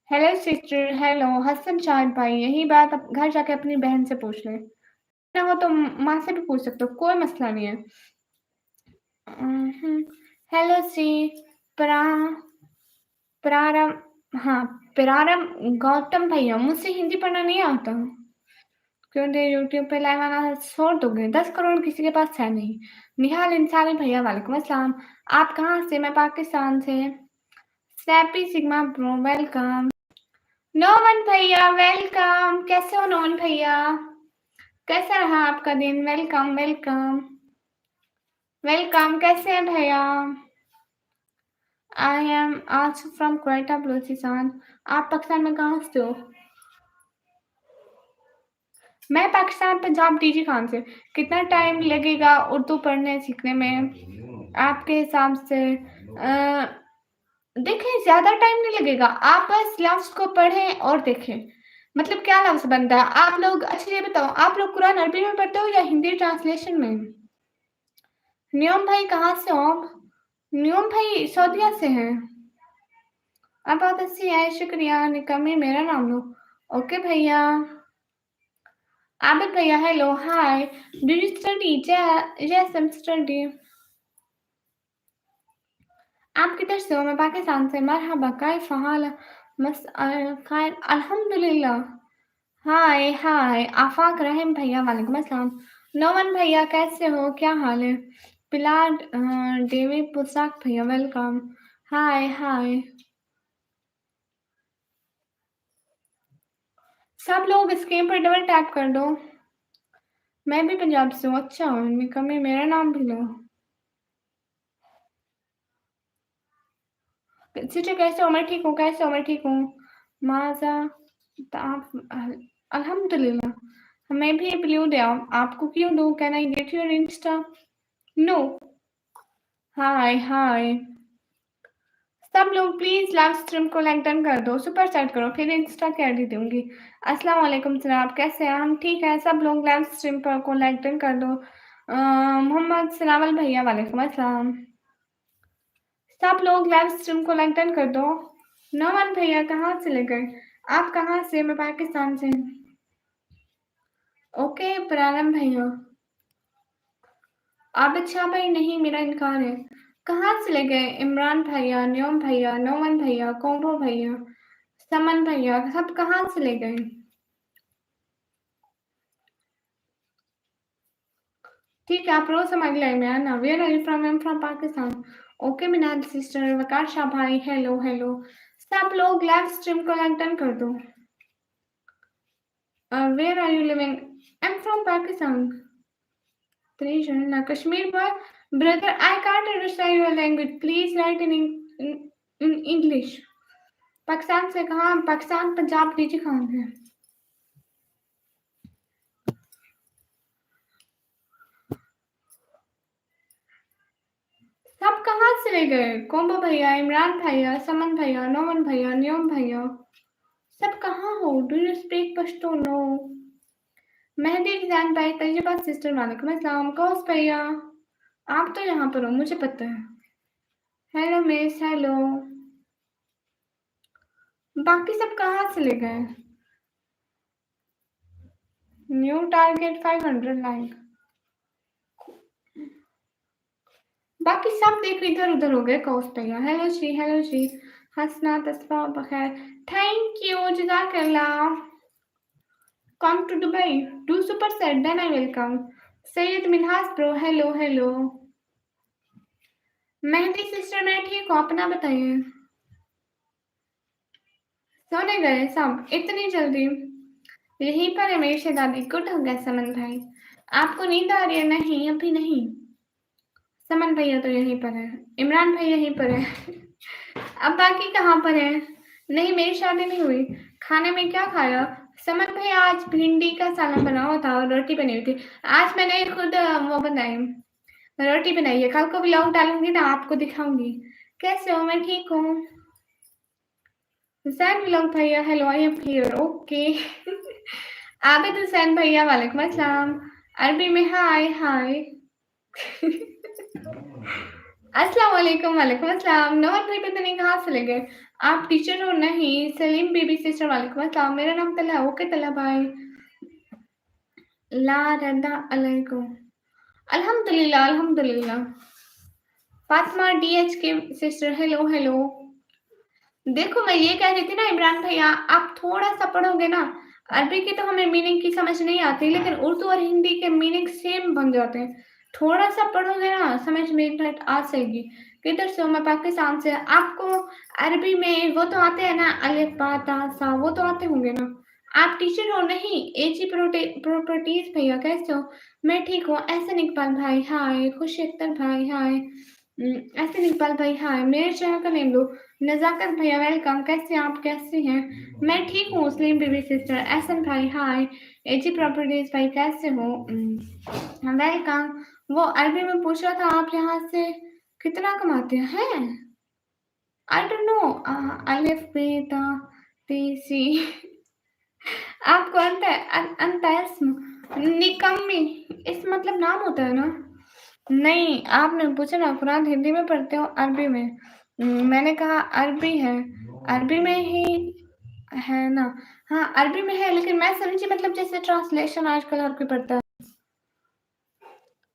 Hello sister, hello Hasan Shahid भाई, यही बात आप घर जाके अपनी बहन से पूछ ले, ना हो तो माँ से भी पूछ सकते हो, कोई मसला नहीं है। हेलो सी प्रा प्रारम हाँ, प्रारंभ गौतम भैया, मुझसे हिंदी पढ़ना नहीं आता। क्यों दे यूट्यूब पे लाइव आना छोड़ दोगे? 10 करोड़ किसी के पास है नहीं। निहाल इंसानी भैया वालेकुम अस्सलाम। आप कहाँ से? मैं पाकिस्तान से। Snappy sigma bro welcome. Noman भैया वेलकम। कैसे हो नोमन भैया? कैसा रहा आपका दिन? Welcome welcome welcome. कैसे हैं भैया? I am also from Quetta Balochistan. आप पाकिस्तान में कहाँ से हो? मैं पाकिस्तान पंजाब डीजी खान से। कितना टाइम लगेगा उर्दू पढ़ने सीखने में आपके हिसाब से? देखें, ज्यादा टाइम नहीं लगेगा। आप बस लफ्ज को पढ़ें और देखें मतलब क्या लफ्ज बनता है। आप लोग अच्छा ये बताओ, आप लोग कुरान अरबी में पढ़ते हो या हिंदी ट्रांसलेशन में? न्योम भाई कहाँ से हो आप? न्योम भाई सऊदीया से हैं। आप बहुत अच्छी है, शुक्रिया। निकमी मेरा नाम लो। ओके भैया। आबिद भैया hello hi. Do you study? Yes I M study. आप किधर से हो? मैं पाकिस्तान से। मरहबा कैफ हाल? मस खैर अल्हम्दुलिल्लाह। हाय हाय आफाक रहीम भैया वालेकुम अस्सलाम। नोमन भैया कैसे हो? क्या हाल है? पिलाड देवी पुसाक भैया वेलकम। हाय हाय। सब लोग स्क्रीन पर डबल टैप कर दो। मैं भी पंजाब से हूँ। अच्छा निकमी मेरा नाम भी लो। सिस्टर कैसे हो? मैं ठीक हूँ। कैसे हो? मैं ठीक हूँ। माजा आप अल्हम्दुलिल्लाह। मैं भी ब्लू दे आपको क्यों दूँ? Can I get your Insta? No. Hi hi. सब लोग प्लीज लाइव स्ट्रीम को लाइक डन कर दो, सुपर चैट करो, फिर इंस्टा की आईडी दूंगी। अस्सलाम वालेकुम जनाब, कैसे हैं? हम ठीक है। सब लोग लाइव स्ट्रीम पर को लाइक डन कर दो। मोहम्मद सलावल भैया वालेकुम अस्सलाम। सब लोग लाइव स्ट्रीम को लाइक डन कर दो। नमन भैया कहाँ से ले गए? आप कहाँ से? मैं पाकिस्तान से। ओके प्रारंभ भैया। आप अच्छा भाई नहीं, मेरा इनकार है। कहाँ से ले गए? इमरान भैया, न्योम भैया, नोमन भैया, कोम्बो भैया, समन भैया, सब कहाँ से ले गए? ठीक है, आप रोज हमारी लाइव में आना। Where are you from? I am from Pakistan. Okay Minal sister, Wakasha भाई हेलो हेलो। सब लोग लाइव स्ट्रीम को लाइक डन कर दो। Where are you living? I am from Pakistan. Kashmir boy, brother, I can't understand your language. Please write in English. Pakistan से कहाँ? Pakistan Punjab DG Khan है। सब कहाँ से ले गए? कोम्बो भैया, इमरान भैया, समन भैया, नोमन भैया, न्योम भैया, सब कहाँ हो? Do you speak Pashto? No. Mehdi design भाई, तैयबा सिस्टर वालेकुम अस्सलाम। कौस भैया आप तो यहाँ पर हो, मुझे पता है। Hello miss hello. बाकी सब कहाँ से ले गए? New target 500 like. बाकी सब देख इधर उधर हो गए। कौस भैया हेलो जी हेलो जी। हंसना तस्फा बखैर। थैंक यू जज़ाकल्लाह। Come to Dubai, do super set then I will come. Syed Minhas bro hello hello. Mehndi sister मैं ठीक हूँ, अपना बताइए। सोने गए सब इतनी जल्दी? यहीं पर है मेरी शहजादी। गुड हो गया समन भाई। आपको नींद आ रही है? नहीं अभी नहीं। समन भैया तो यहीं पर है, इमरान भाई यहीं पर है। अब बाकी कहाँ पर है? नहीं मेरी शादी नहीं हुई। खाने में क्या खाया? समन भाई आज भिंडी का सालन बना हुआ था और रोटी बनी हुई थी। आज मैंने खुद वो बनाई, रोटी बनाई है। कल को व्लॉग डालूंगी ना, आपको दिखाऊंगी। कैसे हो? मैं ठीक हूँ। हुसैन व्लॉग भैया hello, I am here. Okay. Abid Hussain भैया वालेकुम अस्सलाम। अरबी में हाय हाय। अस्सलाम वालेकुम। वालेकुम अस्सलाम। नवाज भाई पता नहीं कहाँ से ले गए। आप टीचर हो? नहीं। सलीम बीबी सिस्टर वालेकुम अस्सलाम। मेरा नाम तला है। ओके तला भाई। ला रदा अलैकुम। अल्हम्दुलिल्लाह अल्हम्दुलिल्लाह। फातिमा डीएच के सिस्टर हेलो हेलो। देखो मैं ये कह रही थी ना इमरान भैया, आप थोड़ा-सा पढ़ोगे ना, अरबी की तो हमें मीनिंग की समझ नहीं आती, लेकिन उर्दू और हिंदी के मीनिंग सेम बन जाते हैं। थोड़ा-सा पढ़ोगे ना, समझ में एक मिनट आ जाएगी। किधर से हो? मैं पाकिस्तान से। आपको अरबी में वो तो आते हैं ना, अलिफ, बा, ता, सा, वो तो आते होंगे ना? आप टीचर हो? नहीं, एजी प्रॉपर्टीज़ भैया कैसे हो? मैं ठीक हूँ। एहसन इकबाल भाई हाय, खुशी अख्तर भाई हाय। एहसन इकबाल भाई हाय। मेरे चैनल का नेम लो। नज़ाकत भैया वेलकम, कैसे हैं आप, कैसे हैं? मैं ठीक हूँ मुस्लिम बेबी सिस्टर। एहसन भाई हाय। एजी प्रॉपर्टीज भाई कैसे हो? वेलकम। वो अरबी में पूछ रहा था आप यहाँ से कितना कमाते हैं? आई डोंट नो। अलिफ बेटा टीसी आपको अंतस्म निकम्मी इस मतलब नाम होता है ना? नहीं, आपने पूछा ना कुरान हिंदी में पढ़ते हो अरबी में? मैंने कहा अरबी है, अरबी में ही है ना? हाँ, अरबी में है, लेकिन मैं समझी मतलब जैसे ट्रांसलेशन आजकल हर कोई पढ़ता है।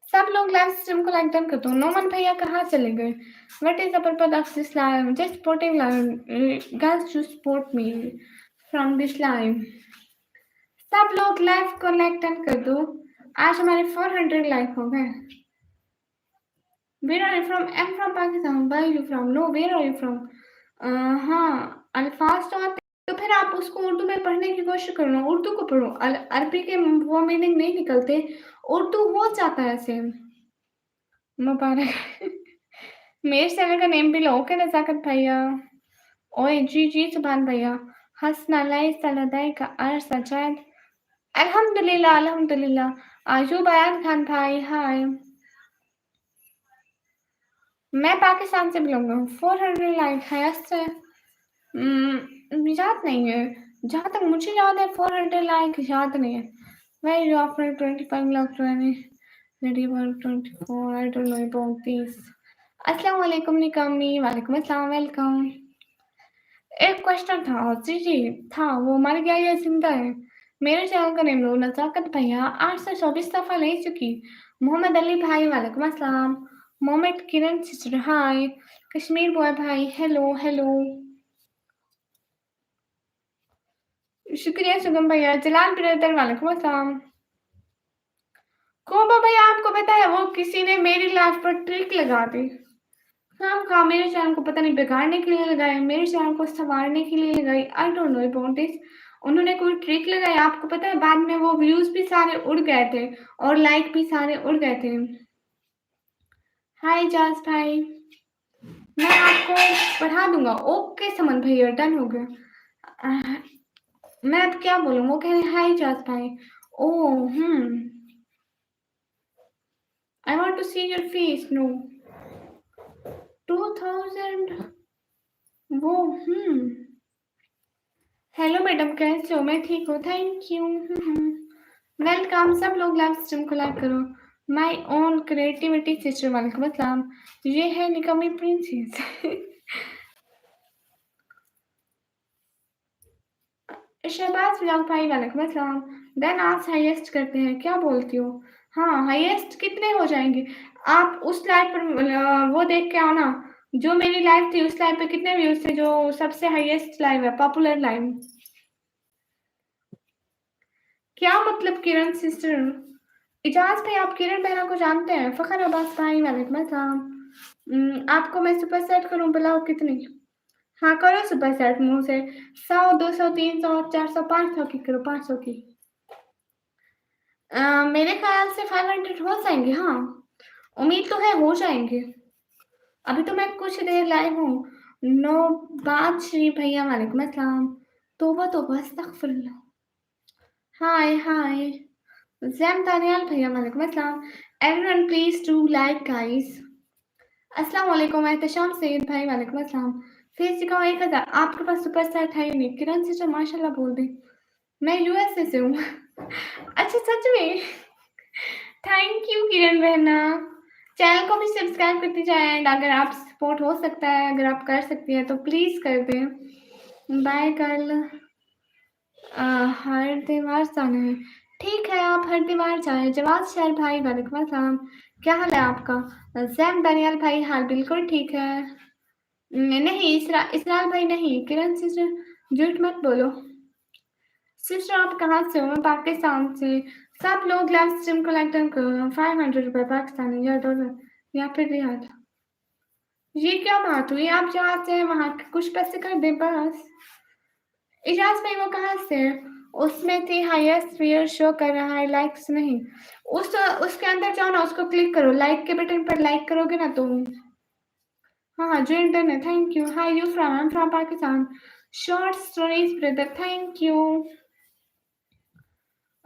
सब लोग लाइव स्ट्रीम को लाइक डन कर दो। नोमन भैया कहाँ चले गए? What is the purpose of this live? Just supporting live, girls to support me from this live. सब लोग लाइव को लाइक डन कर दो। आज हमारे 400 लाइक हो गए। Where are you from? I'm from Pakistan. Where are you from? No, where are you from? हाँ, अल्फाज तो आते, तो फिर आप उसको उर्दू में पढ़ने की कोशिश करो ना, उर्दू को पढ़ो। अरबी के वो मीनिंग नहीं निकलते, उर्दू हो जाता है सेम। मुबारक मेरे चैनल का नेम भी लो। ओके नज़ाकत भैया। ओए जी जी सुभान भैया। हसना लाई सलादाई का अर्स सजाद। अल्हम्दुलिल्लाह अल्हम्दुलिल्लाह। आजू बयान खान भाई हाय। मैं पाकिस्तान से बिलोंग हूँ। 400 लाइक है इससे याद नहीं है, जहाँ तक मुझे याद है 400 लाइक याद नहीं है। Very after 25 lakh 24 I don't know about this. अस्सलाम वालेकुम निकामी। वालेकुम अस्सलाम वेलकम। एक क्वेश्चन था जी जी था, वो मर गया या जिंदा है? मेरे चैनल का नेम लो। नज़ाकत भैया 824 दफ़ा ले चुकी। मोहम्मद अली भाई वालेकुम अस्सलाम। मोहम्मद किरण सिस्टर हाय। कश्मीर बॉय भाई हेलो हेलो। शुक्रिया सुगम भैया। जलाल ब्रदर वालेकुम अस्सलाम। कोबा भैया आपको पता है वो किसी ने मेरी लाइफ पर ट्रिक लगा दी। हाँ मेरे चैनल को पता नहीं बिगाड़ने के लिए लगाए, मेरे चैनल को संवारने के लिए लगाई। आई डोंट नो अबाउट दिस। उन्होंने कोई ट्रिक लगाई, आपको पता है बाद में वो व्यूज भी सारे उड़ गए थे और लाइक भी सारे उड़ गए थे। हाय जाज भाई, मैं आपको पढ़ा दूंगा। ओके समन भैया डन हो गया। मैं अब क्या बोलूँ? वो कह रहे हाय जाज भाई। Oh I want to see your face. No 2000 वो हेलो मैडम कैसे हो? मैं ठीक हूँ थैंक यू। वेलकम। सब लोग लाइव स्ट्रीम को लाइक करो। माय ओन क्रिएटिविटी सिस्टर वालेकुम अस्सलाम। ये है निकमी प्रिंसेस शहबाज व्लॉग भाई वालेकुम अस्सलाम। देन आज हाईएस्ट करते हैं, क्या बोलती हो? हाँ हाईएस्ट कितने हो जाएंगे? आप उस लाइव पर वो देख के आओ ना, जो मेरी लाइव थी उस लाइव पे कितने व्यूज थे, जो सबसे हाईएस्ट लाइव है, पॉपुलर लाइव। क्या मतलब किरण सिस्टर? इजाज भाई आप किरण बहना को जानते हैं? फखर अब्बास भाई वालेकुम अस्सलाम। आपको मैं सुपर सेट करूं, बुलाओ कितनी? हाँ करो सुपर सेट मुंह से। 100 200 300 400 500 की करो, 500 की। मेरे ख्याल से 500 हो जाएंगे। हाँ उम्मीद तो है हो जाएंगे। अभी तो मैं कुछ देर लाइव हूँ। नो बात श्री भैया वालेकुम अस्सलाम। तोबा तोबा अस्तगफिरुल्लाह। हाय हाय जैम दानियाल भैया वालेकुम अस्सलाम। Everyone please do like guys. अस्सलाम वालेकुम एहतशाम सैयद भाई वालेकुम अस्सलाम। फेस दिखाओ 1000। आपके पास सुपर स्टार है ही नहीं। किरण से जो माशाल्लाह बोल दे। मैं यूएसए से हूँ अच्छा सच में? थैंक यू किरण बहना। चैनल को भी सब्सक्राइब करती जाए एंड अगर आप सपोर्ट हो सकता है, अगर आप कर सकती हैं तो प्लीज़ कर दें। बाय कल हरिद्वार जाना है। ठीक है आप हरिद्वार जाएं। जवाद शेर भाई वालेकुम अस्सलाम। क्या हाल है आपका? जैम दानियाल भाई हाल बिल्कुल ठीक है। नहीं इसराइल भाई नहीं, किरण सिस्टर झूठ मत बोलो। सिस्टर आप कहाँ से हो? मैं पाकिस्तान से। सब लोग लाइव स्ट्रीम को लाइक डन करो। 500 रुपये पाकिस्तानी या डॉलर या फिर रियाल। ये क्या बात हुई? आप जहाँ से हैं वहाँ के कुछ पैसे कर दे बस। इजाज भाई वो कहाँ से है? उसमें थी हाईएस्ट व्यूअर शो कर रहा है, लाइक्स नहीं। उसके अंदर जाओ ना, उसको क्लिक करो, लाइक के बटन पर लाइक करोगे ना तो। हाँ हाँ जो डन है, thank you. Hi you from? I am from Pakistan. Short stories brother, thank you.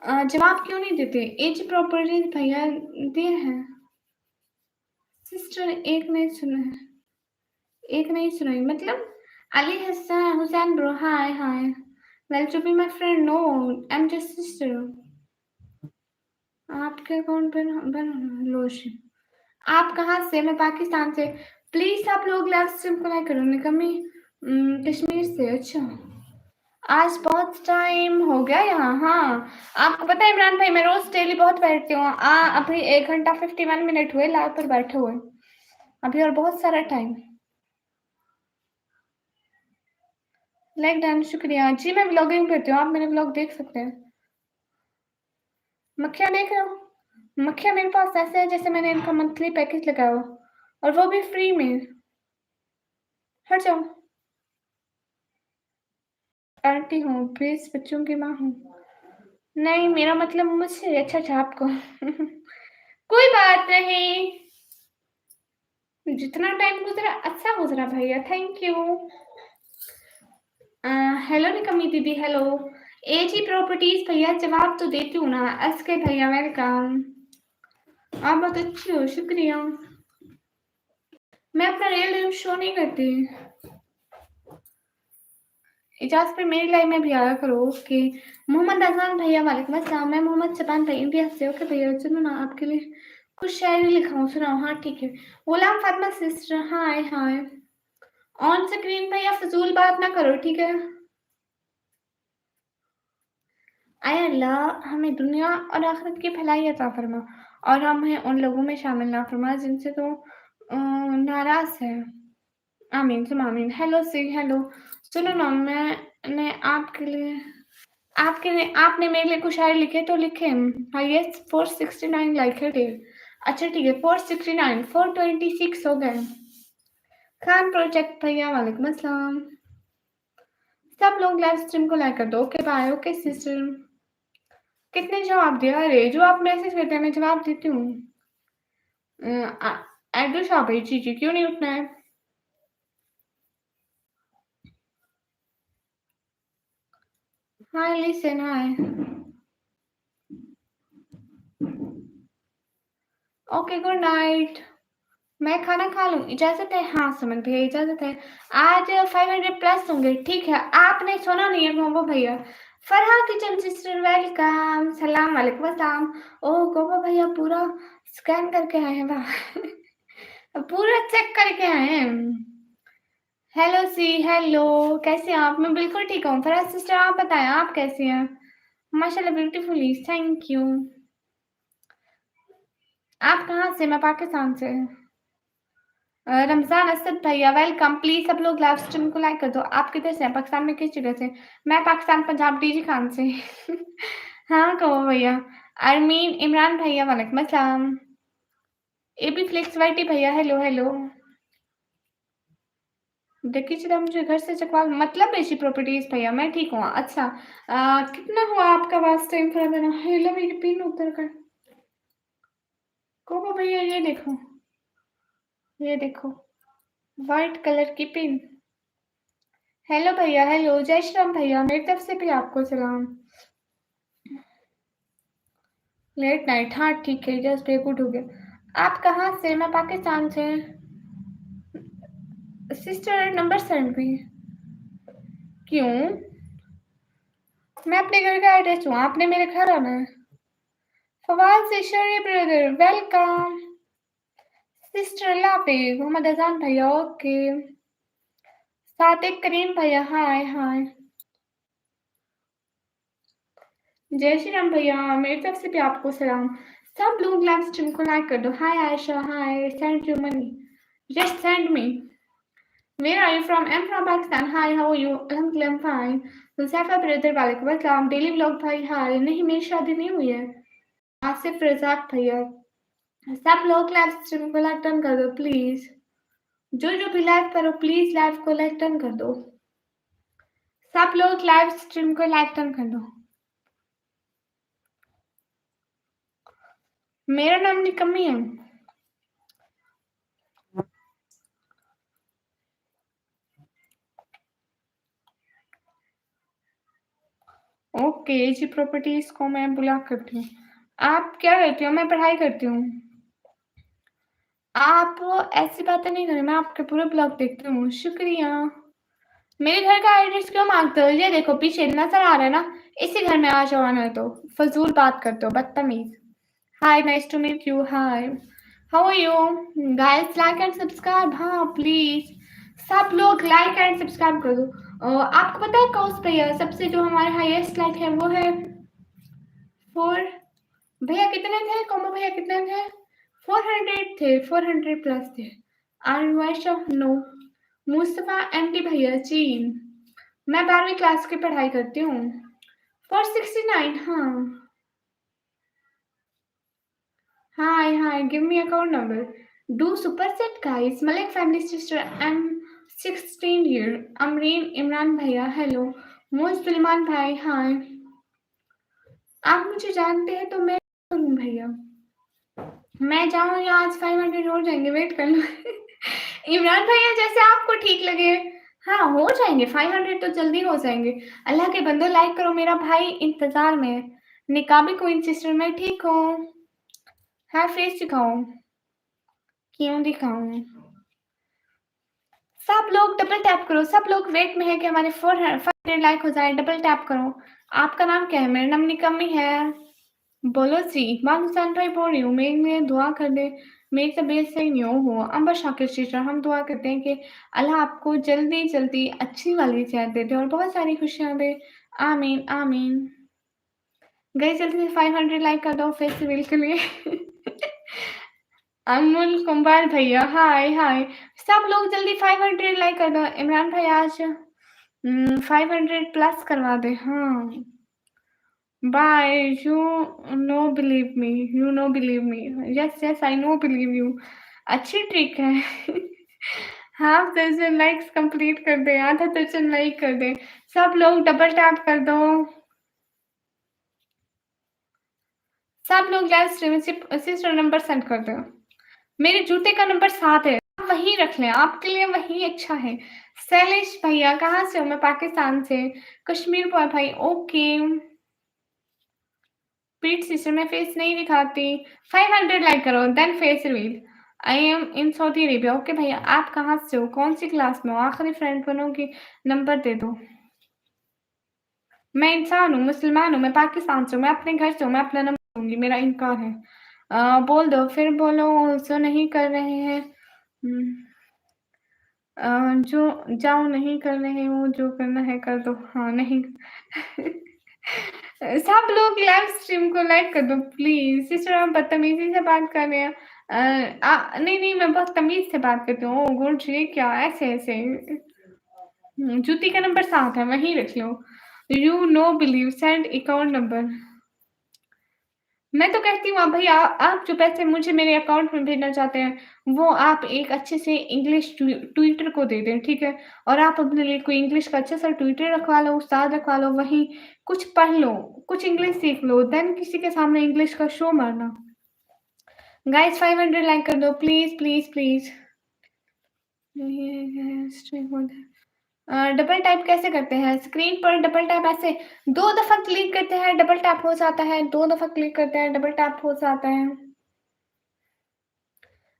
जवाब क्यों नहीं देते? एज प्रॉपर्टीज भैया दिए हैं। सिस्टर एक नहीं सुना है, एक नहीं सुनाई मतलब। Ali Hasan Hussain bro, hi hi. Well to be my friend, no I am just sister. आपके अकाउंट पर लोशन। आप कहाँ से? मैं पाकिस्तान से। प्लीज आप लोग लाइव स्ट्रीम को लाइक करो। निकम्मी कश्मीर से। अच्छा आज बहुत टाइम हो गया यहाँ। हाँ आपको पता है इमरान भाई, मैं रोज डेली बहुत बैठती हूँ। अभी 1 घंटा 51 मिनट हुए लाइव पर बैठे हुए अभी, और बहुत सारा टाइम। लाइक डन, शुक्रिया जी। मैं व्लॉगिंग करती हूँ, आप मेरे व्लॉग देख सकते हैं। मक्खियाँ देख रहे हो? मक्खियाँ मेरे पास ऐसे है जैसे मैंने इनका मंथली पैकेज लगाया हो, और वो भी फ्री में। हट जाओ। आंटी हूँ, प्लीज बच्चों की माँ हूँ। नहीं मेरा मतलब मुझसे। अच्छा अच्छा आपको कोई बात नहीं, जितना टाइम गुजरा अच्छा गुजरा भैया, थैंक यू। हेलो निकम्मी दीदी, हेलो। एजी प्रॉपर्टीज भैया जवाब तो देती हूँ ना। एसके भैया वेलकम। आप बहुत अच्छी हो, शुक्रिया। मैं अपना रियल नेम शो नहीं करती। इजाज़ पे मेरी लाइफ में भी आया करो। ओके मोहम्मद अजान भैया वालेकुम अस्सलाम। मैं मोहम्मद शबान भाई इंडिया से। ओके भैया सुनो ना, आपके लिए कुछ शायरी लिखा हूँ, सुनाओ। हाँ ठीक है। Ghulam Fatima sister, hi hi. On screen भैया फजूल बात ना करो, ठीक है? आय अल्लाह हमें दुनिया और आखिरत की भलाई अता फरमा, और हमें उन लोगों में शामिल ना फरमा जिनसे तो नाराज है। आमीन तुम आमीन। हेलो सी हेलो। सुनो ना, मैंने आपके लिए आपने मेरे लिए कुछ शायरी लिखे तो लिखे। हाईएस्ट 469 लाइक है। अच्छा ठीक है 469 426 हो गए। खान प्रोजेक्ट भैया वालेकुम अस्सलाम। सब लोग लाइव स्ट्रीम को लाइक कर दो। Okay bye. Okay sister. कितने जवाब दिया? अरे जो आप मैसेज करते हैं मैं जवाब देती हूँ। एड्रेस आप है जी क्यों नहीं उठना है? Hi listen hi. Okay good night. मैं खाना खा लूँ, इजाज़त है? हाँ समझ भैया इजाज़त है। आज 500 प्लस होंगे, ठीक है? आपने सुना नहीं है गोबो भैया। फरहा किचन सिस्टर वेलकम, सलाम वालेकुम अस्सलाम। ओह गोबो भैया पूरा स्कैन करके आए हैं, वाह पूरा चेक करके आए हैं। हेलो सी हेलो, कैसे हैं आप? मैं बिल्कुल ठीक हूँ। फरहा सिस्टर आप बताएं आप कैसी हैं? माशाल्लाह ब्यूटीफुली, थैंक यू। आप कहाँ से? मैं पाकिस्तान से। रमजान असद भैया वेलकम। प्लीज सब लोग लाइव स्ट्रीम को लाइक कर दो। आप किधर से हैं? पाकिस्तान में किस जगह से? मैं पाकिस्तान पंजाब डीजी खान से। हाँ कहो भैया। अरमीन इमरान भैया वालेकुम अस्सलाम। एबी फ्लेक्स वाइटी भैया हेलो हेलो। देखिए जरा मुझे घर से चकवा मतलब ऐसी प्रॉपर्टीज भैया, मैं ठीक हूँ। अच्छा कितना हुआ आपका वास्ट टाइम फॉर देना? हेलो मेरी पिन उतर कर। को भैया ये देखो वाइट कलर की पिन। हेलो भैया हेलो। जय श्री राम भैया, मेरी तरफ से भी आपको सलाम। लेट नाइट, हाँ ठीक है जस्ट पे गुड हो गया। आप कहाँ से? मैं पाकिस्तान से। सिस्टर नंबर सेंड भी। क्यों? मैं अपने घर का एड्रेस हूँ, आपने मेरे घर आना है। फवाद से शरी ब्रदर वेलकम। सिस्टर लापे मोहम्मद अजान भैया ओके। सातिक करीम भैया हाय हाय। जय श्री राम भैया, मेरी तरफ से भी आपको सलाम। सब लोग लाइव स्ट्रीम को लाइक कर दो। Hi Ayesha hi, send you money, just send me. Where are you from? I'm from Pakistan. Hi, how are you? I'm fine. Musaifa brother वालेकुम अस्सलाम. डेली व्लॉग भाई हाय. नहीं मेरी शादी नहीं हुई है. आसिफ रजाक भैया. सब लोग लाइव स्ट्रीम को लाइक टर्न कर दो प्लीज. जो भी लाइव करो प्लीज लाइव को लाइक टर्न कर दो. सब लोग लाइव स्ट्रीम को लाइक टर्न कर दो. मेरा नाम निकम्मी है. ओके जी प्रॉपर्टीज को मैं ब्लॉक करती हूँ. आप क्या करती हो? मैं पढ़ाई करती हूँ. आप ऐसी बातें नहीं करें. मैं आपके पूरे ब्लॉग देखती हूँ. शुक्रिया. मेरे घर का एड्रेस क्यों मांगते हो? ये देखो पीछे नजर आ रहा है ना. इसी घर में आ जाओ आना है तो फजूल बात करते हो बदतमीज. Hi nice to meet you. Hi how are you guys? Like and subscribe. हाँ प्लीज सब लोग लाइक एंड सब्सक्राइब कर दो. आपको पता है कौस भैया सबसे जो हमारे हाईएस्ट लाइक है वो है 4. भैया कितने थे? कोमो भैया कितने थे? 400 थे. 400 प्लस थे. Are no. मुस्तफा एमटी भैया जी. मैं 12वीं क्लास की पढ़ाई करती हूँ. 469. हाँ. Hi, give me account number. Do super set guys. Malik family sister. I'm 16 year. Amreen Imran भैया hello. मोज सलमान भाई हाय. आप मुझे जानते हैं तो मैं करूँ भैया. मैं जाऊँ या आज 500 हो जाएंगे? वेट कर लो. इमरान भैया जैसे आपको ठीक लगे. हाँ हो जाएंगे 500 तो जल्दी हो जाएंगे. अल्लाह के बंदो लाइक करो. मेरा भाई इंतजार में है. निकाबी क्वीन सिस्टर मैं ठीक हूँ. हाँ फेस दिखाओ. क्यों दिखाऊं? सब लोग डबल टैप करो. सब लोग वेट में है कि हमारे 400 लाइक हो जाए. डबल टैप करो. आपका नाम क्या है? मेरा नाम निकम्मी है. बोलो जी. इकबाल हुसैन भाई बोल रही हूँ. मेरे लिए दुआ कर दे. मेरी तबीयत सही नहीं हो. अंबर शाकिर सिस्टर हम दुआ करते हैं कि अल्लाह आपको जल्दी जल्दी अच्छी वाली सेहत दे दे और बहुत सारी खुशियां दे. आमीन आमीन. गई जल्दी से 500 लाइक कर दो फेस्टिवल के लिए. अमूल कुंभार भैया हाय हाय. सब लोग जल्दी 500 लाइक कर दो. इमरान भाई आज 500 प्लस करवा दे. हाँ bye. No believe me. You no believe me. Yes yes I no believe you. अच्छी ट्रिक है. हाफ दर्जन लाइक्स कंप्लीट कर दे. आधा दर्जन लाइक कर दे. सब लोग डबल टैप कर दो. सब लोग live stream sister number send कर दो. मेरे जूते का नंबर 7 है. आप वही रख लें. आपके लिए वही अच्छा है. शैलेश भैया कहाँ से हो? मैं पाकिस्तान से. कश्मीर बॉय भाई ओके. पीट सिस्टर मैं फेस नहीं दिखाती. 500 लाइक करो then face reveal. I am in Saudi Arabia. Okay भैया आप कहाँ से हो? कौन सी क्लास में हो? आखिरी फ्रेंड बनोगी. नंबर दे दो. मैं इंसान हूँ. मुसलमान हूँ. मैं पाकिस्तान से हूँ. मैं अपने घर से हूँ. मैं अपना नंबर दूंगी. मेरा इनकार है. बोल दो फिर बोलो जो नहीं कर रहे हैं. जो जाओ नहीं कर रहे हो जो करना है कर दो. हाँ नहीं. सब लोग लाइव स्ट्रीम को लाइक कर दो प्लीज. सिस्टर आप बदतमीजी से बात कर रहे हैं. नहीं नहीं मैं बहुत तमीज से बात करती हूँ. ओ गुड. ये क्या ऐसे ऐसे. जूती का नंबर 7 है वही रख लो. You no believe send account number. मैं तो कहती हूँ आप भैया आप जो पैसे मुझे मेरे अकाउंट में भेजना चाहते हैं वो आप एक अच्छे से इंग्लिश ट्विटर को दे दें ठीक है. और आप अपने लिए कोई इंग्लिश का अच्छा सा ट्विटर रखवा लो. उस्ताद रखवा लो. वहीं कुछ पढ़ लो. कुछ इंग्लिश सीख लो. देन किसी के सामने इंग्लिश का शो मारना. गाइस 500 लाइक कर दो please please please. Double tap कैसे करते हैं? स्क्रीन पर डबल टैप ऐसे 2 दफा क्लिक करते हैं डबल टैप हो जाता है. 2 दफा क्लिक करते हैं डबल टैप हो जाता है.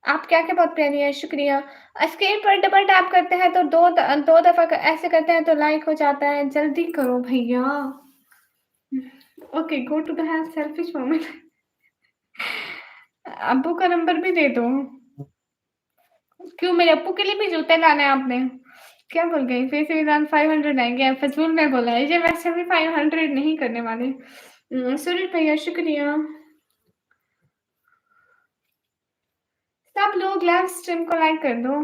आप क्या-क्या बहुत प्यारी है. शुक्रिया. स्क्रीन पर डबल टैप करते हैं तो 2 दफा ऐसे करते हैं तो लाइक हो जाता है. जल्दी करो भैया. Okay go to the health selfish moment. अब्बू का नंबर भी दे दो. क्यों मेरे अप्पू के लिए भी जूते लाने हैं आपने? क्या बोल गई? फिर से ईरान 500 आएंगे. फजूल में बोला है. ये वैसे भी 500 नहीं करने वाले. सुनील भैया शुक्रिया. सब लोग लाइव स्ट्रीम को लाइक कर दो.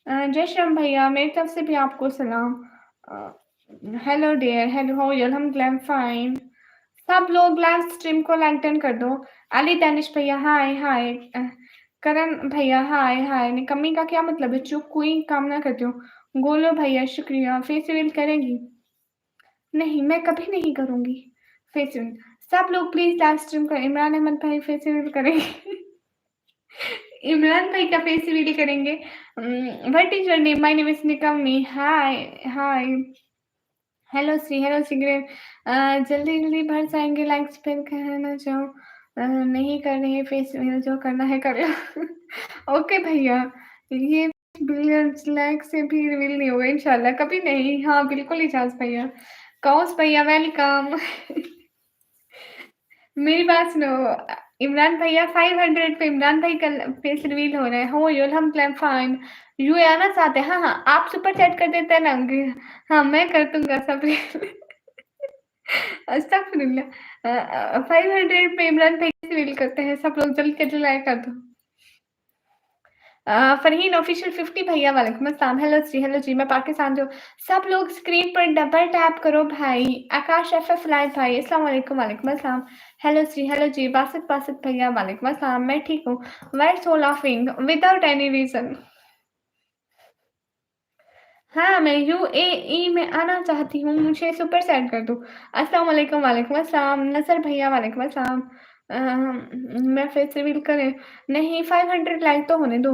जय श्री राम भैया, मेरी तरफ से भी आपको सलाम। Hello dear, hello how you, हम फाइन। सब लोग लाइव स्ट्रीम को लाइक डन कर दो। अली दानिश भैया हाय हाय। करण भैया हाय हाय। निकम्मी का क्या मतलब है? चुप कोई काम ना करती हूँ। गोलो भैया शुक्रिया। फेस रिवील करेंगी? नहीं, मैं कभी नहीं करूंगी फेस रिवील। सब लोग प्लीज लाइव स्ट्रीम करें। इमरान अहमद भाई फेस रिवील करेंगे? इमरान भाई का फेस रिवील करेंगे? What is your name? My name is Nikammi. Hi hi. Hello Shri, hello cigarette. जल्दी जल्दी भर जाएंगे लाइक्स, फिर कहना चाहो नहीं कर रहे फेस रिवील, जो करना है कर लो। ओके भैया, ये बिलियंस लाइक से भी रिवील नहीं होगा इंशाल्लाह, कभी नहीं। हाँ बिल्कुल इजाज भैया। कौस भैया वेलकम। मेरी बात सुनो। इमरान भैया 500 पे इमरान भाई का फेस रिवील हो रहा है। हो योर हम क्लैम फाइन। यू आना चाहते हैं? हाँ हाँ, आप सुपर चैट कर देते हैं ना। हाँ मैं कर दूंगा सब। अस्तगफिरुल्लाह। 500 पे इमरान भाई से रिवील करते हैं। सब लोग जल्दी से जल्दी लाइक कर दो। फरहीन ऑफिशियल 50 भैया वालेकुम अस्सलाम। हेलो जी, हेलो जी, मैं पाकिस्तान जो। सब लोग स्क्रीन पर डबल टैप करो भाई। आकाश एफ लाइव भाई अस्सलाम वालेकुम। वालेकुम अस्सलाम। हेलो जी, हेलो जी, बासित बासित भैया वालेकुम अस्सलाम। मैं ठीक हूँ। वाई सो लाफिंग विदाउट एनी रीजन? हाँ मैं यूएई में आना चाहती हूँ, मुझे सुपर सेंड कर दो। अस्सलाम वालेकुम। वालेकुम अस्सलाम। नसर भैया वालेकुम अस्सलाम। मैं फिर से रिवील करें? नहीं, 500 लाइक तो होने दो।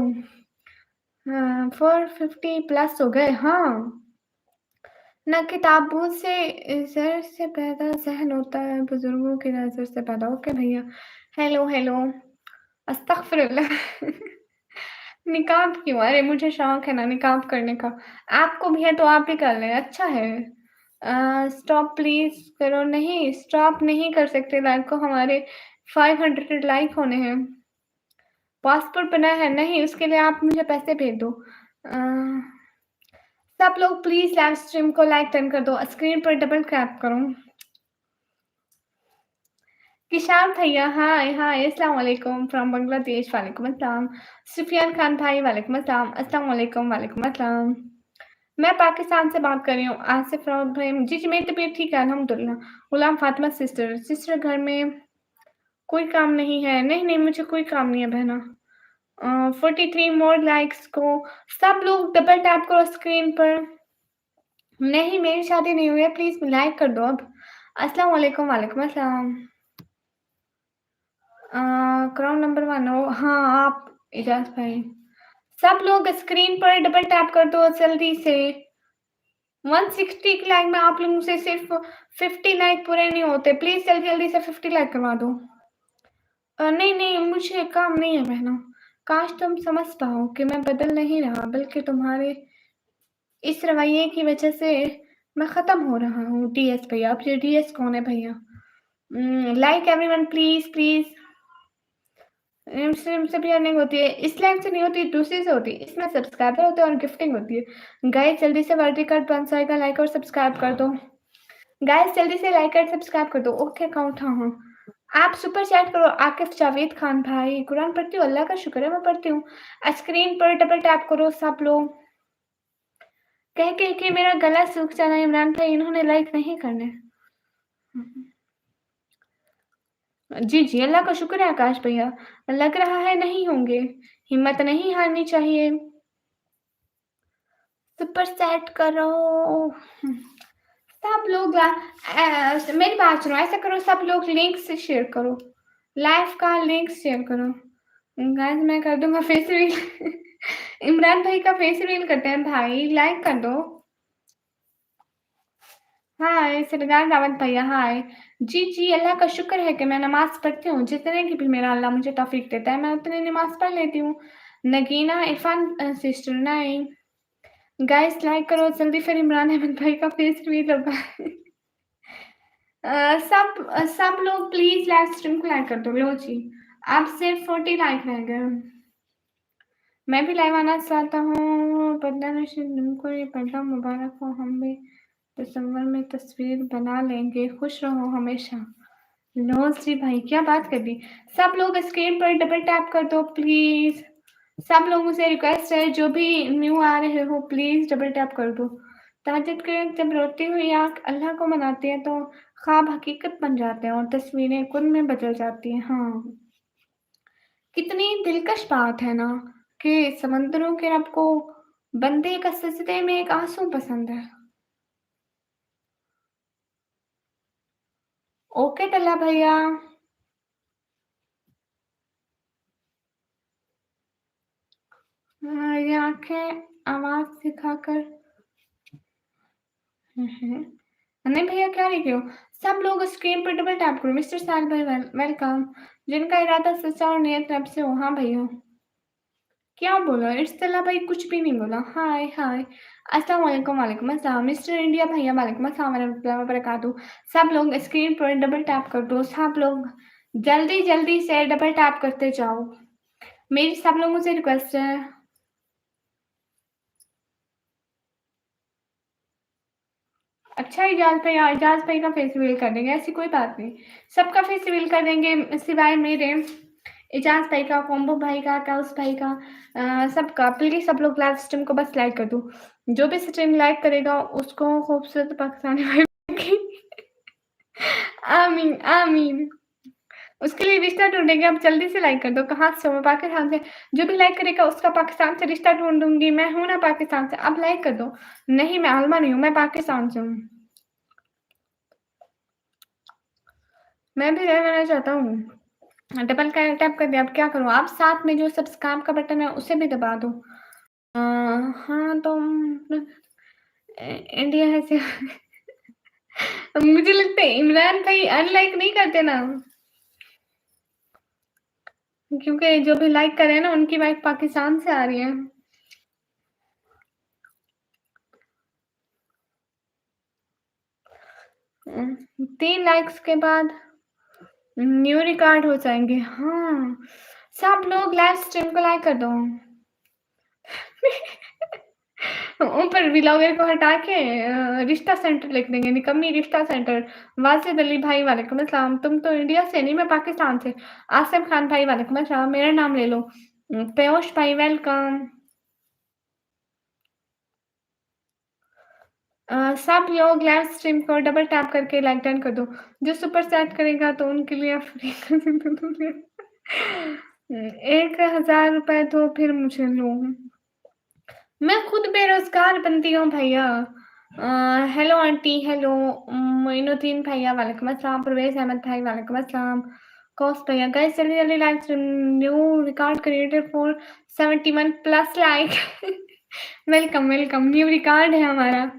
450 प्लस हो गए। हाँ, ना किताबों से ज़र से पैदा ज़हन होता है, बुजुर्गों की नज़र से पैदा। ओके भैया। Hello hello. अस्तगफिरुल्लाह। निकाब क्यों? अरे मुझे शौक है ना निकाब करने का। आपको भी है तो आप भी कर लें, अच्छा है। स्टॉप प्लीज करो। नहीं, स्टॉप नहीं कर सकते लाइक को, हमारे 500 लाइक होने हैं। पासपोर्ट बना है? नहीं, उसके लिए आप मुझे पैसे भेज दो। सब लोग प्लीज लाइव स्ट्रीम को लाइक टर्न कर दो। स्क्रीन पर डबल टैप करो। किशान भैया हाय हाय। अस्सलाम वालेकुम फ्रॉम बांग्लादेश। वालेकुम अस्सलाम। सुफियान खान भाई वालेकुम अस्सलाम। अस्सलाम वालेकुम। वालेकुम अस्सलाम। मैं पाकिस्तान से बात कर रही हूँ। आसिफ राउत भाई। जी जी, मेरी तबीयत ठीक है अल्हम्दुलिल्लाह। गुलाम फातिमा सिस्टर। सिस्टर घर में कोई काम नहीं है? नहीं नहीं, मुझे कोई काम नहीं है बहना। 43 मोर लाइक्स को। सब लोग डबल टैप करो स्क्रीन पर। नहीं, मेरी शादी नहीं हुई है, प्लीज लाइक कर दो अब। अस्सलाम वालेकुम। वालेकुम अस्सलाम। क्राउन नंबर 1 हो? हाँ आप इजाज भाई। सब लोग स्क्रीन पर डबल टैप कर दो जल्दी से। 160 के लाइक में आप लोगों से सिर्फ 50 लाइक पूरे नहीं होते। प्लीज जल्दी जल्दी से 50 लाइक करवा दो। नहीं नहीं, मुझे काम नहीं है बहनों। काश तुम समझ पाओ कि मैं बदल नहीं रहा, बल्कि तुम्हारे इस रवैये की वजह से मैं खत्म हो रहा हूँ। डीएस भैया, अब ये डीएस कौन है भैया? Like everyone please please. इससे भी अर्निंग होती है। इस लाइक से नहीं होती, दूसरी से होती है। इसमें सब्सक्राइबर होते हैं और गिफ्टिंग होती है। गाइस जल्दी से वर्दी कार्ड बन जाएगा, लाइक और सब्सक्राइब कर दो। गाइस जल्दी से लाइक और सब्सक्राइब कर दो। Okay account. हाँ हाँ, आप सुपर चैट करो। आकिफ जावेद खान भाई, कुरान पढ़ती हूँ, अल्लाह का शुक्र है मैं पढ़ती हूँ। स्क्रीन पर डबल टैप करो सब लोग। कह कह के मेरा गला सूख जाना। इमरान भाई इन्होंने लाइक नहीं करने। जी जी, अल्लाह का शुक्र है आकाश भैया। लग रहा है नहीं होंगे। हिम्मत नहीं हारनी चाहिए। सुपर चैट करो। सब लोग मेरी बात सुनो, ऐसा करो सब लोग लिंक से शेयर करो। लाइव का लिंक शेयर करो। गाइस मैं कर दूंगा फेस रील। इमरान भाई का फेस रील करते हैं भाई, लाइक कर दो। हाय सिरगान रावत भैया हाय। जी जी, अल्लाह का शुक्र है कि मैं नमाज पढ़ती हूँ। जितने की भी मेरा अल्लाह मुझे तौफीक देता है, मैं उतनी नमाज पढ़ लेती हूँ। नगीना इरफान सिस्टर नाई। गाइस लाइक करो जल्दी, फिर इमरान अहमद भाई का फेस रील होगा। सब लोग प्लीज लाइव स्ट्रीम को लाइक कर दो। लो जी, आप सिर्फ 40 लाइक रह गए। मैं भी लाइव आना चाहता हूँ। तुमको ये पहला मुबारक हो। हम भी दिसंबर में तस्वीर बना लेंगे। खुश रहो हमेशा। लो जी भाई, क्या बात कर दी। सब लोग स्क्रीन पर डबल टैप कर दो प्लीज। सब लोगों से रिक्वेस्ट है, जो भी न्यू आ रहे हो प्लीज़ डबल टैप कर दो। तहज्जुद के वक़्त जब रोती हुई आँख अल्लाह को मनाती है तो ख्वाब हकीकत बन जाते हैं और तस्वीरें खुद में बदल जाती हैं। हाँ, कितनी दिलकश बात है ना कि समंदरों के रब को बंदे का सजदे में एक आँसू पसंद है। ओके टल्ला भैया। ये आँखें आवाज़ दिखाकर नहीं भैया क्या लिख रहे हो? सब लोग स्क्रीन पर डबल टैप करो। मिस्टर साल भाई वेलकम। जिनका इरादा सच्चा और नियत रब से हो। हाँ भैया। क्या बोला? इट्स तल्ला भाई कुछ भी नहीं बोला। हाय हाय। अस्सलाम वालेकुम वालेकुम अस्सलाम। मिस्टर इंडिया भैया वालेकुम अस्सलाम वरहमतुल्लाहि वबरकातुहू। सब लोग स्क्रीन पर डबल टैप कर दो। सब लोग जल्दी जल्दी से डबल टैप करते जाओ। मेरी सब लोगों से रिक्वेस्ट है। अच्छा इजाज़ भाई का फेस रिवील कर देंगे, ऐसी कोई बात नहीं। सबका फेस रिवील कर देंगे सिवाय मेरे। इजाज़ भाई का, कॉम्बो भाई का, काउस भाई का, सबका। प्लीज़ सब लोग लाइव स्ट्रीम को बस लाइक कर दो। जो भी स्ट्रीम लाइक करेगा उसको खूबसूरत पाकिस्तानी वाइफ मिलेगी। आमीन, आमीन। उसके लिए रिश्ता ढूँढेंगे, आप जल्दी से लाइक कर दो। कहाँ से हो? मैं पाकिस्तान से। जो भी लाइक करेगा उसका पाकिस्तान से रिश्ता ढूँढूँगी। मैं हूँ ना पाकिस्तान से, अब लाइक कर दो। नहीं मैं आलमा नहीं हूँ, मैं पाकिस्तान से हूँ। मैं भी रहना चाहता हूँ। डबल का टैप कर दिया, अब क्या करूँ? आप साथ में जो सब्सक्राइब का बटन है उसे भी दबा दो। हाँ तो इंडिया है से मुझे लगता है इमरान भाई अनलाइक नहीं करते ना, क्योंकि जो भी लाइक कर रहे हैं ना उनकी वाइफ पाकिस्तान से आ रही है। 3 लाइक्स के बाद न्यू रिकॉर्ड हो जाएँगे। हाँ, सब लोग लाइव स्ट्रीम को लाइक कर दो। ऊपर व्लॉगर को हटा के रिश्ता सेंटर लिख देंगे, निकम्मी रिश्ता सेंटर। वाजिद अली भाई वालेकुम अस्सलाम। तुम तो इंडिया से नहीं, मैं पाकिस्तान से। आसिफ खान भाई वालेकुम अस्सलाम। मेरा नाम ले लो। पयोश भाई वेलकम। सब लोग लाइव स्ट्रीम को डबल टैप करके लाइक डन कर दो। जो सुपर चैट करेगा तो उनके लिए फ्री कर दूँगी। 1000 रुपए दो फिर मुझे लो। मैं खुद बेरोज़गार बंदी हूँ भैया। हेलो आंटी, हेलो मोइनुद्दीन भैया वालेकुम अस्सलाम, परवेज़ अहमद भाई वालेकुम अस्सलाम, कौस भैया गाइस जल्दी-जल्दी live stream new record created for 71 plus like. Welcome, welcome new record है हमारा,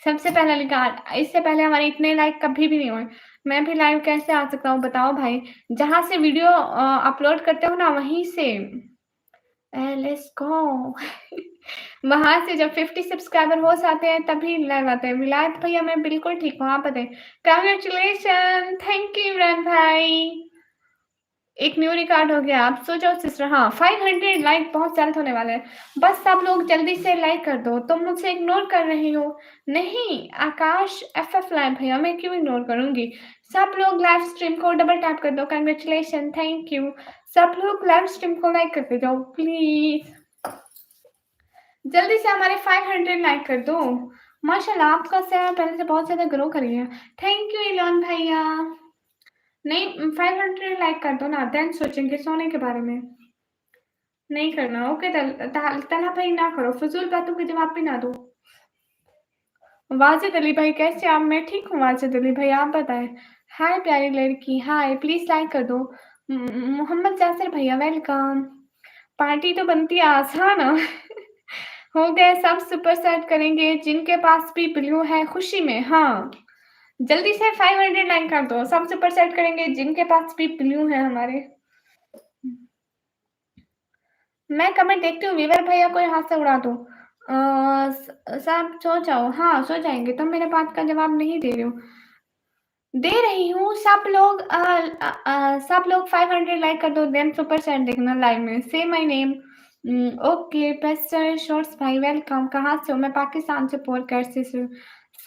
सबसे पहला रिकॉर्ड। इससे पहले हमारे इतने लाइक कभी भी नहीं हुए। मैं भी लाइव कैसे आ सकता हूँ बताओ भाई? जहाँ से वीडियो अपलोड करते हो ना वहीं से। Let's go. वहाँ से जब 50 सब्सक्राइबर हो जाते हैं तभी लाइव आते हैं। विलायत भैया मैं बिल्कुल ठीक हूँ, आप बताएँ? कांग्रेचुलेशन, थैंक यू इमरान भाई। एक न्यू रिकॉर्ड हो गया। आप सो जाओ सिस्टर। हाँ, 500 लाइक बहुत जल्द होने वाले हैं। बस सब लोग जल्दी से लाइक कर दो। तुम मुझसे इग्नोर कर रही हो। नहीं, आकाश एफएफ लाइव भैया मैं क्यों इग्नोर करूँगी? सब लोग लाइव स्ट्रीम को डबल टैप कर दो। Congratulation, thank you. सब लोग लाइव स्ट्रीम को लाइक करते जाओ प्लीज़। जल्दी से हमारे 500 लाइक कर दो। माशाल्लाह आपका चैनल पहले से बहुत ज़्यादा ग्रो कर गया है। थैंक यू इलान भैया। नहीं 500 लाइक कर दो ना, देन सोचेंगे सोने के बारे में। नहीं करना। ओके तन्हा भाई ना करो, फ़िज़ूल बातों के जवाब भी ना दो। वाजिद अली भाई कैसे आप? मैं ठीक हूँ वाजिद अली भाई, आप बताएँ? हाय प्यारी लड़की, हाय प्लीज़ लाइक कर दो। मोहम्मद जासिर भैया वेलकम। पार्टी तो बनती है आसान। हो गए सब सुपर सेट करेंगे जिनके पास भी ब्लू है खुशी में। हाँ, जल्दी से 500 लाइक कर दो। सब सुपर सेट करेंगे जिनके पास भी ब्लू है हमारे। मैं कमेंट देखती हूँ, वीवर भैया को यहाँ से उड़ा दो। सब सो जाओ। हाँ, सो जाएँगे। तुम मेरे बात का जवाब नहीं दे रहे हो। दे रही हूँ। सब लोग 500 लाइक कर दो देन सुपर चैट देखना लाइव में। से my name. Okay Pasteur shorts भाई वेलकम। कहाँ से हो? मैं पाकिस्तान से पोलकैट से हूँ।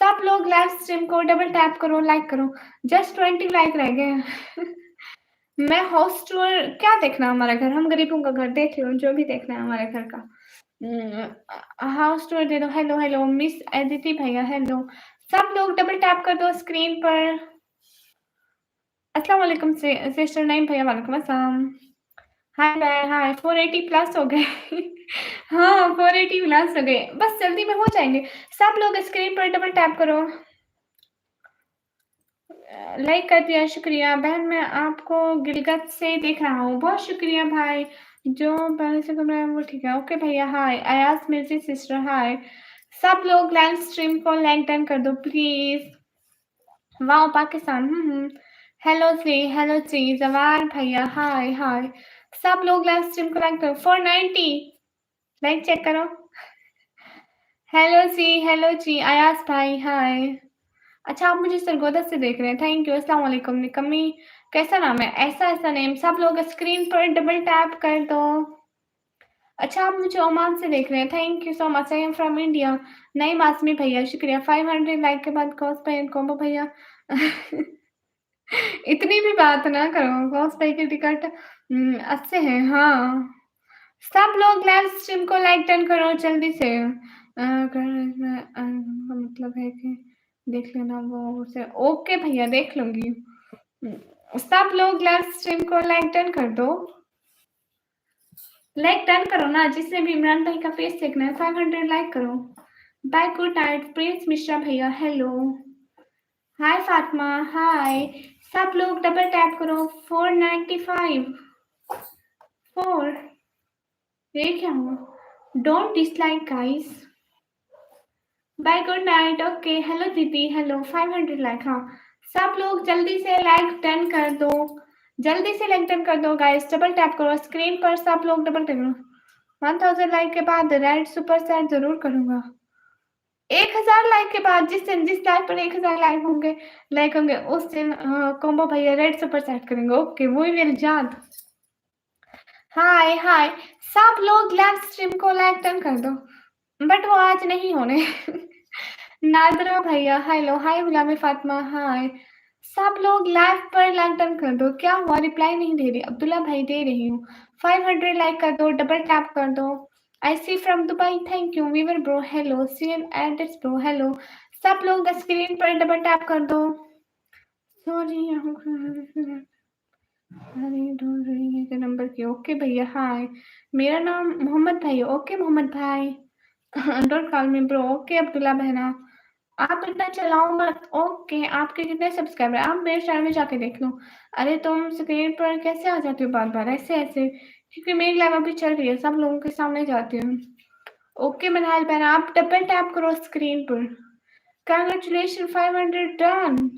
सब लोग लाइव स्ट्रीम को डबल टैप करो, लाइक करो। जस्ट 20 लाइक रह गए हैं। मैं होस्ट टूर क्या देखना हमारा घर, हम गरीबों का घर देख लो, जो भी देखना है हमारे घर का। हाउस टूर दे दो। हेलो हेलो मिस अदिति भैया, हेलो। सब लोग डबल टैप कर दो स्क्रीन पर। अस्सलाम वालेकुम सिस्टर नईम भैया, वालेकुम अस्सलाम। हाय बाय, हाय 480 प्लस हो गए। हाँ 480 प्लस हो गए, बस जल्दी में हो जाएंगे। सब लोग स्क्रीन पर डबल टैप करो। लाइक कर दिया, शुक्रिया बहन। मैं आपको गिलगत से देख रहा हूँ, बहुत शुक्रिया भाई। जो पहले से कमरा है वो ठीक है। ओके भैया, हाय अयास मिर्जी सिस्टर, हाय। सब लोग लाइव स्ट्रीम को लाइक डन कर दो प्लीज। वाओ पाकिस्तान, हेलो जी जवान भैया, हाय हाय। सब लोग लाइव स्ट्रीम को लाइक करो। 490 लाइक चेक करो। हेलो जी अयास भाई, हाय। अच्छा आप मुझे सरगोदा से देख रहे हैं, थैंक यू। अस्सलाम वालेकुम निकम्मी, कैसा नाम है, ऐसा ऐसा नेम। सब लोग स्क्रीन पर डबल टैप कर दो। अच्छा आप मुझे ओमान से देख रहे हैं, thank you so much. I am from India. नई मासमी भैया शुक्रिया। 500 लाइक के बाद कॉस भाई कॉम्बो भैया। इतनी भी बात ना करो, कॉस भाई की टिकट अच्छे हैं। हाँ सब लोग लाइव स्ट्रीम को लाइक डन करो जल्दी से। मतलब है कि देख लेना वो उसे। ओके भैया देख लूंगी। सब लोग लाइव स्ट्रीम को लाइक डन कर दो। लाइक डन करो ना, जिसने भी इमरान भाई का फेस देखना है 500 लाइक करो। Bye good night Prince Mishra भैया, हेलो। हाय फातिमा, हाय। सब लोग डबल टैप करो। 495 4। ये क्या हुआ? Don't dislike guys. Bye good night. Okay hello दीदी, हेलो। 500 लाइक, हाँ। सब लोग जल्दी से लाइक डन कर दो, जल्दी से लाइक डन कर दो गाइस। डबल टैप करो स्क्रीन पर, सब लोग डबल टैप करो। 1000 लाइक के बाद रेड सुपर चैट जरूर करूंगा। 1000 लाइक के बाद, जिस दिन जिस लाइक पर 1000 लाइक होंगे उस दिन कॉम्बो भैया रेड सुपर चैट करेंगे। ओके वो विल याद। हाय हाय। सब लोग लाइव स्ट्रीम को लाइक डन कर दो, बट वो आज नहीं होने। नादरा भैया हेलो, हाय गुलामी फातिमा, हाय। सब लोग लाइव पर लाइक डन कर दो। क्या हुआ रिप्लाई नहीं दे रही? अब्दुल्ला भाई दे रही हूँ। 500 लाइक कर दो, डबल टैप कर दो। I see from Dubai, thank you. Weaver bro hello, C N edits bro hello. सब लोग स्क्रीन पर डबल टैप कर दो। सॉरी अरे ढूंढ रही है के नंबर की। ओके भैया हाय। मेरा नाम मोहम्मद भाई। ओके मोहम्मद भाई। Don't call me bro. Okay Abdullah बहना, आप इतना चलाओ मत। ओके आपके कितने सब्सक्राइबर है? आप मेरे चैनल में जाके देख लो। अरे तुम स्क्रीन पर कैसे आ जाती हो बार बार ऐसे ऐसे? क्योंकि मेरी लाइव अभी चल रही है, सब लोगों के सामने जाती हूँ। ओके मनाल बहना, आप डबल टैप करो स्क्रीन पर। Congratulation 500 done.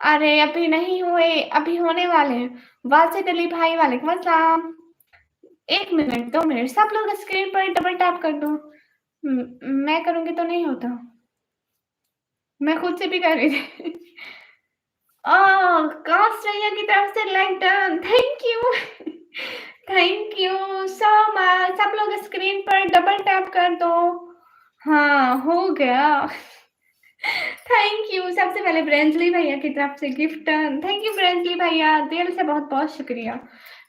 अरे अभी नहीं हुए, अभी होने वाले हैं। वाजिद अली भाई वालेकुम अस्सलाम। 1 मिनट 2 मिनट, सब लोग स्क्रीन पर डबल टैप कर दो। मैं करूंगी तो नहीं होता, मैं खुद से भी कर रही थी। कास्ट भैया की तरफ से like done, thank you. Thank you so much. सब लोग स्क्रीन पर डबल टैप कर दो। हाँ हो गया। Thank you. सबसे पहले ब्रेंजली भैया की तरफ से गिफ्ट, थैंक यू ब्रेंजली भैया, दिल से बहुत बहुत शुक्रिया।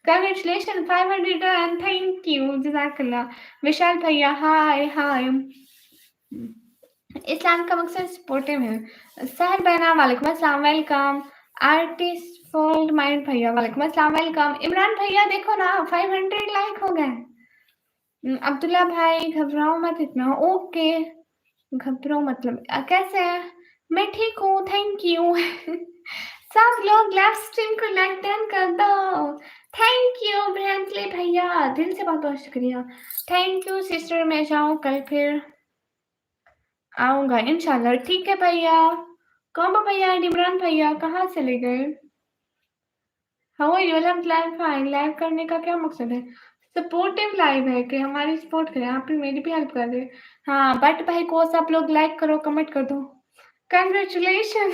कंग्रेचुलेशन 500 एंड थैंक यू जज़ाकल्लाह। विशाल भैया हाय हाय। इस्लाम का मकसद सपोर्टिव है। सहर बहना वालेकुम अस्सलाम, वेलकम। आर्टिस्ट फोल्ड माइंड भैया वालेकुम अस्सलाम, वेलकम। इमरान भैया देखो ना 500 लाइक हो गए। अब्दुल्ला भाई घबराओ मत इतना। ओके घबराओ मतलब कैसे है? मैं ठीक हूँ थैंक यू। सब लोग लाइव स्ट्रीम को लाइक डन कर दो। थैंक यू ब्रांडली भैया, दिल से बहुत बहुत शुक्रिया। थैंक यू सिस्टर, मैं जाऊँ कल फिर आऊंगा इंशाल्लाह। ठीक है भैया। कौन भैया इमरान भैया कहाँ चले गए? हाँ ये वाला लाइव फाइन, लाइव करने का क्या मकसद है? सपोर्टिव लाइव है कि हमारी सपोर्ट करें, आप भी मेरी भी हेल्प कर रहे। हाँ बट भाई को सब लोग लाइक करो, कमेंट कर दो। Congratulation.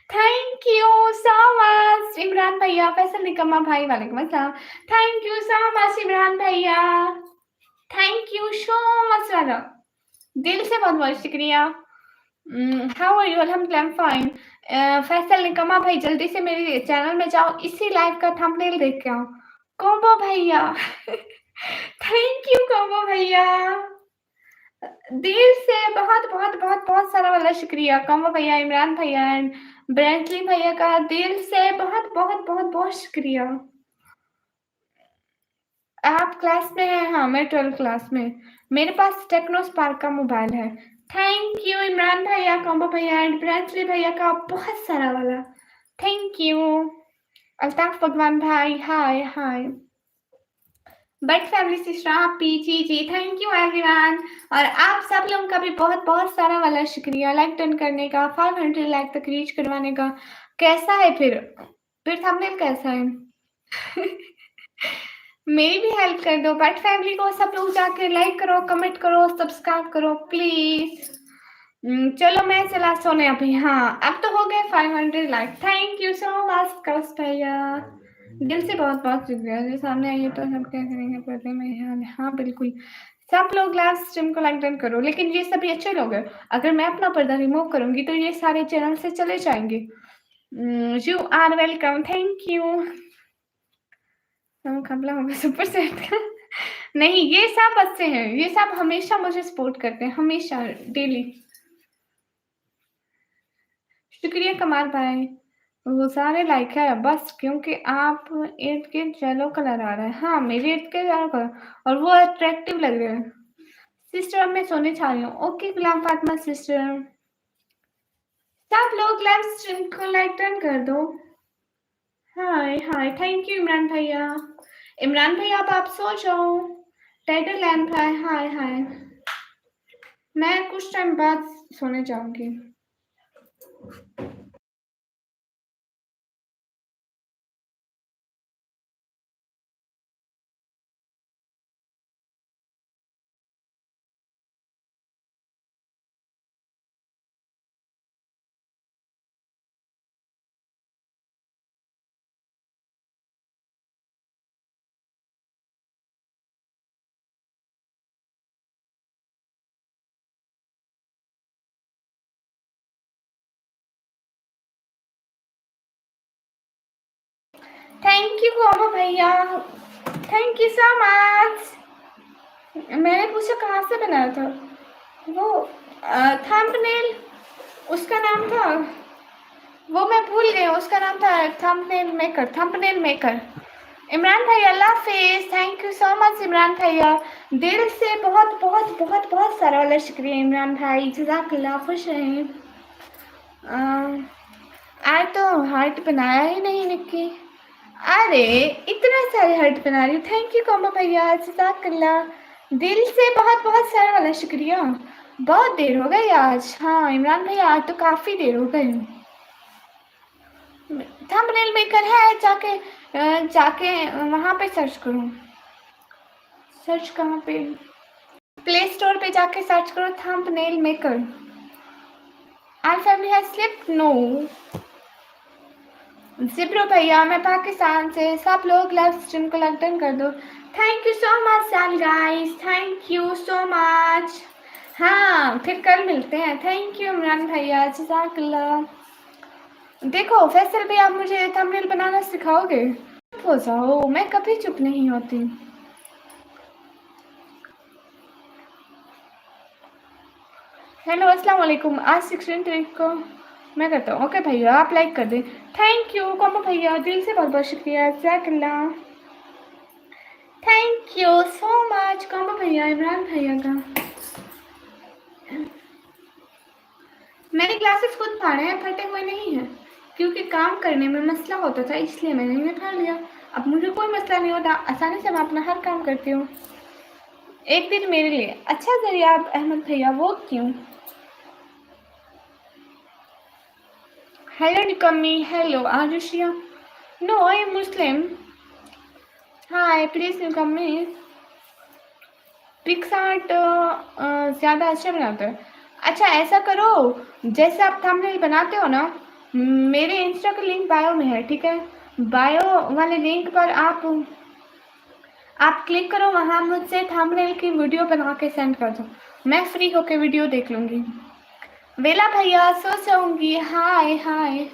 Thank you so much Imran भैया। फैसल निकम्मा भाई वालेकुम अस्सलाम। Thank you so much Imran भैया, थैंक यू सो मच वाला, दिल से बहुत बहुत शुक्रिया। How are you? अल्हम्दुलिल्लाह आई एम फाइन। फैसल निकम्मा भाई जल्दी से मेरे चैनल में जाओ, इसी लाइव का थंबनेल देख के आओ। कॉम्बो भैया थैंक यू कॉम्बो भैया। दिल से बहुत बहुत बहुत बहुत सारा वाला शुक्रिया कॉम्बो भैया, इमरान भैया एंड ब्रेंटली भैया का दिल से बहुत बहुत बहुत बहुत शुक्रिया। आप क्लास में हैं? हाँ मैं 12th क्लास में। मेरे पास टेक्नो स्पार्क का मोबाइल है। थैंक यू इमरान भैया, कॉम्बो भैया एंड ब्रेंटली भैया का बहुत सारा वाला थैंक यू। अल्ताफ भगवान भाई hi hi. But family sister PG ji thank you everyone. और आप सब लोगों का भी बहुत बहुत सारा वाला शुक्रिया लाइक डन करने का, 500 लाइक तक रीच करवाने का। कैसा है फिर थंबनेल कैसा है मेरी भी हेल्प कर दो। बट फैमिली को सब लोग जाके लाइक करो, कमेंट करो, सब्सक्राइब करो प्लीज। चलो मैं चला सोने अभी। हाँ अब तो हो गए 500 like. Thank you so much Kaush भैया, दिल से बहुत बहुत शुक्रिया। जो सामने आइए तो सब क्या करेंगे पर्दे में ध्यान। हाँ बिल्कुल सब लोग लाइव स्ट्रीम को लाइक डन करो। लेकिन ये सभी अच्छे लोग हैं, अगर मैं अपना पर्दा रिमूव करूंगी तो ये सारे चैनल से चले जाएंगे। You are welcome thank you. Kamla होगा सुपर सेट का नहीं ये सब अच्छे हैं, ये सब हमेशा मुझे सपोर्ट करते हैं, हमेशा डेली। शुक्रिया कमाल भाई। वो सारे लाइक है बस क्योंकि आप इर्द गिर्द येलो कलर आ रहा है। हाँ मेरे इर्द गिर्द येलो कलर और वो अट्रैक्टिव लग रहे हैं। सिस्टर अब मैं सोने जा रही हूँ। ओके गुलाम फातिमा सिस्टर। सब लोग लाइव स्ट्रीम को लाइक डन कर दो। हाय हाय थैंक यू इमरान भैया। इमरान भैया अब आप सो जाओ। टाइटल लैंप है हाय हाय। मैं कुछ टाइम बाद सोने जाऊंगी। थैंक यू कॉमो भैया, थैंक यू सो मच। मैंने पूछा कहाँ से बनाया था वो थंबनेल, उसका नाम था वो मैं भूल गई, उसका नाम था thumbnail maker, thumbnail maker. Imran भैया अल्लाह हाफिज़। Thank you so much Imran भैया, दिल से बहुत बहुत बहुत बहुत सारा वाला शुक्रिया इमरान भाई, जज़ाकल्लाह, खुश रहें। आज तो हार्ट बनाया ही नहीं निक्की। अरे इतना सारे हार्ट बना रही हूँ। थैंक यू कॉम्बो भैया, जज़ाकल्लाह, दिल से बहुत बहुत सारा वाला शुक्रिया। बहुत देर हो गई आज। हाँ इमरान भैया आज तो काफ़ी देर हो गई। थंबनेल मेकर है, जाके वहाँ पे सर्च करो। सर्च कहाँ पे? प्ले स्टोर पे जाके सर्च करो thumbnail maker. Our family has slipped no. Jibro भैया मैं पाकिस्तान से, सब लोग लाइव स्ट्रीम को लाइक डन कर दो। थैंक यू सो मच सल guys, thank you so much. हाँ फिर कल मिलते हैं। थैंक यू इमरान भैया, जज़ाकल्लाह। देखो फैसल भी आप मुझे थंबनेल बनाना सिखाओगे? चुप हो जाओ, मैं कभी चुप नहीं होती। हेलो अस्सलाम वालेकुम। आज 16 तारीख को मैं करता हूँ। ओके भैया आप लाइक कर दें। थैंक यू कॉमो भैया, दिल से बहुत बहुत शुक्रिया, जज़ाकल्लाह। थैंक यू सो मच कॉमो भैया, इमरान भैया का। मैंने क्लासेस खुद पढ़े हैं, फटे हुए नहीं हैं, क्योंकि काम करने में मसला होता था इसलिए मैंने इन्हें पढ़ लिया। अब मुझे कोई मसला नहीं होता, आसानी से मैं अपना हर काम करती हूँ। एक दिन मेरे लिए अच्छा जरिया आप अहमद भैया, वो क्यों? Hello Nikammi, hello Arushiya. No I am Muslim. Hi please Nikammi. PicsArt ज़्यादा अच्छा बनाता है। अच्छा ऐसा करो, जैसे आप थंबनेल बनाते हो ना, मेरे इंस्टा का लिंक बायो में है, ठीक है? बायो वाले लिंक पर आप क्लिक करो, वहाँ मुझसे थंबनेल की वीडियो बना के सेंड कर दो, मैं फ्री होके वीडियो देख लूँगी। बेला भैया सो जाऊंगी। हाय हाय।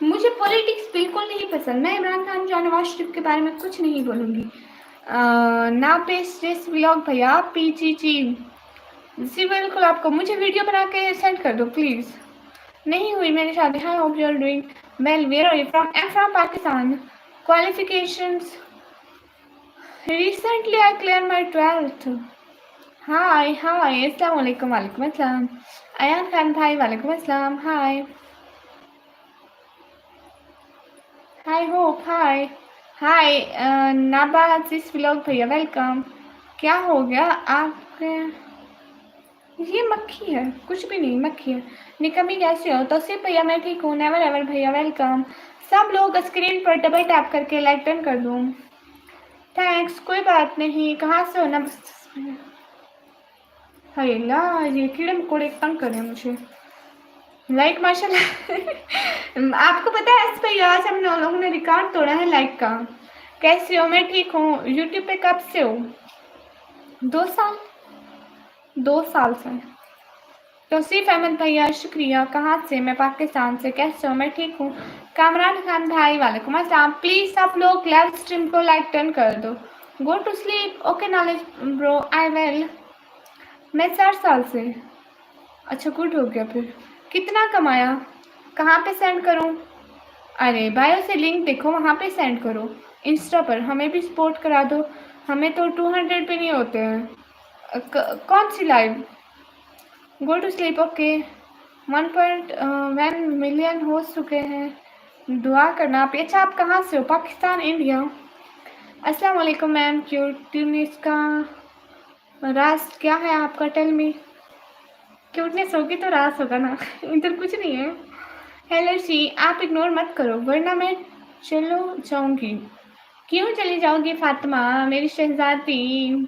मुझे पॉलिटिक्स बिल्कुल नहीं पसंद। मैं इमरान खान या नवाज शरीफ के बारे में कुछ नहीं बोलूंगी। ना पेश व्लॉग भैया पीची जी बिल्कुल आपको मुझे वीडियो बना के सेंड कर दो प्लीज। नहीं हुई मेरी शादी। Hi hope you are doing well. Where are you from? I am from Pakistan. Qualifications recently I clear my 12th। Hi hi अस्सलाम वालेकुम। वालेकुम अस्सलाम। अयान खान भाई वालेकुम अस्सलाम। Hi hi hope hi hi. नाबाजिस व्लॉग भैया वेलकम। क्या हो गया आपके? ये मक्खी है। कुछ भी नहीं मक्खी है। निकम्मी कैसे हो? तो सिर्फ भैया मैं ठीक हूँ। नेवर एवर भैया वेलकम। सब लोग स्क्रीन पर डबल टैप करके लाइक डन कर दूँ। थैंक्स। कोई बात नहीं। कहाँ से हो ना? हाय ला ये कीड़े मकोड़े तंग कर रहे हैं मुझे। लाइक माशाल्लाह। आपको पता है इस पे आज हम लोगों ने रिकॉर्ड तोड़ा है लाइक का। कैसे हो? मैं ठीक हूँ। यूट्यूब पे कब से हो? 2 साल। 2 साल से। तौसीफ अहमद भैया शुक्रिया। कहाँ से? मैं पाकिस्तान से। कैसे हो? मैं ठीक हूँ। कामरान खान भाई वालेकुम अस्सलाम। प्लीज सब लोग लाइव स्ट्रीम को लाइक टर्न कर दो। Go to sleep. Okay knowledge bro I will. मैं 4 साल से। अच्छा गुड हो गया फिर। कितना कमाया? कहाँ पे सेंड करूँ? अरे बायो से लिंक देखो वहाँ पे सेंड करो। इंस्टा पर हमें भी सपोर्ट करा दो। हमें तो 200 पे नहीं होते हैं। कौन सी live? Go to sleep. Okay 1.1 million हो चुके हैं। दुआ करना आप। अच्छा आप कहाँ से हो? पाकिस्तान इंडिया। अस्सलाम वालेकुम मैम। क्यूटनेस का राज क्या है आपका? Tell me. क्यूटनेस होगी तो राज होगा ना। इधर कुछ नहीं है। हेलो जी आप इग्नोर मत करो वरना मैं चलो जाऊंगी। क्यों चली जाओगी फातिमा मेरी शहजादी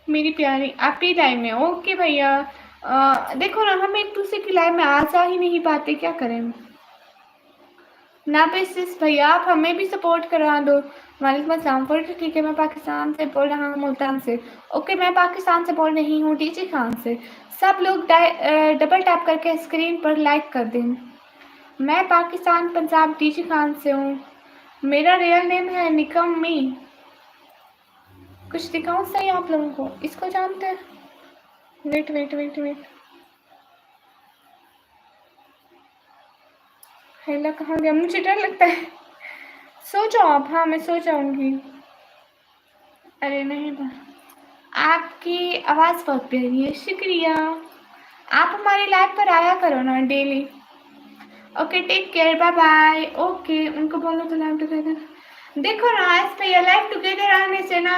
मेरी प्यारी? आप ही लाइव में? ओके भैया। देखो ना हम एक दूसरे की लाइव में आ जा ही नहीं पाते। क्या करें? ना बेसिस भैया आप हमें भी सपोर्ट करवा दो। वालेकुम अस्सलाम। फिर ठीक है। मैं पाकिस्तान से बोल रहा हूँ मुल्तान से। ओके मैं पाकिस्तान से बोल रही हूँ डीजी खान से। सब लोग डबल टैप करके स्क्रीन पर लाइक कर दें। मैं पाकिस्तान पंजाब डीजी खान से हूँ। मेरा रियल नेम है निकम्मी। कुछ दिखाऊं सही आप लोगों को? इसको जानते हैं? Wait wait wait wait. हेला कहाँ गया? मुझे डर लगता है। सो जाओ आप। हाँ मैं सो जाऊंगी। अरे नहीं आपकी आवाज़ बहुत प्यारी है। शुक्रिया। आप हमारी लाइव पर आया करो ना daily. Okay take care bye bye. Okay उनको बोलो तो लाइव टुगेदर देखो ना। इस पे ये लाइव टुगेदर आने से ना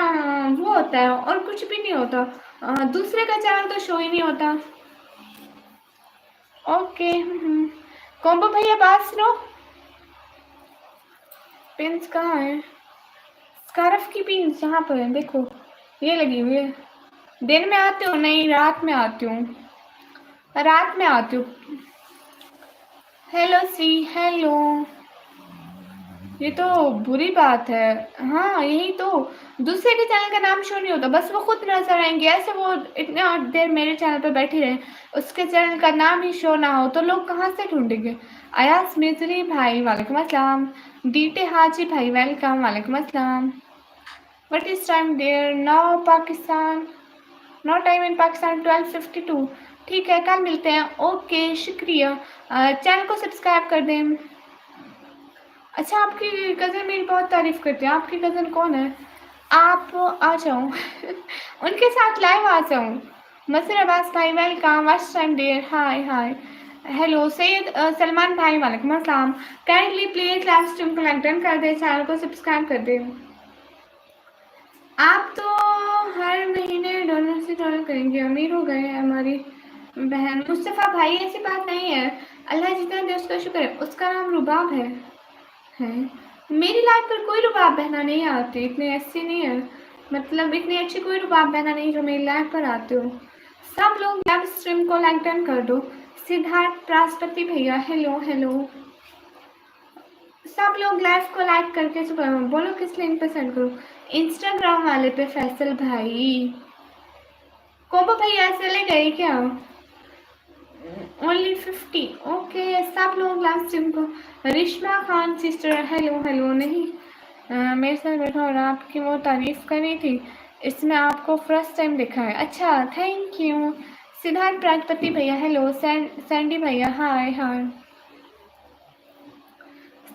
वो होता है और कुछ भी नहीं होता। दूसरे का चैनल तो शो ही नहीं होता। ओके कॉम्बो भैया बात सुनो। पिंस कहाँ है? स्कार्फ की पिंस यहाँ पर है देखो। ये लगी हुई है। दिन में आती हूँ? नहीं रात में आती हूँ। रात में आती हूँ। हेलो सी हेलो। ये तो बुरी बात है। हाँ यही तो। दूसरे के चैनल का नाम शो नहीं होता। बस वो खुद नजर आएंगे ऐसे। वो इतने देर मेरे चैनल पर बैठे रहे उसके चैनल का नाम ही शो ना हो तो लोग कहाँ से ढूंढेंगे? अयास मिजरी भाई वालेकुम अस्सलाम। डीटे हाजी भाई वेलकम। वालेकुम अस्सलाम। What is time there now Pakistan? No time in Pakistan 12:52। ठीक है कल मिलते हैं। ओके शुक्रिया। चैनल को सब्सक्राइब कर दें। अच्छा आपकी कज़न मेरी बहुत तारीफ़ करती है। आपकी कज़न कौन है? आप आ जाओ। उनके साथ लाइव आ जाऊँ। मसर अब्बास भाई welcome. Watch time dear. Hi hi. Hello Syed Salman भाई वालेकुम अस्सलाम। काइंडली प्लीज लाइव स्ट्रीम को लाइक डन कर दे। चैनल को सब्सक्राइब कर दे। आप तो हर महीने डॉलर से डॉलर करेंगे। अमीर हो गए हैं हमारी बहन। मुस्तफ़ा भाई ऐसी बात नहीं है। अल्लाह जितना दे उसका शुक्र है। उसका नाम रुबाब है। मेरी लाइफ पर कोई रुबाब बहना नहीं आती। इतने ऐसी नहीं है। मतलब इतनी अच्छी कोई रुबाब बहना नहीं जो मेरी लाइफ पर आते हो। सब लोग लाइव स्ट्रीम को लाइक डन कर दो। सिद्धार्थ प्रास्पति भैया हेलो हेलो। सब लोग लाइव को लाइक करके बोलो किस लिंक पे सेंड करो। इंस्टाग्राम वाले पे फैसल भाई। कोबो भैया चले गए क्या? ओनली 50। ओके, सब लोग लास्ट टाइम को। Rishma Khan sister, hello hello. नहीं मेरे साथ बैठा और आपकी वो तारीफ करी थी, इसमें आपको फर्स्ट टाइम देखा है। अच्छा, थैंक यू। सिद्धार्थ प्रजापति भैया हेलो। सैंडी भैया हाय हाय।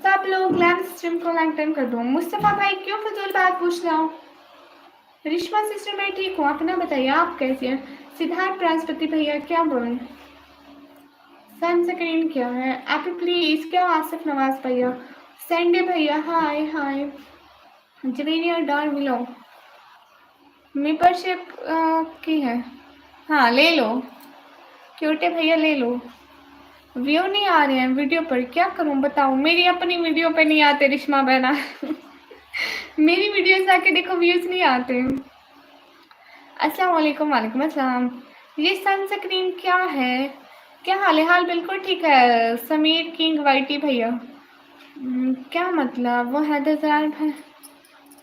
सब लोग लाइव स्ट्रीम को लाइक डन कर दो। मुस्तफा भाई क्यों फजूल बात पूछ रहा हूँ। रिश्मा सिस्टर मैं ठीक हूँ, अपना बताइए आप कैसे हैं। सिद्धार्थ प्रजापति भैया क्या बोलें। सनस्क्रीन क्या है। आप प्लीज क्या। आसिफ नवाज भैया, सैंडी भैया हाय हाय। जवेरिया डॉल मिलो मेंबरशिप की है। हाँ ले लो। क्यूटे भैया ले लो। व्यू नहीं आ रहे हैं वीडियो पर, क्या करूं बताओ। मेरी अपनी वीडियो पे नहीं आते रिश्मा बहना। मेरी वीडियोस आके देखो, व्यूज नहीं आते। अस्सलाम वालेकुम। वालेकुम अस्सलाम। ये सनस्क्रीन क्या है। क्या हाल है। हाल बिल्कुल ठीक है समीर किंग वाइटी भैया। क्या मतलब। वो हैदर सरार है,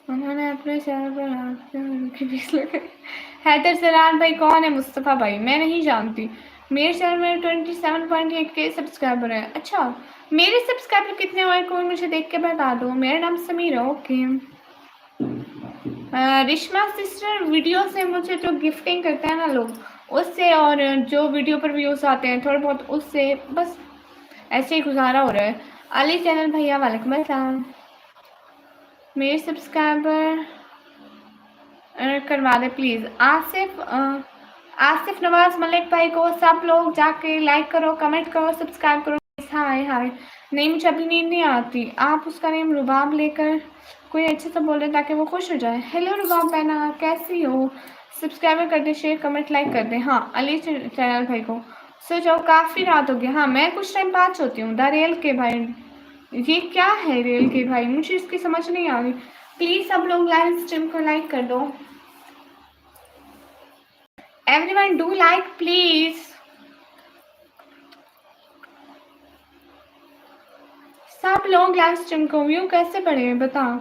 उन्होंने अपने चैनल पर आपके बीस लगाए। हैदर सरार भाई कौन है। मुस्तफ़ा भाई मैं नहीं जानती। मेरे चैनल में 27.8 के सब्सक्राइबर है। अच्छा, मेरे सब्सक्राइबर कितने हुए कोई मुझे देख के बता दो। मेरा नाम समीर है। ओके। रिश्मा सिस्टर वीडियो से मुझे जो गिफ्टिंग करते हैं ना लोग, उससे और जो वीडियो पर व्यूज आते हैं थोड़े बहुत, उससे बस ऐसे ही गुजारा हो रहा है। अली चैनल भैया वालेकुम अस्सलाम। मेरे सब्सक्राइबर करवा दे प्लीज़। आसिफ नवाज मलिक भाई को सब लोग जाके लाइक करो, कमेंट करो, सब्सक्राइब करो। हाय हाय। नहीं मुझे अभी नींद नहीं आती। आप उसका नेम रुबाब लेकर कोई अच्छे से बोल दे ताकि वो खुश हो जाए। हेलो रुबाब बहना कैसी हो। सब्सक्राइब कर दे, शेयर कमेंट लाइक कर दे। हाँ अली चैनल भाई को। सो जाओ, काफ़ी रात हो गई। हाँ मैं कुछ टाइम बाद सोती हूँ। द रियल के भाई, ये क्या है रियल के भाई, मुझे इसकी समझ नहीं आ रही। प्लीज़ सब लोग लाइव स्ट्रीम को लाइक कर दो। Everyone do like please. सब लोग लाइव स्ट्रीम को व्यू कैसे बढ़े बताओ।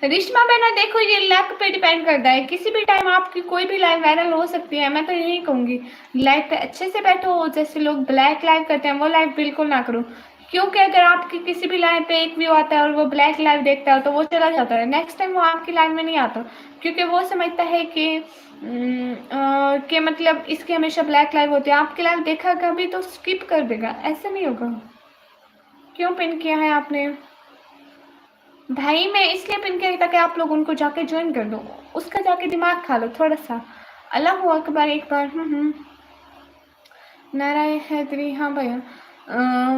रिश्मा बहना देखो, ये लक पे डिपेंड करता है। किसी भी टाइम आपकी कोई भी लाइव वायरल हो सकती है। मैं तो यही कहूँगी लाइव पे अच्छे से बैठो। जैसे लोग ब्लैक लाइव करते हैं वो लाइव बिल्कुल ना करो, क्योंकि अगर आपकी किसी भी लाइव पे एक व्यू आता है और वो ब्लैक लाइव देखता है तो वो चला जाता है, नेक्स्ट टाइम वो आपकी लाइव में नहीं आता, क्योंकि वो समझता है कि मतलब इसकी हमेशा ब्लैक लाइव होती है। आपकी लाइव देखा कभी तो स्किप कर देगा, ऐसा नहीं होगा। क्यों पिन किया है आपने भाई। मैं इसलिए पिन किया ताकि आप लोग उनको जाके ज्वाइन कर दो, उसका जाके दिमाग खा लो थोड़ा सा। अल्लाह अकबर एक बार। नाराय हैदरी। हाँ भैया।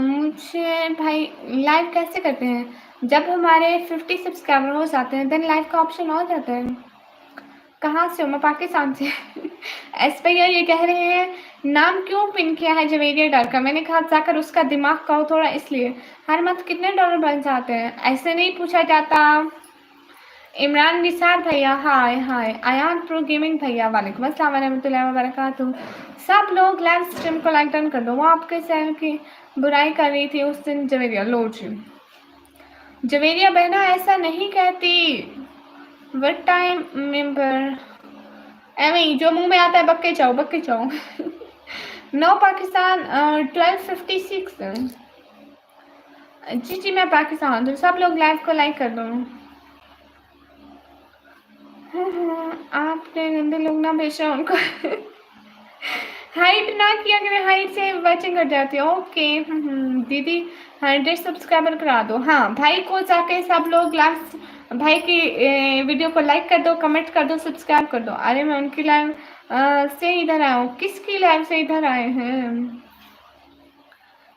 मुझे भाई लाइव कैसे करते हैं। जब हमारे 50 सब्सक्राइबर हो जाते हैं देन लाइव का ऑप्शन आ जाता है। कहाँ से हो। मैं पाकिस्तान से। एस भैया ये कह रहे हैं नाम क्यों पिन किया है जवेरिया डॉलर का। मैंने कहा जाकर उसका दिमाग खाओ थोड़ा, इसलिए। हर मंथ कितने डॉलर बन जाते हैं ऐसे नहीं पूछा जाता। इमरान निसार भैया हाय हाय। आयान प्रो गेमिंग भैया वालेकुम अस्सलाम वरहमतुल्लाहि वबरकातुहू। सब लोग लाइव स्ट्रीम को लाइक डन कर दो। वो आपके चैनल की बुराई कर रही थी उस दिन जवेरिया। लो जी जवेरिया बहना ऐसा नहीं कहती। वट टाइम मेंबर एवं जो मुंह में आता है बक्के जाओ बक्के जाओ। नो पाकिस्तान 1256। जी जी मैं पाकिस्तान। तो सब लोग लाइव को लाइक कर दो। आपने गंदे लोग ना भेजा उनको। हाइट ना किया करें, हाइट से वॉचिंग कर जाती है। ओके दीदी 100 सब्सक्राइबर करा दो। हाँ भाई को जाके सब लोग लाइव भाई की वीडियो को लाइक कर दो, कमेंट कर दो, सब्सक्राइब कर दो। अरे मैं उनकी लाइव से इधर आया हूँ। किसकी लाइव से इधर आए हैं।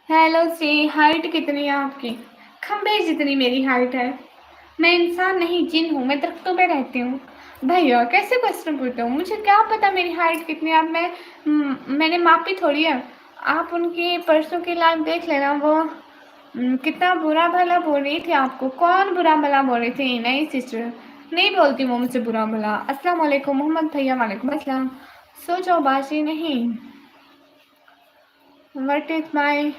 हेलो सी, हाइट कितनी है आपकी। खंबे जितनी मेरी हाइट है। मैं इंसान नहीं जिन हूँ, मैं दरख्तों पे रहती हूँ। भैया कैसे क्वेश्चन पूछते हो, मुझे क्या पता मेरी हाइट कितनी है। अब मैंने मापी थोड़ी है। आप उनकी परसों की लाइव देख लेना। वो कितना बुरा भला बोल रही थी आपको। कौन बुरा भला बोल रही थी। नहीं सिस्टर नहीं बोलती वो मुझसे बुरा भला। अस्सलाम वालेकुम मोहम्मद भैया वालेकुम अस्सलाम। सो जाओ बाजी नहीं। What is my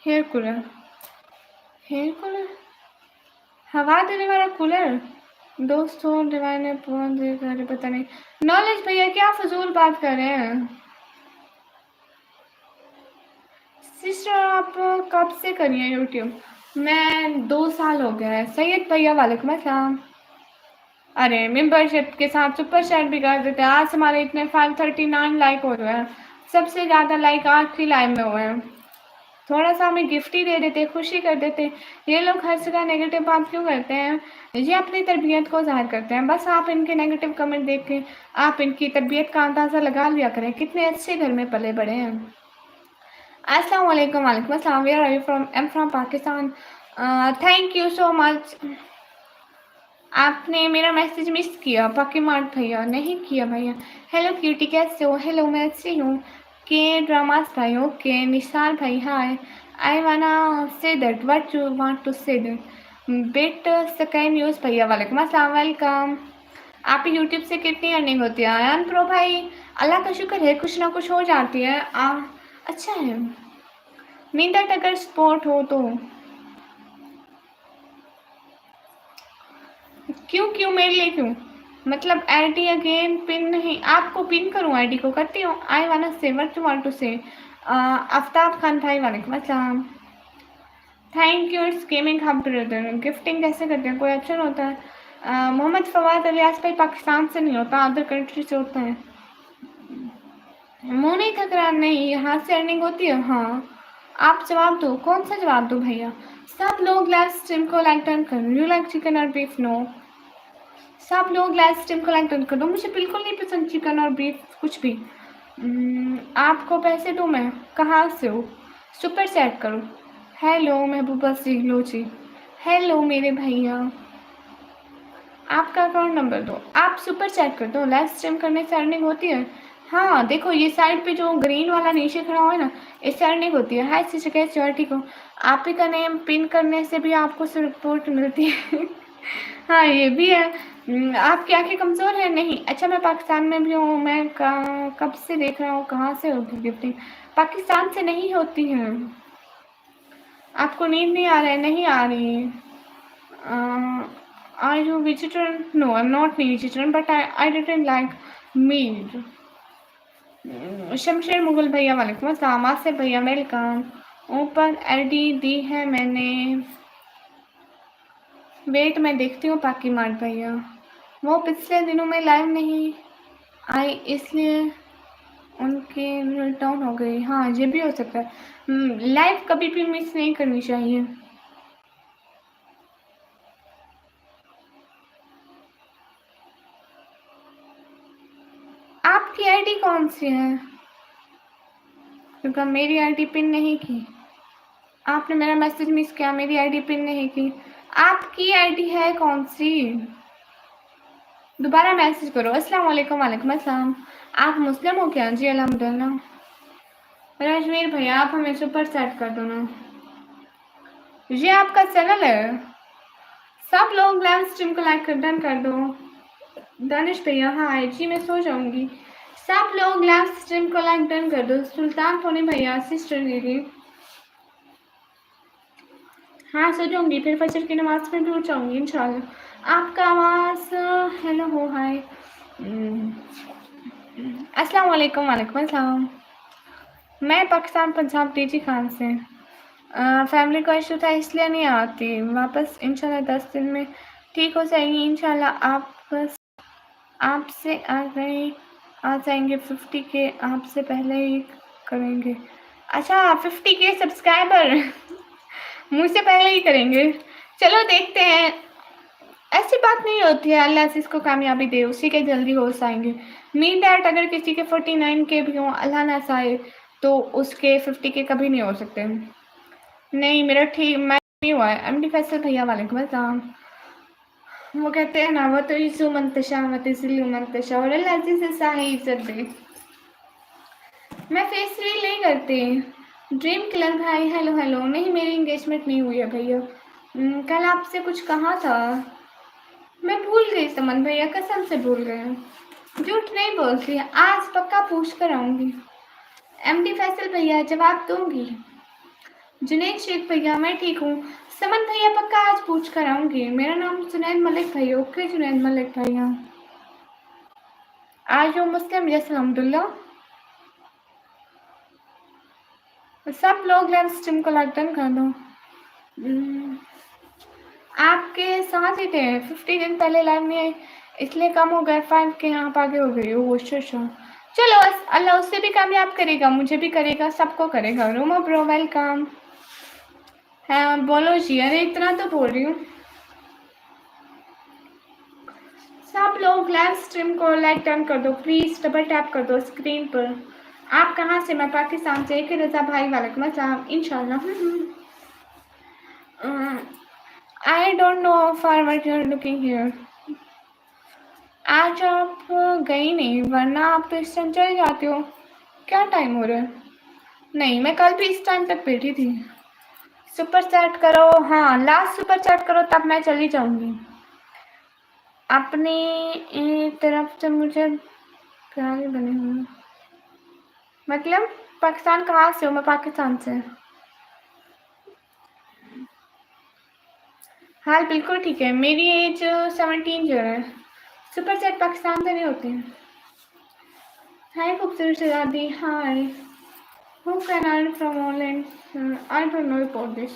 hair cooler. Hair cooler हवा देने वाला कूलर। दोस्तों डिवाइन ने पता नहीं। नॉलेज भैया क्या फजूल बात कर रहे हैं। सिस्टर आप कब से करिए यूट्यूब? मैं 2 साल हो गया है। सैयद भैया वालेकुम अस्सलाम। अरे मेंबरशिप के साथ सुपर चैट भी कर देते हैं। आज हमारे इतने 539 लाइक हो रहे हैं। सबसे ज़्यादा लाइक आखिरी लाइव में हुए हैं। थोड़ा सा हमें गिफ्ट ही दे देते, खुशी कर देते। ये लोग हर जगह नेगेटिव बात क्यों करते हैं? ये अपनी तरबियत को ज़ाहिर करते हैं। बस आप इनके नेगेटिव कमेंट देख के आप इनकी तरबियत का अंदाज़ा लगा लिया करें, कितने अच्छे घर में पले बड़े हैं। अस्सलाम वालेकुम। वालेकुम अस्सलाम। Where are you from? I am from Pakistan. Thank you so much. आपने मेरा मैसेज मिस किया पाकीमार्ट भैया। नहीं किया भैया। हेलो क्यूटी कैसे हो? हेलो मैं अच्छी हूँ। के ड्रामास भाई ओके। निशार भाई हाय। I wanna say that what you want to say that bit Sky News भैया वालेकुम अस्सलाम वेलकम। आप यूट्यूब से कितनी अर्निंग होती है? आयान प्रो भाई अल्लाह का शुक्र है कुछ ना कुछ हो जाती है। अच्छा है। मीन दैट अगर स्पोर्ट हो तो क्यों मेरे लिए क्यों? मतलब आईडी अगेन पिन नहीं। आपको पिन करूँ? आईडी को करती हूँ। आई वाना से व्हाट यू वांट टू से। आफ्ताब खान भाई वालेकुम अस्सलाम। Thank you. It's gaming hub brother. Gifting कैसे करते हैं? कोई ऑप्शन होता है? मोहम्मद फवाद अलियास भाई पाकिस्तान से नहीं होता, अदर कंट्री से होता है। मुँह नहीं थक रहा? नहीं, यहाँ से अर्निंग होती है। हाँ आप जवाब दो। कौन सा जवाब दो भैया? सब लोग लाइव स्ट्रीम को लाइक डन कर। यू लाइक चिकन और बीफ? नो। सब लोग लाइव स्ट्रीम को लाइक डन कर दो। मुझे बिल्कुल नहीं पसंद चिकन और बीफ कुछ भी। आपको पैसे दूँ मैं? कहाँ से हो? सुपर चैट करो। हेलो महबूबा सिगलो जी। हेलो मेरे भैया। आपका अकाउंट नंबर दो। आप सुपर चैट कर दो। लाइव स्ट्रीम करने से अर्निंग होती है। हाँ देखो ये साइड पे जो ग्रीन वाला नीचे खड़ा हुआ है ना, इससे अर्निंग होती है। हाय सिस्टर कैसे हो? ठीक हो? आप ही का नेम पिन करने से भी आपको सपोर्ट मिलती है। हाँ ये भी है। आपकी आंखें कमज़ोर है? नहीं। अच्छा मैं पाकिस्तान में भी हूँ। मैं कब से देख रहा हूँ। कहाँ से होगी गिफ्टिंग? पाकिस्तान से नहीं होती है। आपको नींद नहीं आ रहा है? नहीं आ रही। Are you vegetarian? No, I'm not vegetarian, but I didn't like meat. Shamsher Mughal भैया वालेकुम अस्सलाम। आसिफ भैया वेलकम। ऊपर आईडी दी है मैंने। वेट मैं देखती हूँ पाकि मार्ट भैया। वो पिछले दिनों में लाइव नहीं आई इसलिए उनकी रिटर्न हो गई। हाँ ये भी हो सकता है। लाइव कभी भी मिस नहीं करनी चाहिए। आपकी आईडी कौन सी है? क्योंकि मेरी आईडी पिन नहीं की। आपने मेरा मैसेज मिस किया। मेरी आईडी पिन नहीं की। आपकी आईडी है कौन सी? दोबारा मैसेज करो। अस्सलाम वालेकुम। वालेकुम अस्सलाम। आप मुस्लिम हो क्या? जी अल्हम्दुलिल्लाह। राजवीर भैया आप हमें सुपर सेट कर दो ना। ये आपका चैनल है? सब लोग लाइव स्ट्रीम को लाइक कर डन कर दो। दानिश भैया हाँ जी मैं सो जाऊंगी। सब लोग लाइव स्ट्रीम को लाइक डन कर दो। सुल्तान फोनी भैया सिस्टर दीदी हाँ सो जाऊंगी। फिर फजर की नमाज में भी उठ जाऊंगी इंशाल्लाह। आपका आवाज़ हेलो हो हाय। अस्सलाम वालेकुम। वालेकुम अस्सलाम। मैं पाकिस्तान पंजाब डीजी खान से। फैमिली का इशू था इसलिए नहीं आती। वापस इंशाल्लाह 10 दिन में ठीक हो जाएंगी इंशाल्लाह। आप बस आपसे आ जाएंगे 50 के। आपसे पहले ही करेंगे। अच्छा 50 के सब्सक्राइबर मुझसे पहले ही करेंगे। चलो देखते हैं। ऐसी बात नहीं होती है। अल्लाह जिसको कामयाबी दे उसी के जल्दी हो जाएंगे। मीन दैट अगर किसी के 49 के भी हों अल्लाह ना चाहे तो उसके 50 के कभी नहीं हो सकते। नहीं मेरा ठीक मैं नहीं हुआ है। एमडी फैसल भैया वालेकुम अस्सलाम। वो कहते हैं ना वो तो ईसु मंतशा व तिसलु मंतशा और अल्लाह जिसे चाहे इज्जत दे। मैं फेस रील नहीं करती। ड्रीम किलर भाई हेलो हेलो। नहीं मेरी इंगेजमेंट नहीं हुई है भैया। कल आपसे कुछ कहा था। मैं भूल गई समन भैया कसम से भूल गए। झूठ नहीं बोलती। आज पक्का पूछ कर आऊँगी। एमडी फैसल भैया जवाब दूंगी। जुनैद शेख भैया मैं ठीक हूँ। समन भैया पक्का आज पूछ कर आऊंगी। मेरा नाम जुनैद मलिक भैया। ओके जुनैद मलिक भैया। आज हो मुस्लिम? यस अल्हम्दुलिल्लाह। सब लोग लाइव स्ट्रीम को लाइक डन कर दो। आपके साथ ही थे 50 दिन पहले लाइव नहीं आई, इसलिए कम हो गए 5 के यहाँ आगे हो गई। वो चलो अल्लाह उससे भी कामयाब करेगा, मुझे भी करेगा, सबको करेगा। Roma bro welcome. हाँ बोलो जी। अरे इतना तो बोल रही हूँ। सब लोग लाइव स्ट्रीम को लाइक डन कर दो प्लीज, डबल टैप कर दो स्क्रीन पर। आप कहाँ से? मैं पाकिस्तान से। एक रजा भाई वालेकुम अस्सलाम। इंशाल्लाह। I don't know for what you are looking here. आज आप गई नहीं, वरना आप तो इस टाइम चले जाते हो। क्या टाइम हो रहा है? नहीं, मैं कल भी इस टाइम तक बैठी थी। सुपर चैट करो। हाँ लास्ट सुपर चैट करो तब मैं चली जाऊंगी। अपनी तरफ से मुझे प्यारे बने हुए। मतलब पाकिस्तान कहाँ से हो? मैं पाकिस्तान से। हाल बिल्कुल ठीक है। मेरी एज 17 जो है। सुपर चैट पाकिस्तान से नहीं होते हैं। हाय खूबसूरत शहजादी। हाय। Who can earn from online? I don't know about this.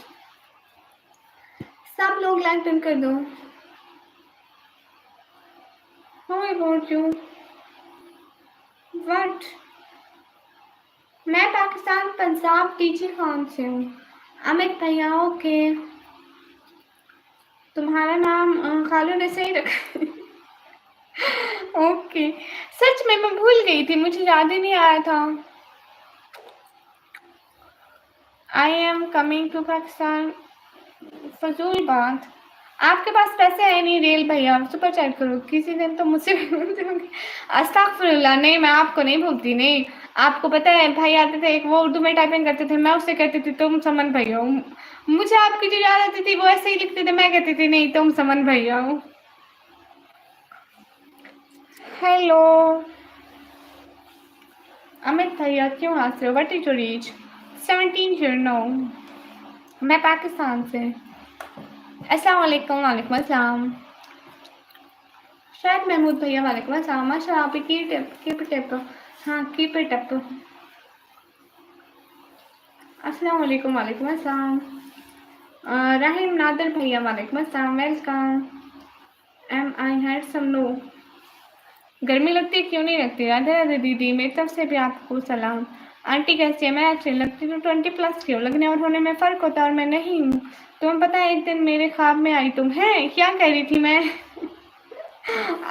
सब लोग लाइक डन कर दो। How about you? What? मैं पाकिस्तान पंजाब टीची खान से हूँ। अमित भैया ओके। तुम्हारा नाम खालू ने सही रखा। ओके। सच में मैं भूल गई थी, मुझे याद ही नहीं आया था। I am coming to Pakistan. फजूल बात। आपके पास पैसे है नहीं रेल भैया, सुपर चैट करो किसी दिन तो मुझसे। अस्तगफुरुल्लाह। नहीं मैं आपको नहीं भूलती। नहीं आपको पता है भाई आते थे एक, वो उर्दू में टाइपिंग करते थे, मैं उससे कहती थी तुम समन भैया हो। मुझे आपकी जो याद आती थी वो ऐसे ही लिखते थे, मैं कहती थी नहीं तुम समन भैया हो। हेलो अमित भैया क्यों हंस रहे हो? What is your age? 17 year. No मैं पाकिस्तान से। अस्सलाम वालेकुम। वालेकुम अस्सलाम। शायद महमूद भैया वालेकुम अस्सलाम। माशा आप कीप इट अप। हाँ कीप इट अप। अस्सलाम वालेकुम। वालेकुम अस्सलाम। राहिम नादर भैया वालेकुम अस्सलाम। वेलकम। एम आई हैंडसम? नो। गर्मी लगती है? क्यों नहीं लगती? राधे राधे दीदी मेरी तरफ से भी आपको सलाम। आंटी कैसी है? मैं अच्छी लगती हूँ। 20+ क्यों? लगने और होने में फ़र्क होता है और मैं नहीं हूँ। तुम्हें पता है एक दिन मेरे ख्वाब में आई तुम। है क्या कह रही थी मैं?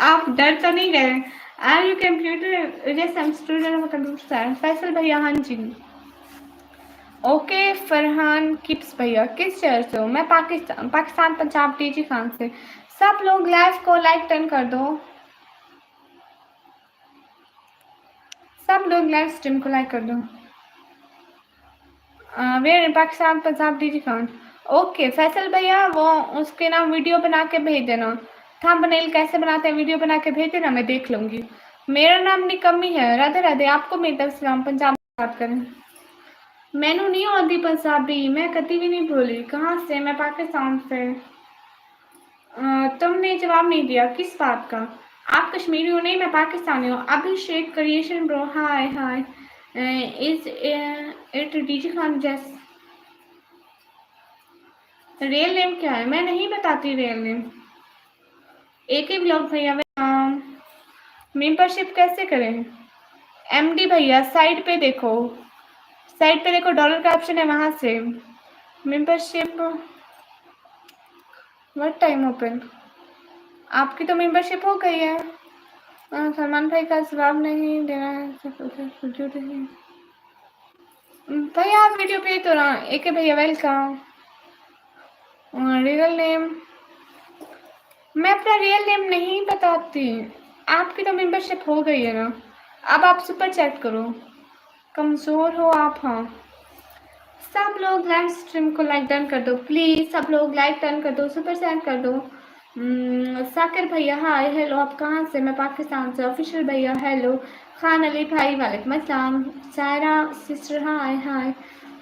आप डर तो नहीं गए? Are you computer? Yes I am student of computer science. Faisal भैया हाँ जी। ओके फरहान किप्स भैया किस शहर से हो? मैं पाकिस्तान पंजाब टीची खान से। सब लोग लाइव को लाइक टर्न कर दो। सब लोग लाइव स्ट्रीम को लाइक कर दो। वेयर पाकिस्तान पंजाब टीची खान। ओके फैसल भैया वो उसके नाम वीडियो बना के भेज देना। थंबनेल कैसे बनाते हैं वीडियो बना के भेज देना, मैं देख लूँगी। मेरा नाम निकम्मी है। राधे राधे। आपको मेरी तरफ से पंजाब बात करें। मैनू नहीं आती पंजाबी, मैं कभी भी नहीं बोली। कहाँ से? मैं पाकिस्तान से। तुमने जवाब नहीं दिया किस बात का? आप कश्मीरी हो? नहीं मैं पाकिस्तानी हूँ। Abhishek creation bro hi hi. Is it DG Khan जैस? रियल नेम क्या है? मैं नहीं बताती रियल नेम। एक ही ब्लॉग भैया। मेंबरशिप कैसे करें? एमडी भैया साइड पे देखो, साइड पे देखो डॉलर का ऑप्शन है वहां से। Membership what time open? आपकी तो मेंबरशिप हो गई है। सलमान भाई का जवाब नहीं दे रहा है भैया। आप वीडियो पे तो ना एक भैया वेलकम। रियल नेम मैं अपना रियल नेम नहीं बताती। आपकी तो मेंबरशिप हो गई है ना। अब आप सुपर चैट करो। कमज़ोर हो आप। हाँ सब लोग लाइव स्ट्रीम को लाइक डन कर दो प्लीज़। सब लोग लाइक डन कर दो, सुपर चैट कर दो। साकिर भैया हाय हेलो। आप कहाँ से? मैं पाकिस्तान से। ऑफिशियल भैया हेलो। खान अली भाई वालेकुम अस्सलाम। सायरा सिस्टर हाय हाय।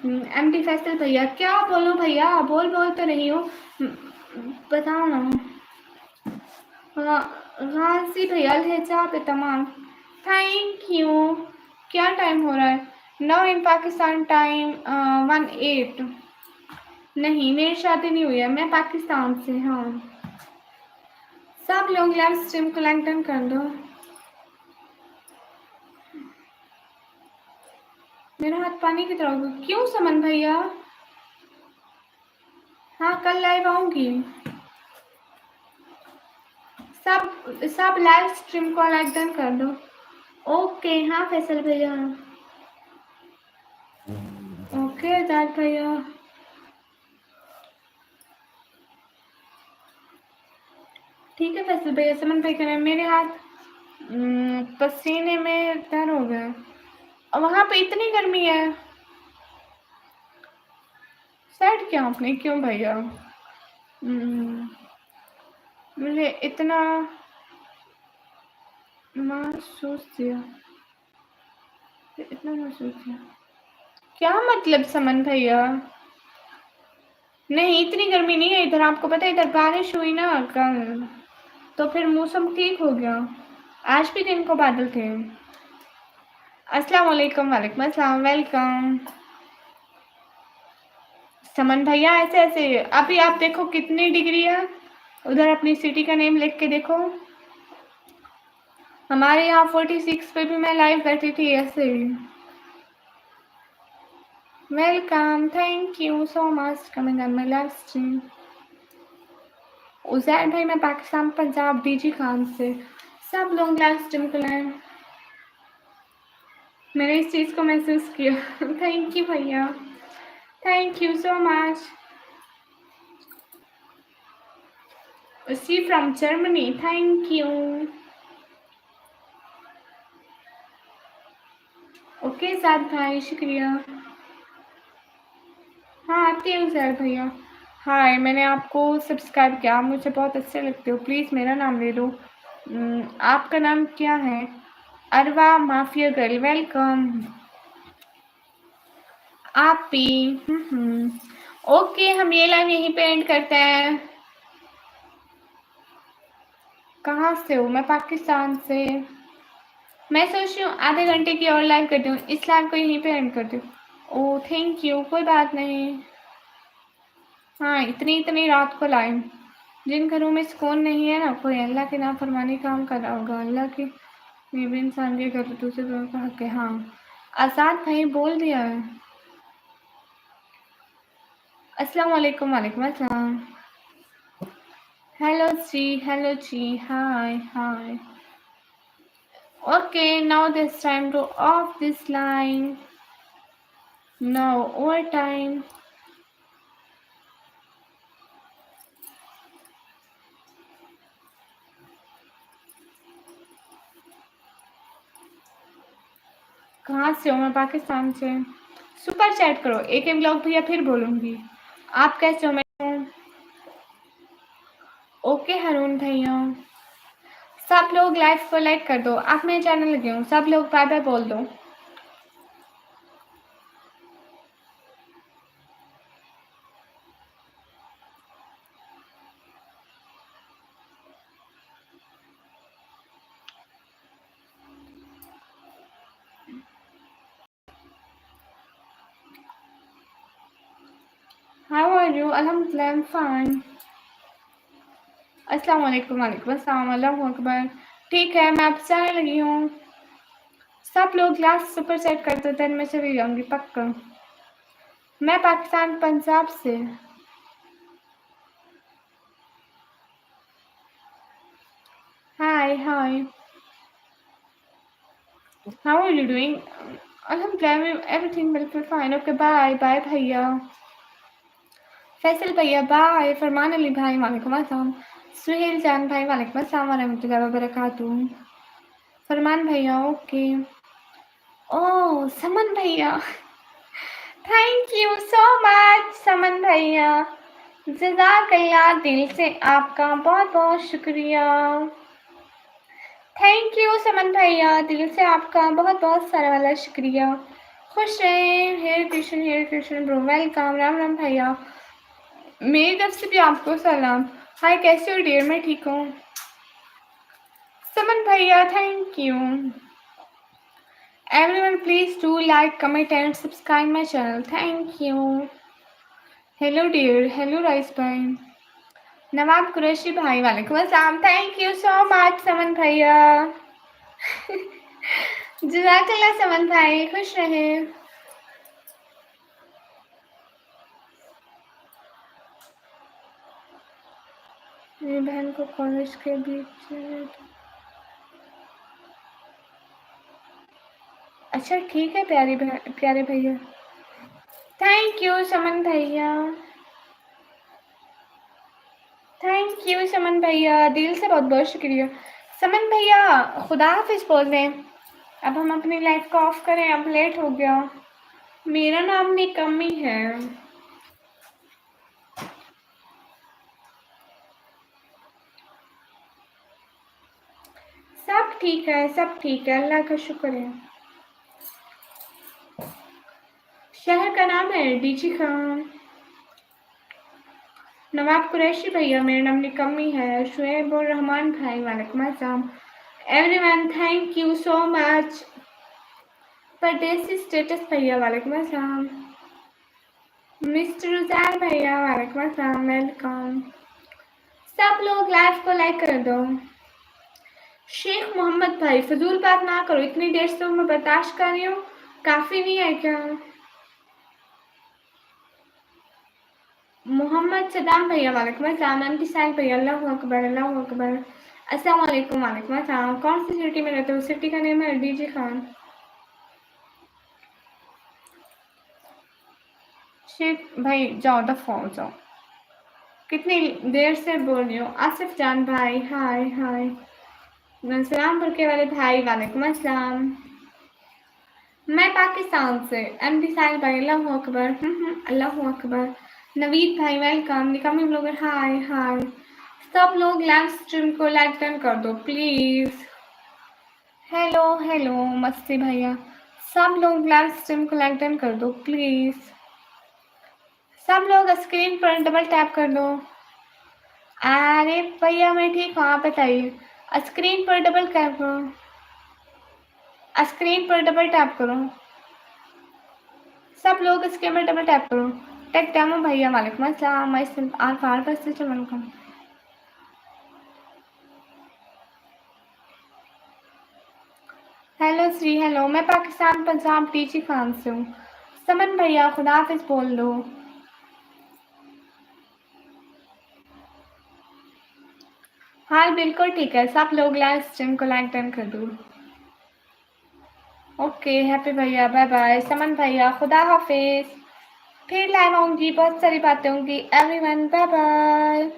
एमडी फैसल भैया, क्या बोलूं भैया, बोल तो रही हूँ, बताओ ना। गाजी भैया लहजा पे तमाम, थैंक यू। क्या टाइम हो रहा है? Now in Pakistan time 1:08। नहीं, मेरी शादी नहीं हुई है, मैं पाकिस्तान से। हाँ, सब लोग लाइव स्ट्रीम को लाइक डन कर दो। मेरा हाथ पानी की तरह हो गया। क्यों समन भैया? हाँ, कल लाइव आऊंगी। सब लाइव स्ट्रीम को लाइक डन कर दो। ओके, हाँ फैसल भैया। ओके जाट भैया। ठीक है फैसल भैया। समन भाई करें, मेरे हाथ पसीने में तर हो गए। और वहाँ पे इतनी गर्मी है। सेट किया आपने? क्यों भैया? मुझे इतना महसूस किया, इतना महसूस किया। क्या मतलब समन भैया? नहीं, इतनी गर्मी नहीं है इधर। आपको पता है इधर बारिश हुई ना कल, तो फिर मौसम ठीक हो गया। आज भी दिन को बादल थे। अस्सलाम वालेकुम। वालेकुम अस्सलाम। वेलकम समन भैया। ऐसे ऐसे अभी आप देखो कितनी डिग्री है उधर, अपनी सिटी का नेम लिख के देखो। हमारे यहाँ 46 पे भी मैं लाइव बैठी थी ऐसे ही। Welcome, thank you so much coming on my live stream. Uzair भाई, मैं पाकिस्तान पंजाब डीजी खान से। सब लोग लाइव स्ट्रीम को लाए। मैंने इस चीज़ को महसूस किया। थैंक यू भैया, thank you so much. See from Germany, thank you. Okay साथ भाई, शुक्रिया। हाँ, आती है उजैर भैया। हाय, मैंने आपको सब्सक्राइब किया, आप मुझे बहुत अच्छे लगते हो। प्लीज़ मेरा नाम ले दो। आपका नाम क्या है? अरवा माफिया गर्ल, वेलकम। आप भी। ओके, हम ये लाइव यहीं पे एंड करते हैं। कहाँ से हो? मैं पाकिस्तान से। मैं सोच रही हूँ आधे घंटे की और लाइव करती हूँ, इस लाइव को यहीं पे एंड करती हूँ। ओह थैंक यू, कोई बात नहीं। हाँ, इतनी इतनी रात को लाइव, जिन घरों में सुकून नहीं है ना, कोई अल्लाह के नाफरमानी काम कर रहा होगा। अल्लाह की ये भी इंसान के कर दूसरे लोगों का हक है। हाँ, आज़ाद भाई बोल दिया है। अस्सलाम वालेकुम। वालेकुम अस्सलाम। Hello ji, hi hi. Okay, now this time to off this line. No overtime. कहाँ से हो? मैं पाकिस्तान से। सुपर चैट करो, एक एक ब्लॉग भैया फिर बोलूँगी। आप कैसे हो? मैं ओके हरून भैया। सब लोग लाइव को लाइक कर दो। आप मेरे चैनल लगे हो, सब लोग बाय बाय बोल दो। How are you? अल्हम्दुलिल्लाह, आई एम फाइन। अस्सलाम वालेकुम। वालेकुम अस्सलाम। अल्लाहू अकबर। ठीक है, मैं आपसे आने लगी हूँ। सब लोग लास्ट सुपर चैट कर दो, देन मैं चली जाऊँगी पक्का। मैं पाकिस्तान पंजाब से। हाय हाय। How are you doing? Alhamdulillah, everything बिल्कुल fine. Okay, bye bye भैया। फैसल भैया बाय। फरमान अली भाई वालेकुम अस्सलाम। सुहेल जान भाई वालेकुम अस्सलाम वरहमतुल्लाहि वबरकातुहू। फरमान भैया ओके। ओह समन भैया, thank you so much Saman भैया। जज़ाकल्लाह, दिल से आपका बहुत बहुत शुक्रिया। थैंक यू समन भैया, दिल से आपका बहुत बहुत सारा वाला शुक्रिया। खुश रहे। Hare Krishna bro, welcome. राम राम भैया, मेरी तरफ से भी आपको सलाम। हाय, कैसे हो डियर? मैं ठीक हूँ। समन भैया, thank you. Everyone please do like, comment and subscribe my channel, thank you. Hello dear, hello Rais भाई, नवाब कुरैशी भाई, वालेकुम अस्सलाम, thank you so much Saman भैया। जज़ाकल्लाह समन भाई, खुश रहे। मेरी बहन को कॉलेज के बीच। अच्छा ठीक है प्यारे भैया, थैंक यू समन भैया, थैंक यू समन भैया, दिल से बहुत बहुत शुक्रिया। समन भैया खुदा हाफिज बोल दें। अब हम अपनी लाइफ को ऑफ करें, अब लेट हो गया। मेरा नाम निकम्मी है। सब ठीक है, सब ठीक है, अल्लाह का शुक्र है। शहर का नाम है डीजी खान। नवाब कुरैशी भैया, मेरा नाम निकम्मी है। शुएब और रहमान भाई, वालेकुम अस्सलाम। Everyone thank you so much. परदेसी स्टेटस भैया, वालेकुम अस्सलाम। मिस्टर उजैर भैया, वालेकुम अस्सलाम, वेलकम। सब लोग लाइव को लाइक कर दो। शेख मोहम्मद भाई, फजूल बात ना करो, इतनी देर से मैं बर्दाश्त कर रही हूँ, काफी नहीं है क्या? मोहम्मद सदाम भैया, वालेकुम अस्सलाम। एमपी साहिब भैया, अल्लाहु अकबर, अल्लाहु अकबर। अस्सलाम वालेकुम, वालेकुम अस्सलाम। कौन सी सिटी में रहते हो? सिटी का नेम है डीजे खान। शेख भाई जाओ, दफा हो जाओ, कितनी देर से बोल रही हूँ। आसिफ जान भाई, हाय हाय। सलामपुर के वाले भाई, वालेकुम अस्सलाम। मैं पाकिस्तान से। एमडी साहिल भाई, अल्लाहु अकबर, अल्लाहु अकबर। नवीद भाई, वेलकम। निकम्मी ब्लॉगर, हाय हाय। सब लोग लाइव स्ट्रीम को लाइक डन कर दो प्लीज। हेलो हेलो मस्ती भैया, सब लोग लाइव स्ट्रीम को लाइक डन कर दो प्लीज। सब लोग स्क्रीन पर डबल टैप कर दो। अरे भैया मैं ठीक हूँ, आप बताइए। स्क्रीन पर डबल टैप करो, स्क्रीन पर डबल टैप करो, सब लोग स्क्रीन पर डबल टैप करो। टेक डेमो भैया, वालेकुम अस्सलाम। माय सेल्फ आर बस से वेलकम। Hello Shri, hello. मैं पाकिस्तान पंजाब टीची खान से हूँ। समन भैया खुदा हाफिज बोल दो। हाँ बिल्कुल ठीक है, सब लोग लाइव स्ट्रीम को लाइक डन कर दो। ओके हैप्पी भैया, बाय बाय। समन भैया खुदा हाफिज, फिर लाइव आऊंगी, बहुत सारी बातें होंगी। Everyone bye bye.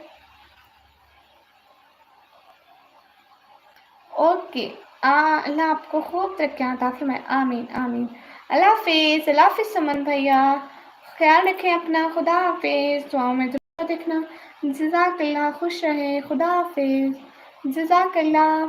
Okay, Allah आपको खूब तरक्कियां अता फरमाए, आमीन आमीन। अल्लाह हाफिज, अल्लाह हाफिज समन भैया, ख्याल रखें अपना, खुदा हाफिज। दुआओं में दुआ देखना। जज़ाकल्लाह, खुश रहे, खुदा हाफिज, जज़ाकल्लाह।